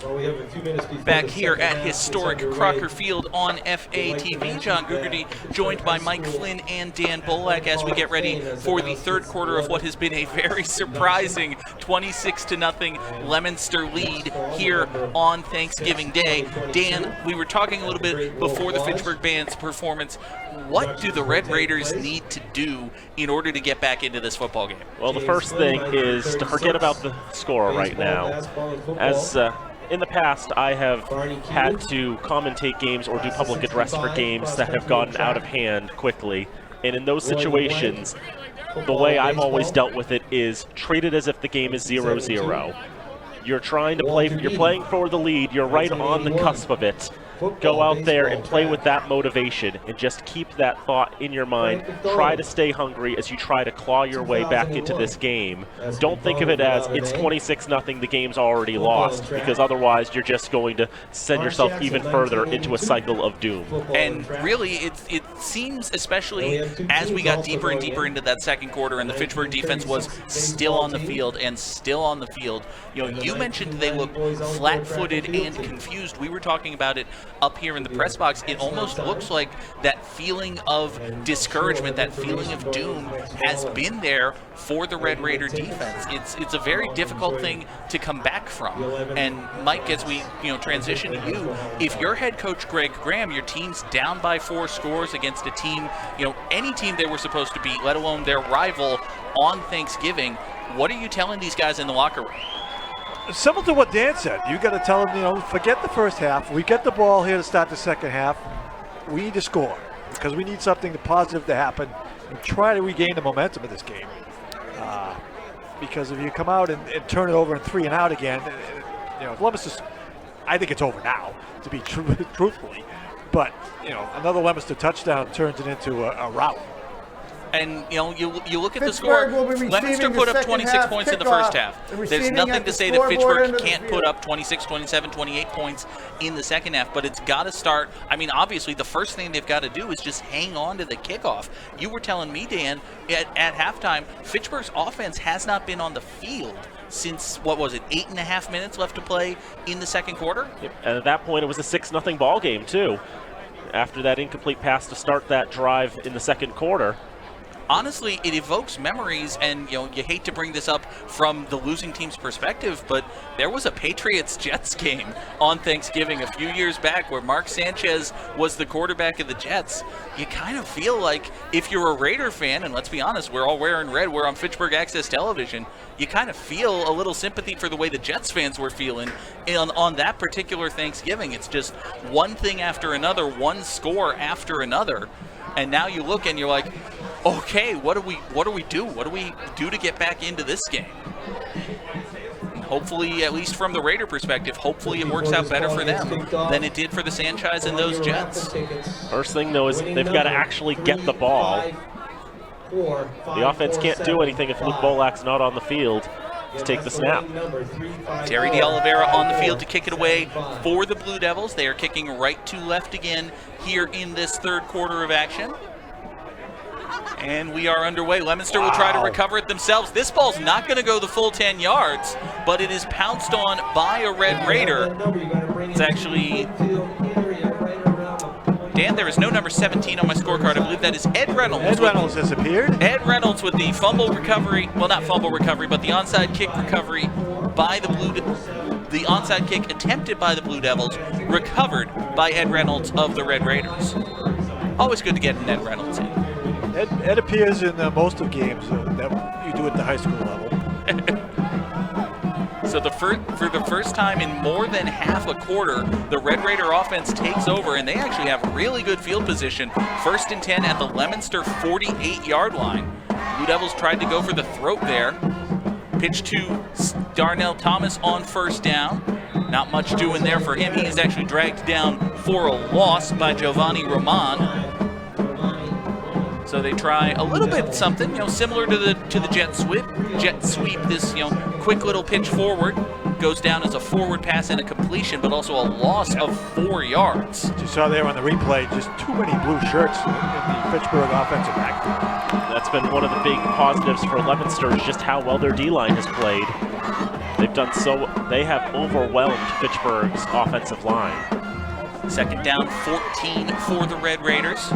Well, we have a few minutes before Back the here second at half. historic It's Crocker underway. Field on FATV. John Gugerty joined by Mike Flynn and Dan Bolak as we get ready for the third quarter of what has been a very surprising 26-0 Leominster lead here on Thanksgiving Day. Dan, we were talking a little bit before the Fitchburg band's performance. What do the Red Raiders need to do in order to get back into this football game? Well, the first thing is to forget about the score right now. As in the past, I have had to commentate games or do public address for games that have gotten out of hand quickly. And in those situations, the way I've always dealt with it is treat it as if the game is 0-0. You're trying to play, you're playing for the lead, you're right on the cusp of it. Go out there and play with that motivation and just keep that thought in your mind. Try to stay hungry as you try to claw your way back into this game. Don't think of it as it's 26-0, the game's already lost, because otherwise you're just going to send yourself even further into a cycle of doom. And really, it seems, especially as we got deeper and deeper into that second quarter and the Fitchburg defense was still on the field and still on the field. You know, you mentioned they looked flat-footed and confused. We were talking about it up here in the press box. It almost looks like that feeling of discouragement, that feeling of doom has been there for the Red Raider defense. It's a very difficult thing to come back from. And Mike, as we transition to you, if you're head coach Greg Graham, your team's down by 4 scores against a team, any team they were supposed to beat, let alone their rival on Thanksgiving, what are you telling these guys in the locker room? Similar to what Dan said, you got to tell them, forget the first half. We get the ball here to start the second half. We need to score because we need something positive to happen and try to regain the momentum of this game. Because if you come out and turn it over and 3 and out again, Leominster, I think it's over now, to be truthfully. But another Leominster touchdown turns it into a rout. And you look at the score. Leominster put up 26 points in the first half. There's nothing to say that Fitchburg can't put up 26, 27, 28 points in the second half, but it's got to start. I mean, obviously, the first thing they've got to do is just hang on to the kickoff. You were telling me, Dan, at halftime, Fitchburg's offense has not been on the field since, 8.5 minutes left to play in the second quarter? Yep. And at that point, it was a 6-0 ball game, too, after that incomplete pass to start that drive in the second quarter. Honestly, it evokes memories, and you hate to bring this up from the losing team's perspective, but there was a Patriots-Jets game on Thanksgiving a few years back where Mark Sanchez was the quarterback of the Jets. You kind of feel like if you're a Raider fan, and let's be honest, we're all wearing red, we're on Fitchburg Access Television, you kind of feel a little sympathy for the way the Jets fans were feeling on that particular Thanksgiving. It's just one thing after another, one score after another. And now you look and you're like, okay, what do we do? What do we do to get back into this game? And hopefully, at least from the Raider perspective, hopefully it works out better for them than it did for the Sanchez and those Jets. First thing, though, is they've got to actually get the ball. The offense can't do anything if Luke Bolak's not on the field to take the snap. Terry DeOliveira on the field to kick it away for the Blue Devils. They are kicking right to left again here in this third quarter of action. And we are underway. Leominster will try to recover it themselves. This ball's not going to go the full 10 yards, but it is pounced on by a Red Raider. It's actually... Dan, there is no number 17 on my scorecard. I believe that is Ed Reynolds. Ed Reynolds has appeared. Ed Reynolds with the fumble recovery. Well, not fumble recovery, but the onside kick recovery by the the onside kick attempted by the Blue Devils, recovered by Ed Reynolds of the Red Raiders. Always good to get an Ed Reynolds in. Ed appears in most of games that you do at the high school level. So for the first time in more than half a quarter, the Red Raider offense takes over, and they actually have really good field position. 1st and 10 at the Leominster 48-yard line. Blue Devils tried to go for the throat there. Pitch to Darnell Thomas on 1st down. Not much doing there for him. He is actually dragged down for a loss by Giovanni Roman. So they try a little bit something, similar to the jet sweep. This, quick little pitch forward goes down as a forward pass and a completion, but also a loss of 4 yards. You saw there on the replay, just too many blue shirts in the Fitchburg offensive backfield. That's been one of the big positives for Leominster, is just how well their D-line has played. They have overwhelmed Fitchburg's offensive line. Second down, 14 for the Red Raiders.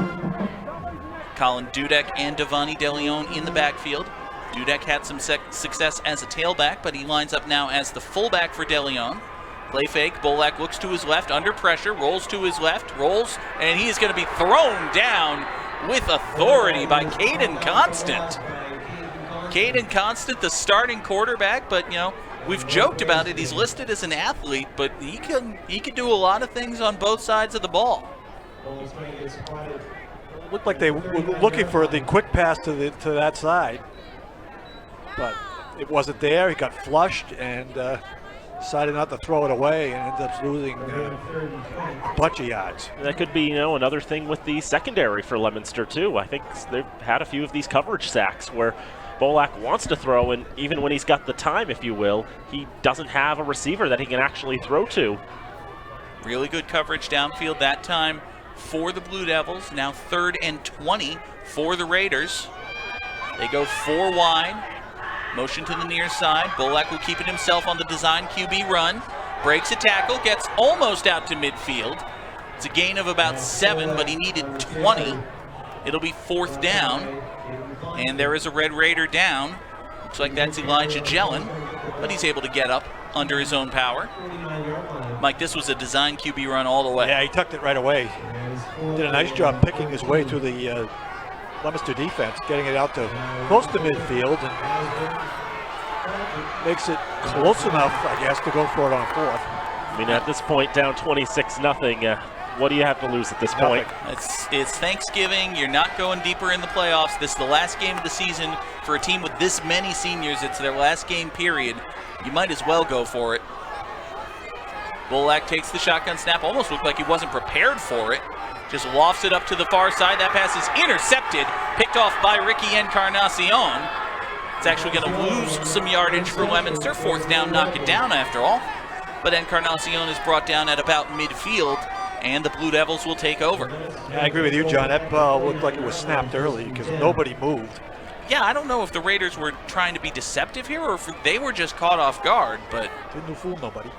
Colin Dudek and Devani DeLeon in the backfield. Dudek had some success as a tailback, but he lines up now as the fullback for DeLeon. Play fake, Bolak looks to his left, under pressure, rolls to his left, rolls, and he is going to be thrown down with authority by Caden Constant. Caden Constant, the starting quarterback, but we've joked about it. He's listed as an athlete, but he can do a lot of things on both sides of the ball. Looked like they were looking for the quick pass to that side, but it wasn't there. He got flushed and decided not to throw it away and ended up losing a bunch of yards. That could be, another thing with the secondary for Leominster too. I think they've had a few of these coverage sacks where Bolak wants to throw, and even when he's got the time, if you will, he doesn't have a receiver that he can actually throw to. Really good coverage downfield that time for the Blue Devils. Now 3rd and 20 for the Raiders. They go 4 wide. Motion to the near side. Bolak will keep it himself on the design QB run. Breaks a tackle, gets almost out to midfield. It's a gain of about 7, but he needed 20. It'll be 4th down. And there is a Red Raider down. Looks like that's Elijah Jellin, but he's able to get up under his own power. Mike, this was a design QB run all the way. Yeah, he tucked it right away. Did a nice job picking his way through the Leominster defense, getting it out to close to midfield, and makes it close enough, I guess, to go for it on 4th. I mean, at this point, down 26-0. What do you have to lose at this point? It's Thanksgiving. You're not going deeper in the playoffs. This is the last game of the season for a team with this many seniors. It's their last game period. You might as well go for it. Bolak takes the shotgun snap. Almost looked like he wasn't prepared for it. Just lofts it up to the far side. That pass is intercepted. Picked off by Ricky Encarnacion. It's actually going to lose some yardage for Leominster. 4th down, knock it down after all. But Encarnacion is brought down at about midfield, and the Blue Devils will take over. Yeah, I agree with you, John. That ball looked like it was snapped early because nobody moved. Yeah, I don't know if the Raiders were trying to be deceptive here or if they were just caught off guard, but didn't fool nobody.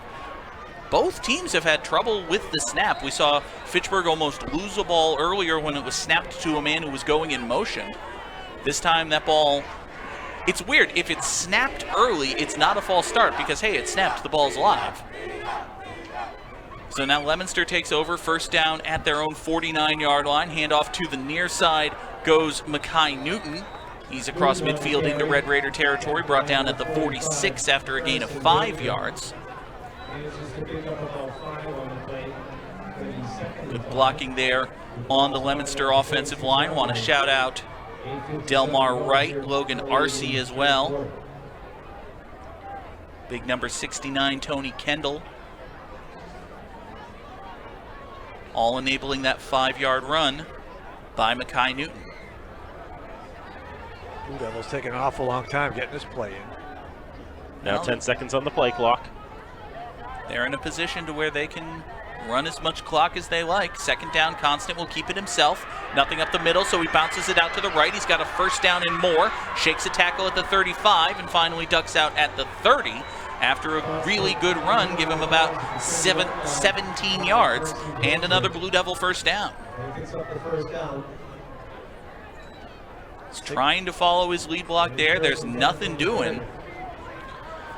Both teams have had trouble with the snap. We saw Fitchburg almost lose a ball earlier when it was snapped to a man who was going in motion. This time that ball, it's weird. If it's snapped early, it's not a false start because, hey, it snapped, the ball's live. So now Leominster takes over, 1st down at their own 49-yard line. Handoff to the near side goes Makai Newton. He's across midfield into Red Raider territory, brought down at the 46 after a gain of 5 yards. Good blocking there on the Leominster offensive line. Want to shout out Delmar Wright, Logan Arce as well. Big number 69, Tony Kendall. All enabling that 5-yard run by Makai Newton. Blue Devils taking an awful long time getting this play in. Now 10 seconds on the play clock. They're in a position to where they can run as much clock as they like. 2nd down, Constant will keep it himself. Nothing up the middle, so he bounces it out to the right. He's got a 1st down and more. Shakes a tackle at the 35 and finally ducks out at the 30. After a really good run, give him about 17 yards and another Blue Devil 1st down. He's trying to follow his lead block there. There's nothing doing.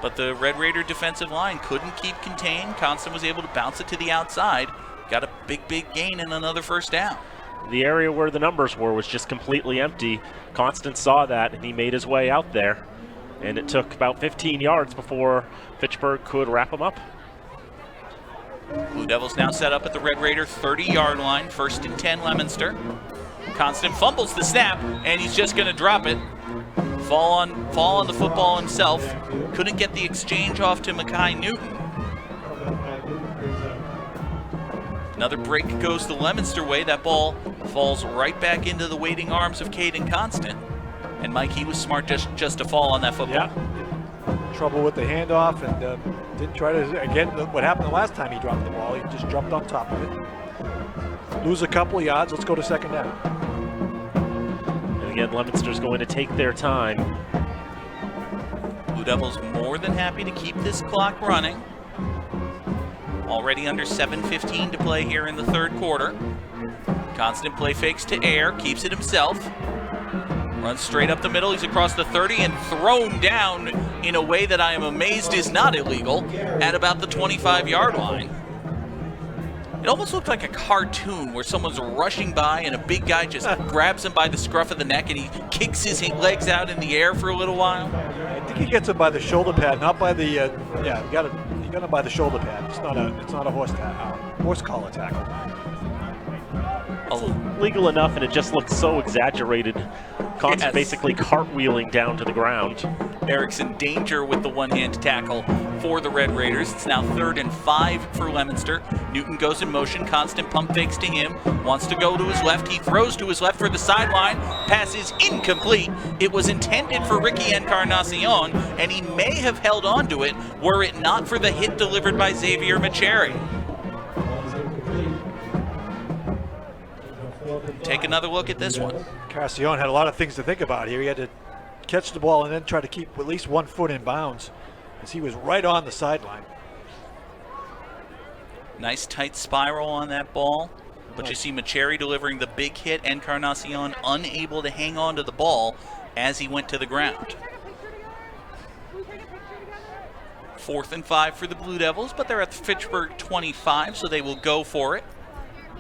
But the Red Raider defensive line couldn't keep contained. Constant was able to bounce it to the outside. Got a big gain and another 1st down. The area where the numbers were was just completely empty. Constant saw that and he made his way out there. And it took about 15 yards before Fitchburg could wrap him up. Blue Devils now set up at the Red Raider 30-yard line. 1st and 10, Leominster. Constant fumbles the snap, and he's just going to drop it. Fall on the football himself. Couldn't get the exchange off to Makai Newton. Another break goes the Leominster way. That ball falls right back into the waiting arms of Caden Constant. And Mike, he was smart just to fall on that football. Yeah. Trouble with the handoff and didn't try to, again, what happened the last time he dropped the ball. He just jumped on top of it. Lose a couple of yards. Let's go to 2nd down. And again, Leominster's going to take their time. Blue Devils more than happy to keep this clock running. Already under 7:15 to play here in the third quarter. Constant play fakes to Air, keeps it himself. Runs straight up the middle, he's across the 30 and thrown down in a way that I am amazed is not illegal at about the 25-yard line. It almost looked like a cartoon where someone's rushing by and a big guy just grabs him by the scruff of the neck and he kicks his legs out in the air for a little while. I think he gets him by the shoulder pad, not by the, yeah, you got him by the shoulder pad. It's not a horse collar tackle. Legal enough, and it just looks so exaggerated. Constant basically cartwheeling down to the ground. Eric's in danger with the one-hand tackle for the Red Raiders. It's now 3rd and 5 for Leominster. Newton goes in motion, Constant pump fakes to him, wants to go to his left, he throws to his left for the sideline, pass is incomplete. It was intended for Ricky Encarnacion, and he may have held on to it were it not for the hit delivered by Xavier Macheri. Take another look at this one. Encarnacion had a lot of things to think about here. He had to catch the ball and then try to keep at least 1 foot in bounds as he was right on the sideline. Nice tight spiral on that ball, but you see Macheri delivering the big hit, Encarnacion unable to hang on to the ball as he went to the ground. 4th and 5 for the Blue Devils, but they're at the Fitchburg 25, so they will go for it.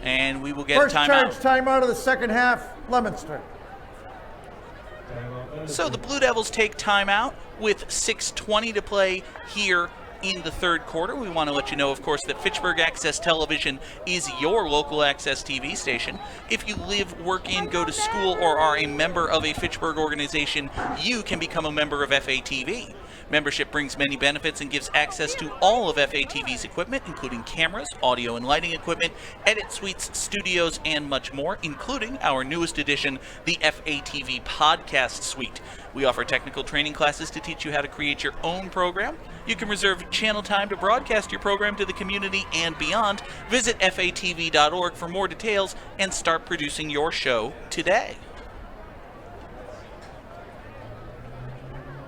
And we will get First a timeout. charge timeout of the second half, Leominster. So the Blue Devils take timeout with 6:20 to play here in the third quarter. We want to let you know, of course, that Fitchburg Access Television is your local access TV station. If you live, work in, go to school, or are a member of a Fitchburg organization, you can become a member of FATV. Membership brings many benefits and gives access to all of FATV's equipment, including cameras, audio and lighting equipment, edit suites, studios, and much more, including our newest edition, the FATV Podcast Suite. We offer technical training classes to teach you how to create your own program. You can reserve channel time to broadcast your program to the community and beyond. Visit FATV.org for more details and start producing your show today.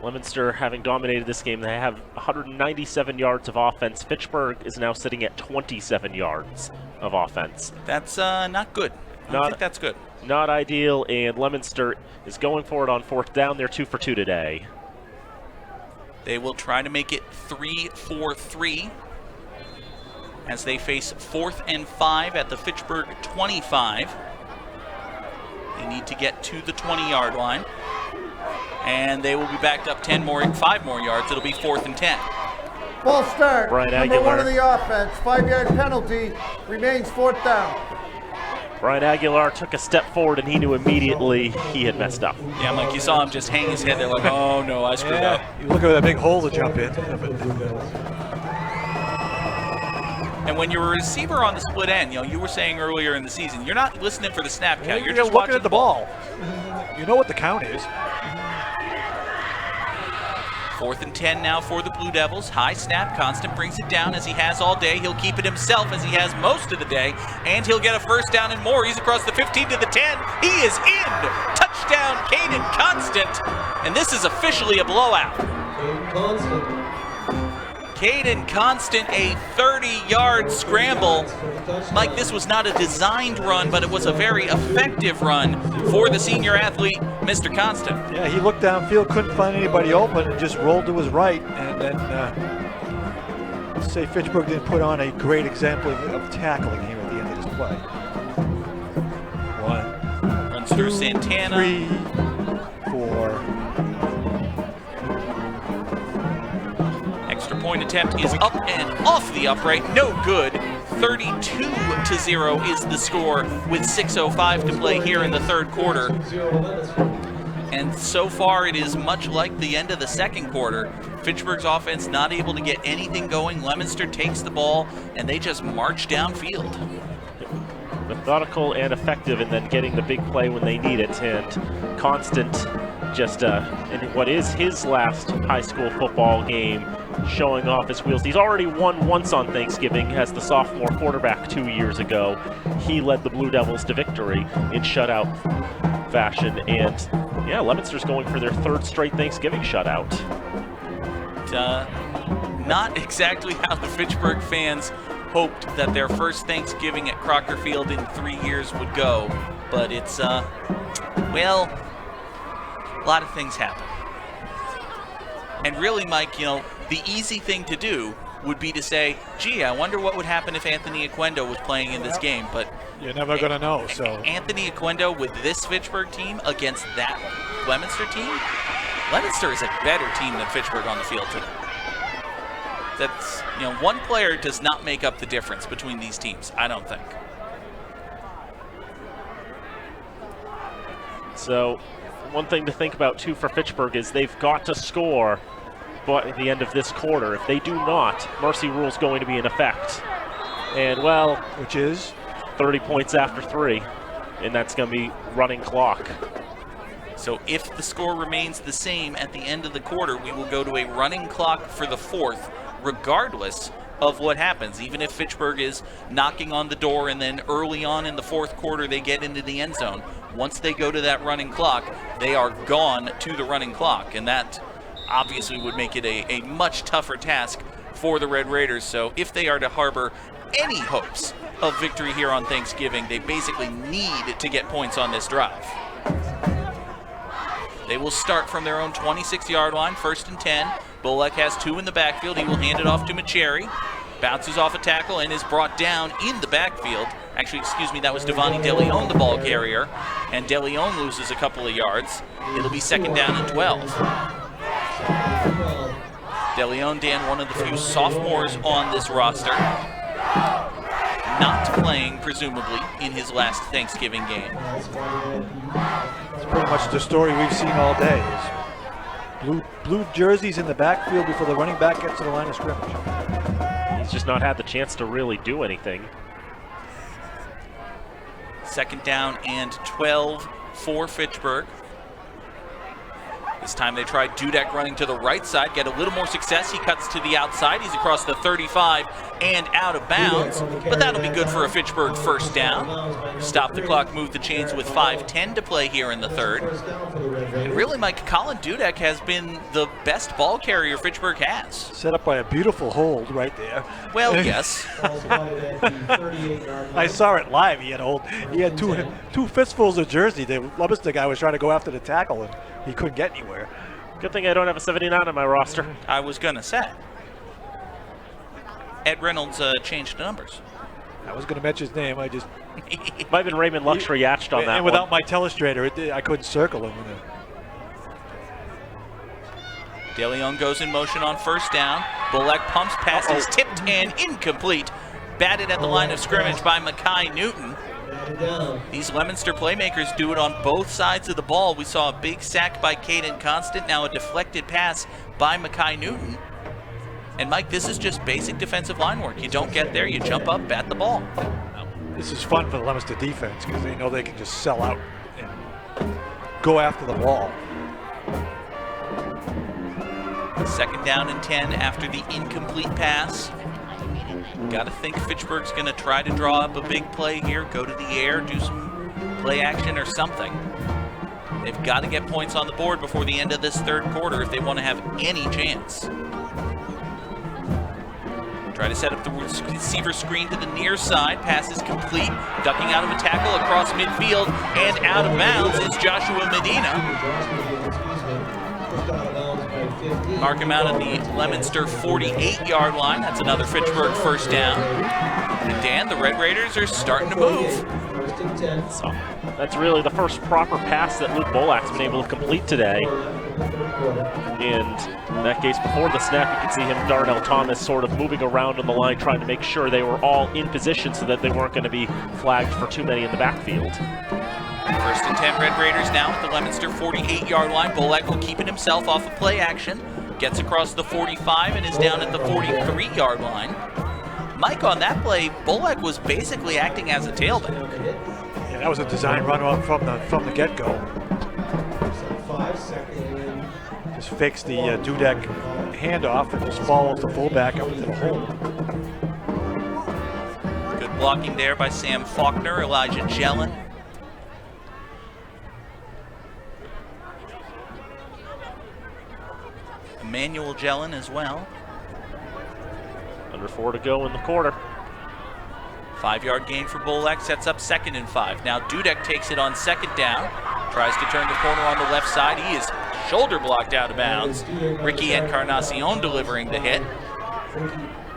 Leominster having dominated this game, they have 197 yards of offense. Fitchburg is now sitting at 27 yards of offense. That's not good. I don't think that's good. Not ideal, and Leominster is going for it on 4th down. They're 2 for 2 today. They will try to make it 3-4-3 as they face 4th and 5 at the Fitchburg 25. They need to get to the 20-yard line. And they will be backed up 5 more yards. It'll be 4th and 10. Ball start. Brian Number Aguilar. 1 of the offense. 5-yard penalty. Remains 4th down. Brian Aguilar took a step forward, and he knew immediately he had messed up. Yeah, Mike, you saw him just hang his head there like, oh no, I screwed up. You look at that big hole to jump in. And when you're a receiver on the split end, you were saying earlier in the season, you're not listening for the snap count. You're just looking at the ball. You know what the count is. 4th and 10 now for the Blue Devils. High snap, Constant brings it down as he has all day. He'll keep it himself as he has most of the day, and he'll get a first down and more. He's across the 15 to the 10. He is in! Touchdown, Caden Constant! And this is officially a blowout. Caden Constant, a 30-yard scramble. Mike, this was not a designed run, but it was a very effective run for the senior athlete, Mr. Constant. Yeah, he looked downfield, couldn't find anybody open, and just rolled to his right. And then, let's say Fitchburg didn't put on a great example of tackling here at the end of this play. 1, runs through Santana. 3, 4. Extra point attempt is up and off the upright, no good. 32-0 is the score with 6:05 to play here in the third quarter. And so far it is much like the end of the second quarter. Fitchburg's offense not able to get anything going. Leominster takes the ball and they just march downfield. Methodical and effective, and then getting the big play when they need it. And Constant, just in what is his last high school football game, showing off his wheels. He's already won once on Thanksgiving as the sophomore quarterback 2 years ago. He led the Blue Devils to victory in shutout fashion. And yeah, Leominster's going for their 3rd straight Thanksgiving shutout. not exactly how the Fitchburg fans hoped that their first Thanksgiving at Crocker Field in 3 years would go. But it's, well, a lot of things happen. And really, Mike, the easy thing to do would be to say, gee, I wonder what would happen if Anthony Oquendo was playing in this game. But you're never going to know. So Anthony Oquendo with this Fitchburg team against that Leominster team, Leominster is a better team than Fitchburg on the field today. That's, one player does not make up the difference between these teams, I don't think. So one thing to think about too for Fitchburg is they've got to score at the end of this quarter. If they do not, mercy rule is going to be in effect. And, well, which is 30 points after 3, and that's going to be running clock. So if the score remains the same at the end of the quarter, we will go to a running clock for the 4th, regardless of what happens. Even if Fitchburg is knocking on the door and then early on in the 4th quarter they get into the end zone, once they go to that running clock, they are gone to the running clock. And that obviously would make it a much tougher task for the Red Raiders. So if they are to harbor any hopes of victory here on Thanksgiving, they basically need to get points on this drive. They will start from their own 26-yard line, 1st and 10. Bolek has 2 in the backfield. He will hand it off to Macheri. Bounces off a tackle and is brought down in the backfield. Actually, excuse me, that was Devani DeLeon, the ball carrier. And DeLeon loses a couple of yards. It'll be 2nd down and 12. DeLeon, Dan, one of the few sophomores on this roster. Not playing, presumably, in his last Thanksgiving game. It's pretty much the story we've seen all day. Blue jerseys in the backfield before the running back gets to the line of scrimmage. He's just not had the chance to really do anything. 2nd down and 12 for Fitchburg. This time they try Dudek running to the right side, get a little more success. He cuts to the outside. He's across the 35 and out of bounds, but that'll be good for a Fitchburg 1st down. Stop the clock, move the chains with 5:10 to play here in the 3rd. And really, Mike, Colin Dudek has been the best ball carrier Fitchburg has. Set up by a beautiful hold right there. Well, yes. I saw it live. He had two fistfuls of jersey. The Leominster guy was trying to go after the tackle, and he couldn't get anywhere. Good thing I don't have a 79 on my roster. I was going to say. Ed Reynolds changed numbers. I was going to mention his name. I just... Might have been Raymond Luxury Yatched on that and without my telestrator, I couldn't circle him. DeLeon goes in motion on 1st down. Bolek pumps, pass is tipped and incomplete. Batted at the line of scrimmage by Mackay Newton. These Leominster playmakers do it on both sides of the ball. We saw a big sack by Caden Constant, now a deflected pass by Mackay Newton. And Mike, this is just basic defensive line work. You don't get there, you jump up, bat the ball. This is fun for the Leominster defense because they know they can just sell out and go after the ball. 2nd down and 10 after the incomplete pass. Got to think Fitchburg's going to try to draw up a big play here, go to the air, do some play action or something. They've got to get points on the board before the end of this 3rd quarter if they want to have any chance. Try to set up the receiver screen to the near side. Pass is complete. Ducking out of a tackle across midfield and out of bounds is Joshua Medina. Mark him out at the Leominster 48-yard line. That's another Fitchburg 1st down. And Dan, the Red Raiders are starting to move. So that's really the first proper pass that Luke Bolak's been able to complete today. And in that case, before the snap, you could see him, Darnell Thomas, sort of moving around on the line, trying to make sure they were all in position so that they weren't going to be flagged for too many in the backfield. 1st and 10 Red Raiders now at the Leominster 48-yard line. Bolek will keep it himself off of play action. Gets across the 45 and is down at the 43-yard line. Mike, on that play, Bolek was basically acting as a tailback. Yeah, that was a design run from the get-go. Just fakes the Dudek handoff and just follows the fullback up to the hole. Good blocking there by Sam Faulkner, Elijah Jellin. Emmanuel Jellin as well. Under 4 to go in the quarter. 5-yard gain for Bolak, sets up 2nd and 5. Now Dudek takes it on 2nd down, tries to turn the corner on the left side. He is shoulder blocked out of bounds. Ricky Encarnacion delivering the hit.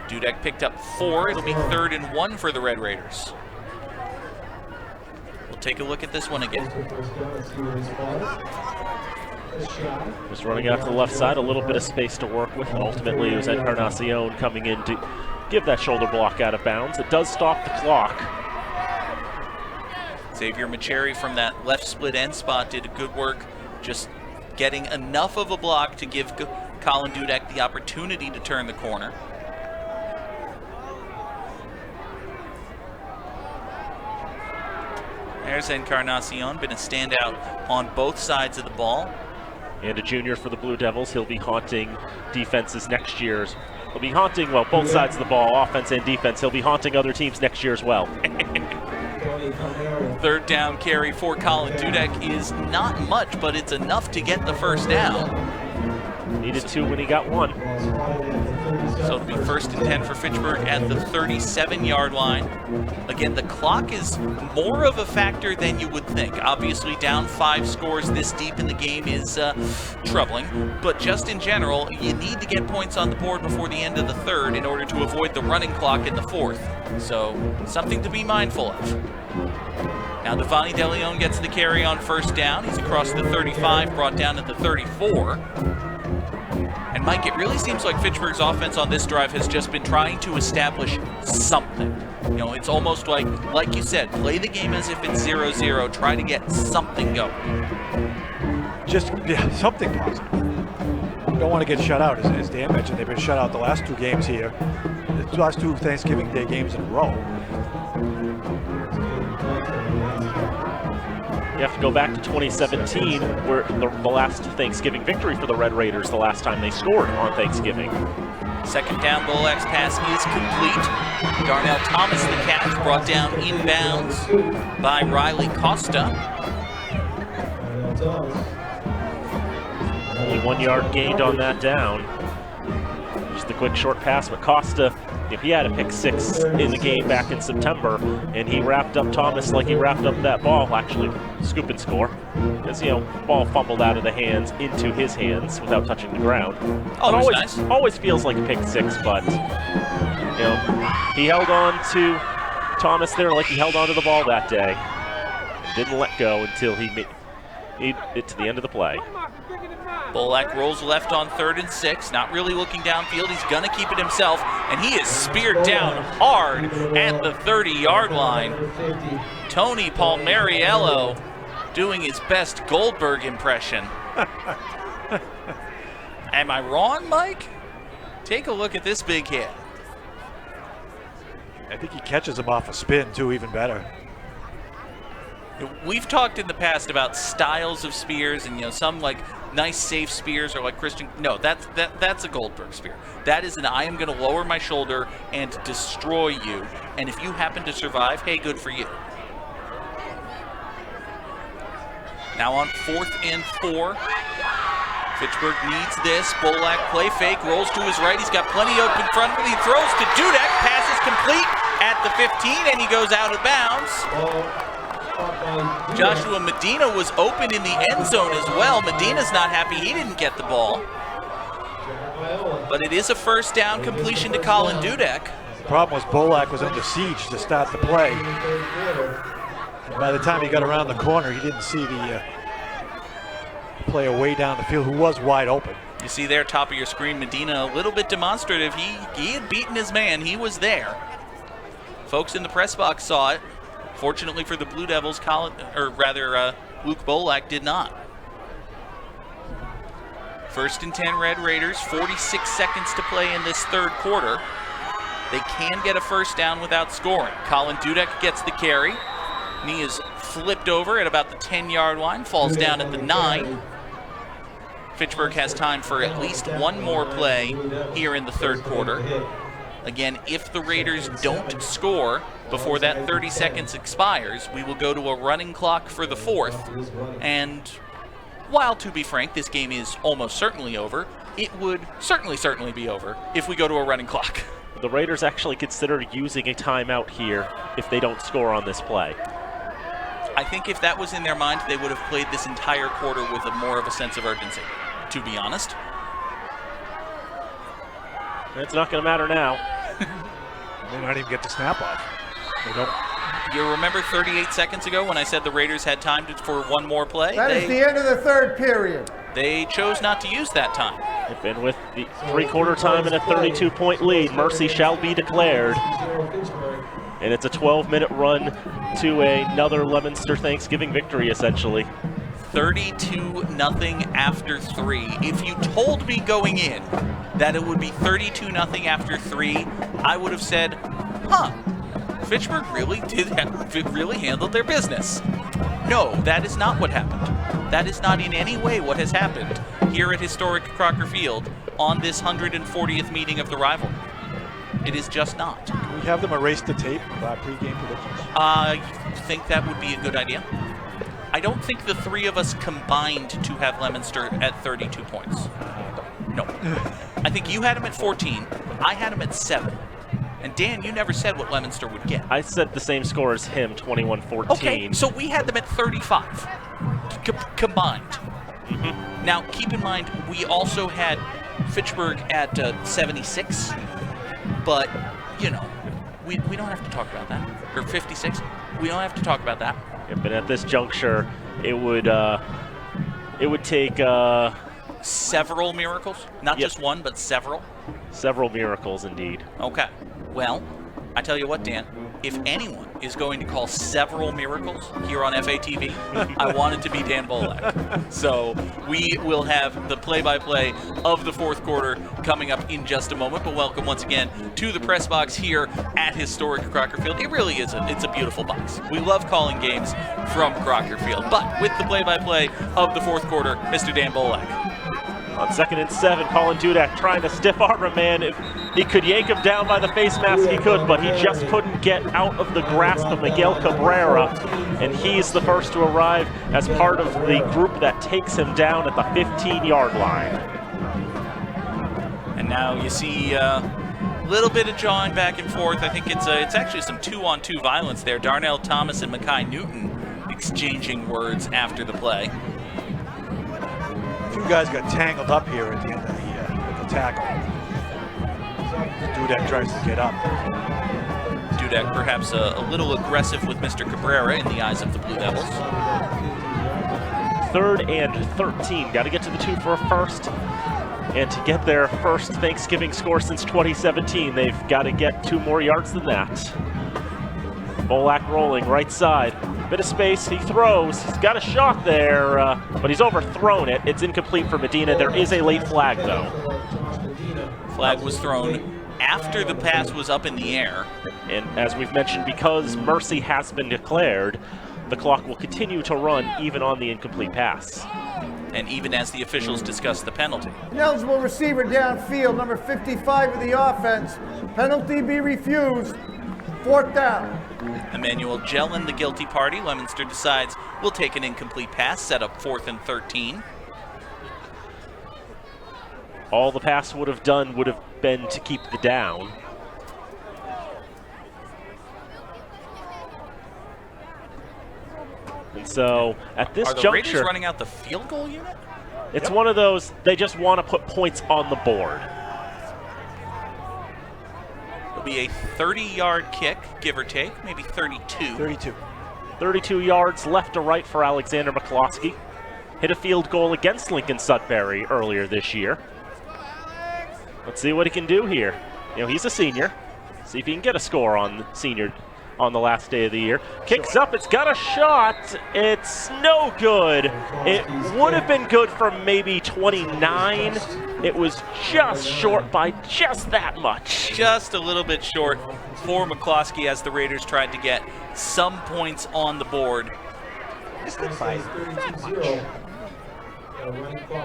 Dudek picked up 4. It'll be 3rd and 1 for the Red Raiders. We'll take a look at this one again. Just running out to the left side, a little bit of space to work with. Ultimately, it was Encarnacion coming in to give that shoulder block out of bounds. It does stop the clock. Xavier Macheri from that left split end spot did good work just getting enough of a block to give Colin Dudek the opportunity to turn the corner. There's Encarnacion, been a standout on both sides of the ball. And a junior for the Blue Devils. He'll be haunting defenses next year. He'll be haunting, well, both sides of the ball, offense and defense. He'll be haunting other teams next year as well. 3rd down carry for Colin Dudek is not much, but it's enough to get the 1st down. Needed 2 when he got 1. So it'll be 1st and 10 for Fitchburg at the 37-yard line. Again, the clock is more of a factor than you would think. Obviously, down 5 scores this deep in the game is troubling. But just in general, you need to get points on the board before the end of the 3rd in order to avoid the running clock in the 4th. So something to be mindful of. Now Devani DeLeon gets the carry on 1st down. He's across the 35, brought down at the 34. And Mike, it really seems like Fitchburg's offense on this drive has just been trying to establish something. You know, it's almost like you said, play the game as if it's 0-0, try to get something going. Just something positive. Don't want to get shut out, as Dan mentioned. They've been shut out the last 2 games here, the last 2 Thanksgiving Day games in a row. You have to go back to 2017, where the last Thanksgiving victory for the Red Raiders, the last time they scored on Thanksgiving. 2nd down, Bolak's pass is complete. Darnell Thomas, the catch, brought down inbounds by Riley Costa. Only 1 yard gained on that down. Just a quick short pass, but Costa, if he had a pick 6 in the game back in September, and he wrapped up Thomas like he wrapped up that ball, actually scoop and score, because, you know, ball fumbled out of the hands into his hands without touching the ground. Always feels like a pick 6, but, you know, he held on to Thomas there like he held on to the ball that day. Didn't let go until he made it to the end of the play. Bolak rolls left on 3rd and 6, not really looking downfield. He's going to keep it himself, and he is speared down hard at the 30-yard line. Tony Palmariello doing his best Goldberg impression. Am I wrong, Mike? Take a look at this big hit. I think he catches him off a spin, too, even better. We've talked in the past about styles of spears, and, you know, some like nice safe spears are like Christian. No, that's a Goldberg spear. That is an I am going to lower my shoulder and destroy you, and if you happen to survive, hey, good for you. Now on 4th and 4. Fitchburg needs this. Bolak play fake, rolls to his right. He's got plenty open front, but he throws to Dudek. Pass is complete at the 15, and he goes out of bounds. Joshua Medina was open in the end zone as well. Medina's not happy he didn't get the ball. But it is a 1st down completion to Colin Dudek. The problem was Bolak was under siege to start the play. And by the time he got around the corner, he didn't see the player way down the field who was wide open. You see there, top of your screen, Medina a little bit demonstrative. He had beaten his man. He was there. Folks in the press box saw it. Fortunately for the Blue Devils, Luke Bolak did not. 1st and 10 Red Raiders, 46 seconds to play in this 3rd quarter. They can get a 1st down without scoring. Colin Dudek gets the carry. He is flipped over at about the 10-yard line, falls down at the 9. Fitchburg has time for at least 1 more play here in the 3rd quarter. Again, if the Raiders don't score before that 30 seconds expires, we will go to a running clock for the 4th. And while, to be frank, this game is almost certainly over, it would certainly be over if we go to a running clock. The Raiders actually consider using a timeout here if they don't score on this play. I think if that was in their mind, they would have played this entire quarter with more of a sense of urgency, to be honest. It's not going to matter now. They don't even get the snap off. They don't. You remember 38 seconds ago when I said the Raiders had time for one more play? That is the end of the third period. They chose not to use that time. And with the three-quarter time and a 32-point lead, mercy shall be declared. And it's a 12-minute run to another Leominster Thanksgiving victory, essentially. 32-0 after 3. If you told me going in that it would be 32-0 after 3, I would have said, huh, Fitchburg really handled their business. No, that is not what happened. That is not in any way what has happened here at historic Crocker Field on this 140th meeting of the rivalry. It is just not. Can we have them erase the tape of pregame predictions? I think that would be a good idea. I don't think the three of us combined to have Leominster at 32 points. No. I think you had him at 14. I had him at 7. And Dan, you never said what Leominster would get. I said the same score as him, 21-14. Okay, so we had them at 35 combined. Mm-hmm. Now, keep in mind, we also had Fitchburg at 76, but, you know, we don't have to talk about that. Or 56. We don't have to talk about that. Yeah, but at this juncture, it would take several miracles, not just one, but several. Several miracles, indeed. Okay. Well, I tell you what, Dan, if anyone is going to call several miracles here on FATV, I want it to be Dan Bolak. So we will have the play-by-play of the fourth quarter coming up in just a moment. But welcome once again to the press box here at historic Crocker Field. It really is it's a beautiful box. We love calling games from Crocker Field. But with the play-by-play of the fourth quarter, Mr. Dan Bolak. On 2nd and 7, Colin Dudek trying to stiff arm a man. If he could yank him down by the face mask, he could, but he just couldn't get out of the grasp of Miguel Cabrera. And he's the first to arrive as part of the group that takes him down at the 15-yard line. And now you see a little bit of jawing back and forth. I think it's actually some 2-on-2 violence there. Darnell Thomas and Mackay Newton exchanging words after the play. A few guys got tangled up here at the end of the tackle. Dudek tries to get up. Dudek perhaps a little aggressive with Mr. Cabrera in the eyes of the Blue Devils. 3rd and 13. Got to get to the 2 for a first. And to get their first Thanksgiving score since 2017, they've got to get 2 more yards than that. Bolak rolling right side. Bit of space, he throws. He's got a shot there, but he's overthrown it. It's incomplete for Medina. There is a late flag, though. Flag was thrown after the pass was up in the air. And as we've mentioned, because mercy has been declared, the clock will continue to run even on the incomplete pass. And even as the officials discuss the penalty. Ineligible receiver downfield, number 55 of the offense. Penalty be refused. 4th down. Emmanuel Jellin, the guilty party. Leominster decides we'll take an incomplete pass, set up 4th and 13. All the pass would have done would have been to keep the down. And so at this juncture, are the Raiders running out the field goal unit? It's one of those, they just want to put points on the board. It'll be a 30-yard kick, give or take, maybe 32. 32 yards left to right for Alexander McCloskey. Hit a field goal against Lincoln Sudbury earlier this year. Let's see what he can do here. You know, he's a senior. See if he can get a score on senior on the last day of the year. Kicks up, it's got a shot. It's no good. It would have been good for maybe 29. It was just short by just that much. Just a little bit short for McCloskey as the Raiders tried to get some points on the board.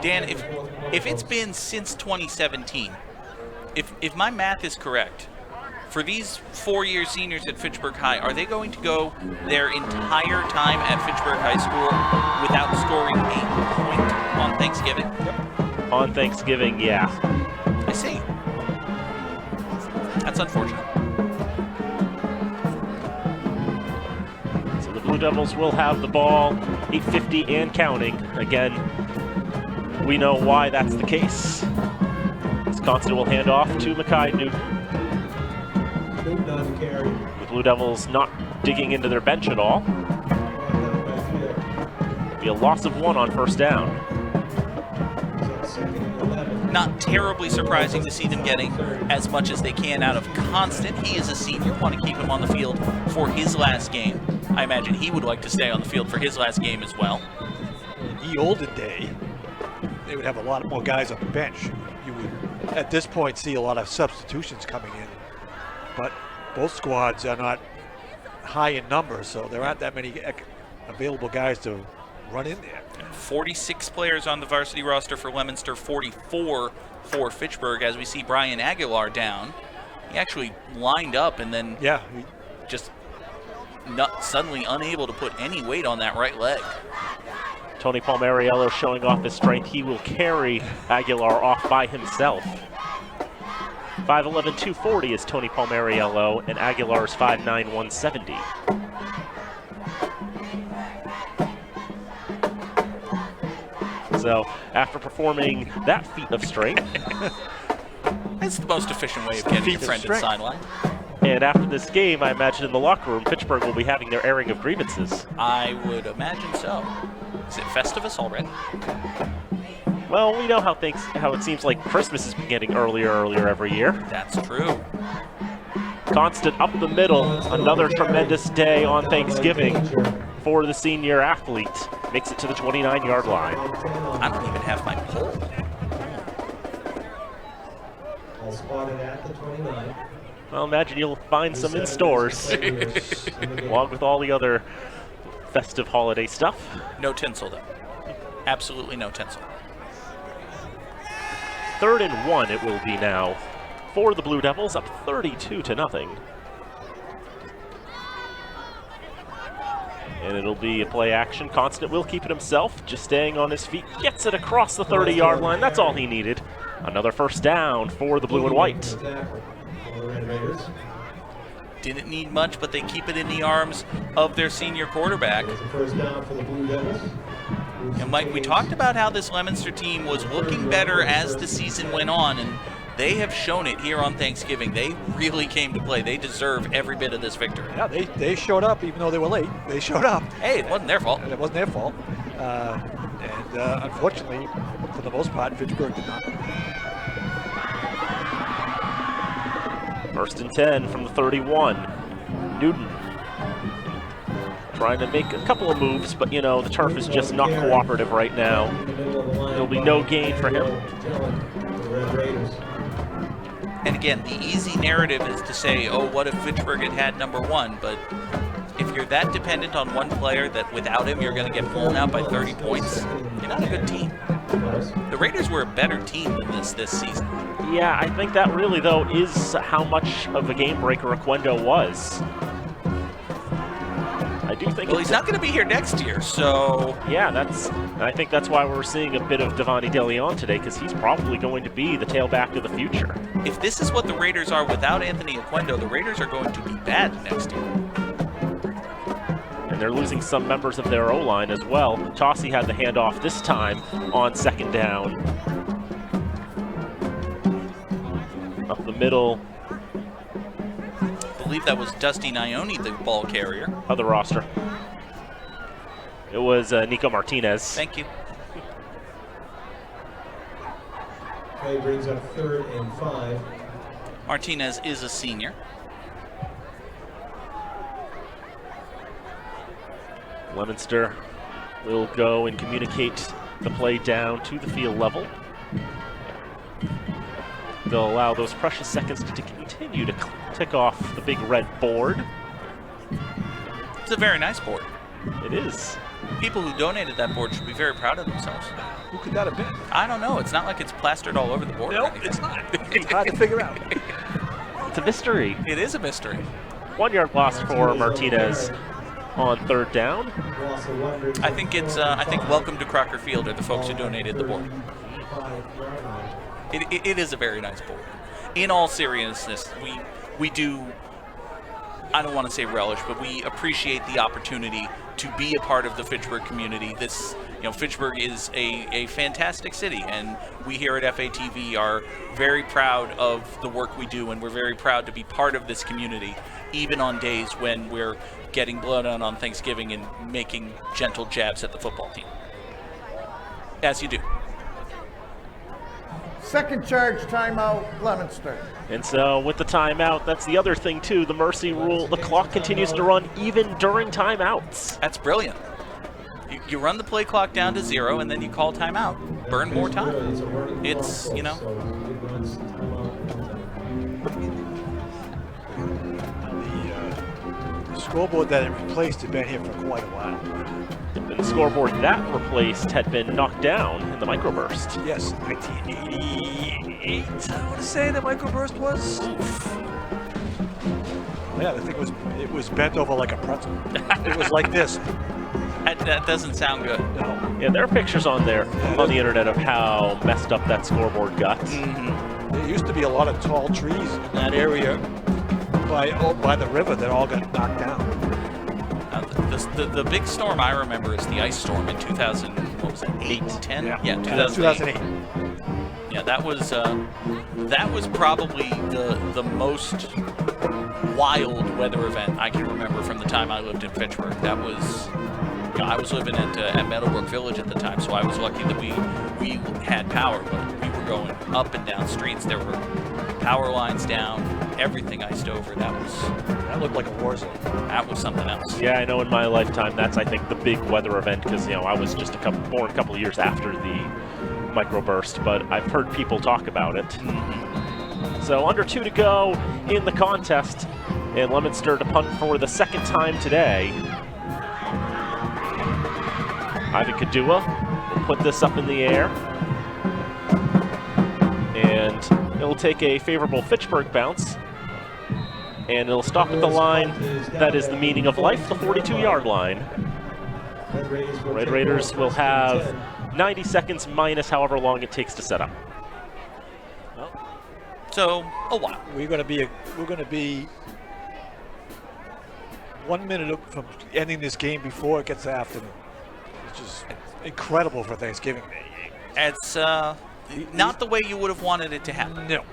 Dan, if it's been since 2017, if my math is correct, for these 4-year seniors at Fitchburg High, are they going to go their entire time at Fitchburg High School without scoring a point on Thanksgiving? Yep. On Thanksgiving, yeah. I see. That's unfortunate. So the Blue Devils will have the ball, 8:50 and counting. Again, we know why that's the case. Wisconsin will hand off to Mackay Newton. Newton on the carry. The Blue Devils not digging into their bench at all. Be a loss of 1 on first down. Not terribly surprising to see them getting as much as they can out of Constant. He is a senior. Want to keep him on the field for his last game. I imagine he would like to stay on the field for his last game as well. In the olden day, they would have a lot more guys on the bench. You would, at this point, see a lot of substitutions coming in. But both squads are not high in numbers, so there aren't that many available guys to run in there. 46 players on the varsity roster for Leominster, 44 for Fitchburg. As we see Brian Aguilar down, he actually lined up and then just suddenly unable to put any weight on that right leg. Tony Palmariello showing off his strength. He will carry Aguilar off by himself. 5'11", 240 is Tony Palmariello, and Aguilar's 5'9", 170. So after performing that feat of strength, that's the most efficient way of getting your friend at sideline. And after this game, I imagine in the locker room, Fitchburg will be having their airing of grievances. I would imagine so. Is it Festivus already? Well, we know how it seems like Christmas is getting earlier every year. That's true. Constant up the middle, another tremendous day on Thanksgiving for the senior athlete. Makes it to the 29-yard line. I don't even have my pole. All spotted at the 29. Well, imagine you'll find some in stores, along with all the other festive holiday stuff. No tinsel, though. Absolutely no tinsel. 3rd and 1 it will be now for the Blue Devils, up 32-0. And it'll be a play action. Constant will keep it himself, just staying on his feet. Gets it across the 30-yard line. That's all he needed. Another first down for the blue and white. Didn't need much, but they keep it in the arms of their senior quarterback. First down for the Blue Devils. And Mike, we talked about how this Leominster team was looking better as the season went on, and they have shown it here on Thanksgiving. They really came to play. They deserve every bit of this victory. Yeah, they showed up even though they were late. They showed up. Hey, it wasn't their fault. It wasn't their fault. Unfortunately, for the most part, Fitchburg did not. 1st and 10 from the 31. Newton trying to make a couple of moves, but you know, the turf is just not cooperative right now. There'll be no gain for him. And again, the easy narrative is to say, oh, what if Fitchburg had number 1? But if you're that dependent on one player that without him you're going to get blown out by 30 points, you're not a good team. The Raiders were a better team than this season. Yeah, I think that really, though, is how much of a game breaker Oquendo was. I do think. Well, he's not going to be here next year, so. Yeah, I think that's why we're seeing a bit of Devontae DeLeon today, because he's probably going to be the tailback of the future. If this is what the Raiders are without Anthony Oquendo, the Raiders are going to be bad next year. And they're losing some members of their O-line as well. Tossie had the handoff this time on 2nd down. Up the middle. I believe that was Dusty Nione, the ball carrier. Of the roster. It was Nico Martinez. Thank you. Play brings up 3rd and 5. Martinez is a senior. Leominster will go and communicate the play down to the field level. They'll allow those precious seconds to continue to tick off the big red board. It's a very nice board. It is. People who donated that board should be very proud of themselves. Who could that have been? I don't know. It's not like it's plastered all over the board. No, it's not. It's hard to figure out. It's a mystery. It is a mystery. 1 yard loss for Martinez on 3rd down. I think it's. I think Welcome to Crocker Field are the folks who donated the board. It is a very nice bowl. In all seriousness, we do, I don't want to say relish, but we appreciate the opportunity to be a part of the Fitchburg community. Fitchburg is a fantastic city, and we here at FATV are very proud of the work we do, and we're very proud to be part of this community, even on days when we're getting blown out on Thanksgiving and making gentle jabs at the football team. As you do. Second charge timeout, Leominster. And so with the timeout, that's the other thing too, the mercy rule, the clock continues to run even during timeouts. That's brilliant. You run the play clock down to 0 and then you call timeout. Burn more time. It's, The scoreboard that it replaced had been here for quite a while. And the scoreboard that replaced had been knocked down in the microburst. Yes, 1988, I want to say the microburst was. Yeah, the thing it was bent over like a pretzel. It was like this. That doesn't sound good. No. Yeah, there are pictures on there on the internet of how messed up that scoreboard got. Mm-hmm. There used to be a lot of tall trees in that area by the river that all got knocked down. The big storm I remember is the ice storm in 2000. What was it? 10? Yeah, 2008. Yeah, that was probably the most wild weather event I can remember from the time I lived in Fitchburg. That was. I was living at Meadowbrook Village at the time, so I was lucky that we had power, but we were going up and down streets. There were power lines down, everything iced over. That looked like a war zone. That was something else. Yeah, I know in my lifetime that's, I think, the big weather event because, I was just born a couple of years after the microburst, but I've heard people talk about it. Mm-hmm. So under 2 to go in the contest, and Leominster to punt for the second time today. Ivan Kadua will put this up in the air. And it'll take a favorable Fitchburg bounce. And it'll stop at the line that is the meaning of life, the 42-yard line. Red Raiders will have 90 seconds minus however long it takes to set up. So, a while. We're going to be 1 minute from ending this game before it gets to afternoon. Which is incredible for Thanksgiving Day. It's not the way you would have wanted it to happen. No.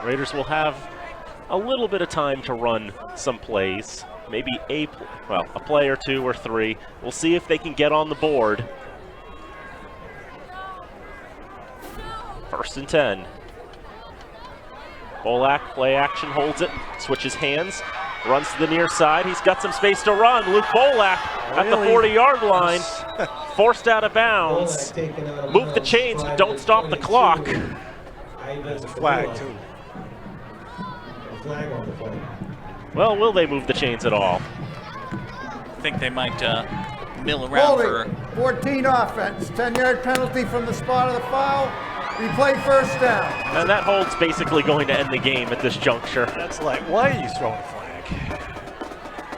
Raiders will have a little bit of time to run some plays. Maybe a play or 2 or 3. We'll see if they can get on the board. 1st and 10. Bolak, play action, holds it, switches hands. Runs to the near side. He's got some space to run. Luke Bolak at the 40-yard line. Forced out of bounds. Move the chains, but don't stop the clock. There's a flag, too. Well, will they move the chains at all? I think they might mill around for... 14 offense. 10-yard penalty from the spot of the foul. Replay first down. And that hold's basically going to end the game at this juncture. That's like, why are you throwing a flag?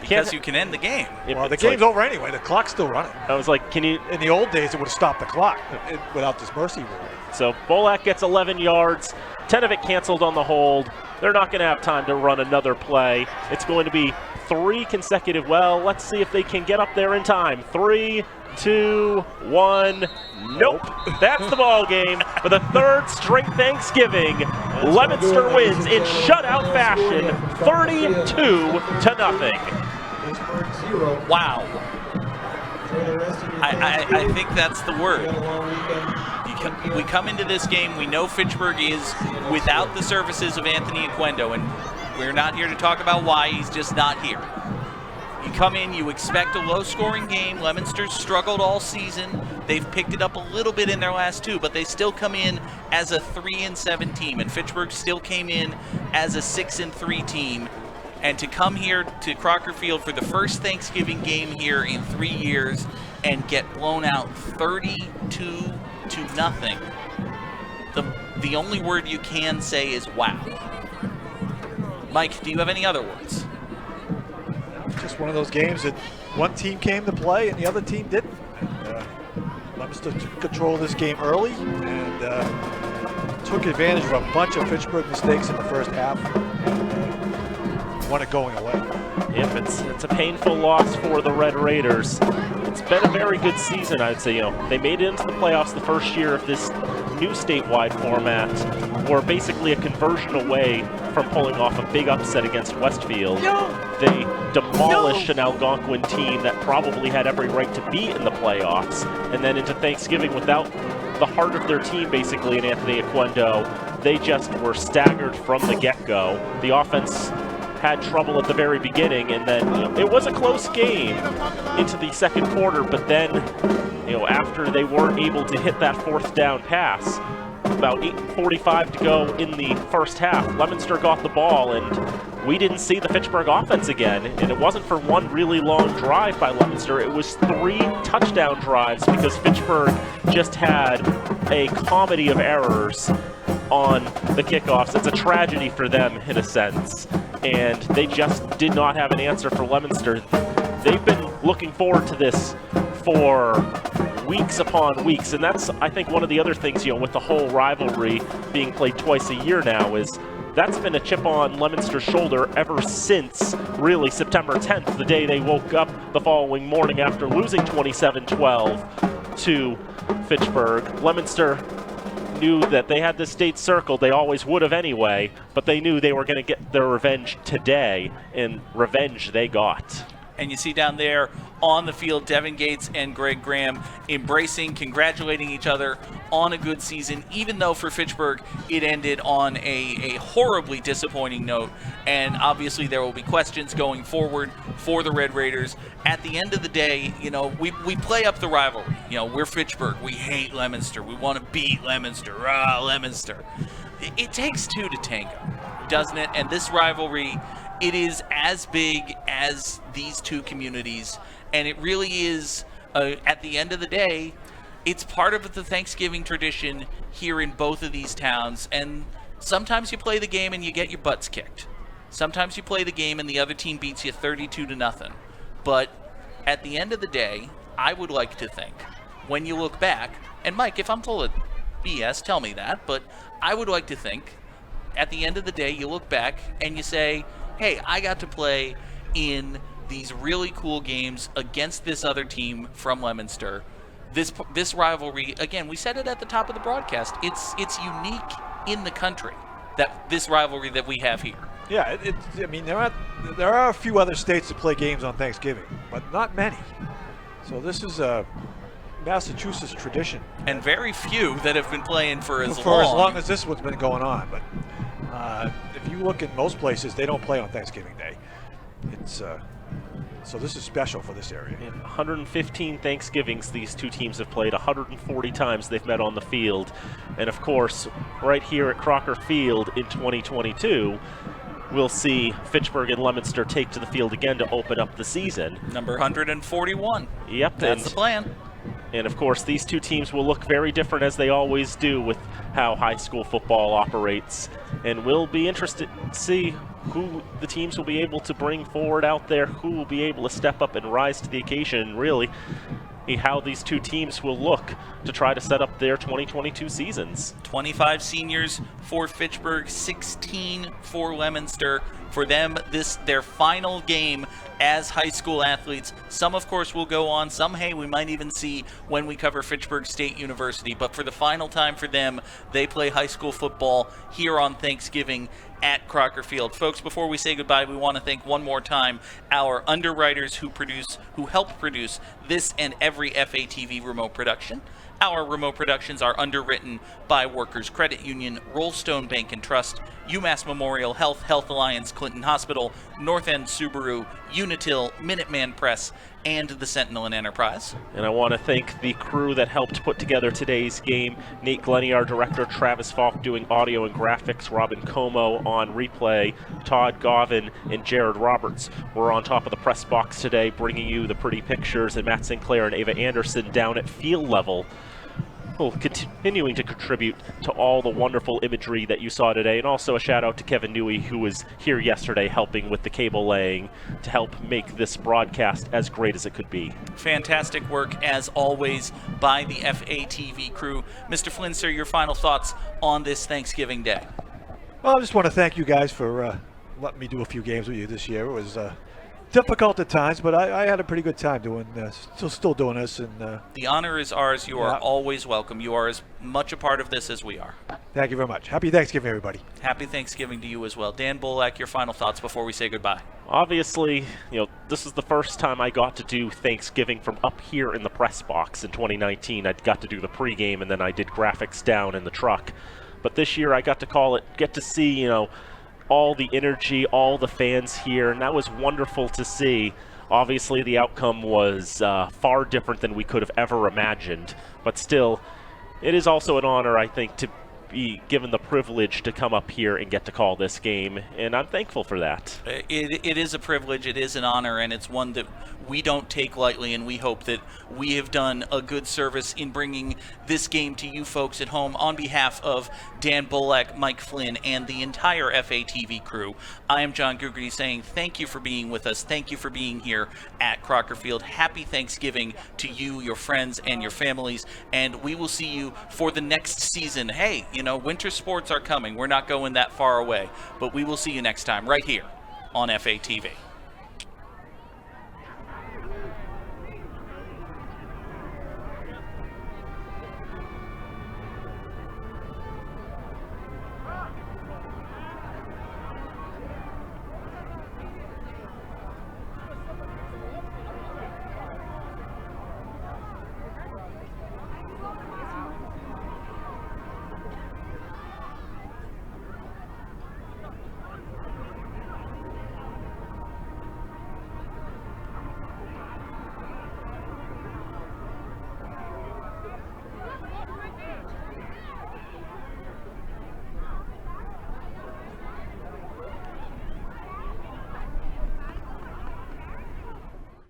Because you can end the game. Well, the game's over anyway. The clock's still running. I was like, can you... In the old days, it would have stopped the clock without this mercy rule. So Bolak gets 11 yards. 10 of it canceled on the hold. They're not going to have time to run another play. It's going to be 3 consecutive. Well, let's see if they can get up there in time. 3, 2, 1. Nope. That's the ball game. For the 3rd straight Thanksgiving, Leominster wins in shutout fashion, 32-0. Wow. I think that's the word. We come into this game, we know Fitchburg is without the services of Anthony Oquendo, and we're not here to talk about why. He's just not here. You come in, you expect a low-scoring game. Leominster's struggled all season. They've picked it up a little bit in their last 2, but they still come in as a 3-7 team, and Fitchburg still came in as a 6-3 team. And to come here to Crocker Field for the first Thanksgiving game here in 3 years and get blown out 32-0. The only word you can say is wow. Mike, do you have any other words? Just one of those games that one team came to play and the other team didn't. Leominster took control of this game early and took advantage of a bunch of Fitchburg mistakes in the first half. Won it going away. Yep, it's a painful loss for the Red Raiders. It's been a very good season, I'd say. They made it into the playoffs the first year of this new statewide format. We're basically a conversion away from pulling off a big upset against Westfield. They demolished an Algonquin team that probably had every right to be in the playoffs. And then into Thanksgiving, without the heart of their team, basically, in Anthony Oquendo, they just were staggered from the get-go. The offense had trouble at the very beginning, and then it was a close game into the second quarter, but then after they weren't able to hit that fourth down pass, about 8:45 to go in the first half, Leominster got the ball, and we didn't see the Fitchburg offense again. And it wasn't for one really long drive by Leominster, it was 3 touchdown drives, because Fitchburg just had a comedy of errors on the kickoffs. It's a tragedy for them in a sense, and they just did not have an answer for Leominster. They've been looking forward to this for weeks upon weeks, and that's, I think, one of the other things, with the whole rivalry being played twice a year now, is that's been a chip on Leominster's shoulder ever since, really, September 10th, the day they woke up the following morning after losing 27-12 to Fitchburg. Leominster knew that they had the state circled. They always would have anyway, but they knew they were going to get their revenge today, and revenge they got. And you see down there on the field, Devin Gates and Greg Graham embracing, congratulating each other on a good season, even though for Fitchburg it ended on a horribly disappointing note. And obviously there will be questions going forward for the Red Raiders. At the end of the day, we play up the rivalry. We're Fitchburg. We hate Leominster. We want to beat Leominster. Leominster. It takes two to tango, doesn't it? And this rivalry, it is as big as these two communities, and it really is, at the end of the day, it's part of the Thanksgiving tradition here in both of these towns. And sometimes you play the game and you get your butts kicked. Sometimes you play the game and the other team beats you 32-0. But at the end of the day, I would like to think, when you look back, and Mike, if I'm full of BS, tell me that, but I would like to think, at the end of the day, you look back and you say, hey, I got to play in these really cool games against this other team from Leominster. This rivalry, again, we said it at the top of the broadcast, it's unique in the country, that this rivalry that we have here. Yeah, there are a few other states that play games on Thanksgiving, but not many. So this is a Massachusetts tradition. And very few that have been playing for as long as this one's been going on. But if you look at most places, they don't play on Thanksgiving Day. So this is special for this area. In 115 Thanksgivings these two teams have played, 140 times they've met on the field. And of course, right here at Crocker Field in 2022, we'll see Fitchburg and Leominster take to the field again to open up the season. Number 141. Yep. That's the plan. And of course, these two teams will look very different, as they always do, with how high school football operates. And we'll be interested to see who the teams will be able to bring forward out there, who will be able to step up and rise to the occasion, and really how these two teams will look to try to set up their 2022 seasons. 25 seniors for Fitchburg, 16 for Leominster. For them, their final game as high school athletes. Some, of course, will go on. Some, hey, we might even see when we cover Fitchburg State University. But for the final time for them, they play high school football here on Thanksgiving at Crocker Field. Folks, before we say goodbye, we want to thank one more time our underwriters who help produce this and every FATV remote production. Our remote productions are underwritten by Workers Credit Union, Rollstone Bank and Trust, UMass Memorial Health, Health Alliance, Clinton Hospital, North End Subaru, Unitil, Minuteman Press, and the Sentinel and Enterprise. And I want to thank the crew that helped put together today's game. Nate Glennie, our director, Travis Falk doing audio and graphics, Robin Como on replay, Todd Govin and Jared Roberts were on top of the press box today, bringing you the pretty pictures, and Matt Sinclair and Ava Anderson down at field level people continuing to contribute to all the wonderful imagery that you saw today. And also a shout out to Kevin Newey, who was here yesterday helping with the cable laying to help make this broadcast as great as it could be. Fantastic work, as always, by the FATV crew. Mr. Flynn, sir, your final thoughts on this Thanksgiving Day? Well, I just want to thank you guys for letting me do a few games with you this year. It was difficult at times, but I had a pretty good time doing still doing this. And the honor is ours. You are always welcome. You are as much a part of this as we are. Thank you very much. Happy Thanksgiving, everybody. Happy Thanksgiving to you as well. Dan Bolak, your final thoughts before we say goodbye. Obviously, this is the first time I got to do Thanksgiving from up here in the press box in 2019. I got to do the pregame, and then I did graphics down in the truck. But this year I got to see, all the energy, all the fans here, and that was wonderful to see. Obviously, the outcome was far different than we could have ever imagined, but still, it is also an honor, I think, to be given the privilege to come up here and get to call this game, and I'm thankful for that. It is a privilege, it is an honor, and it's one that we don't take lightly, and we hope that we have done a good service in bringing this game to you folks at home. On behalf of Dan Bolak, Mike Flynn, and the entire FATV crew, I am John Gugerty saying thank you for being with us. Thank you for being here at Crocker Field. Happy Thanksgiving to you, your friends, and your families, and we will see you for the next season. Hey, winter sports are coming. We're not going that far away, but we will see you next time right here on FATV.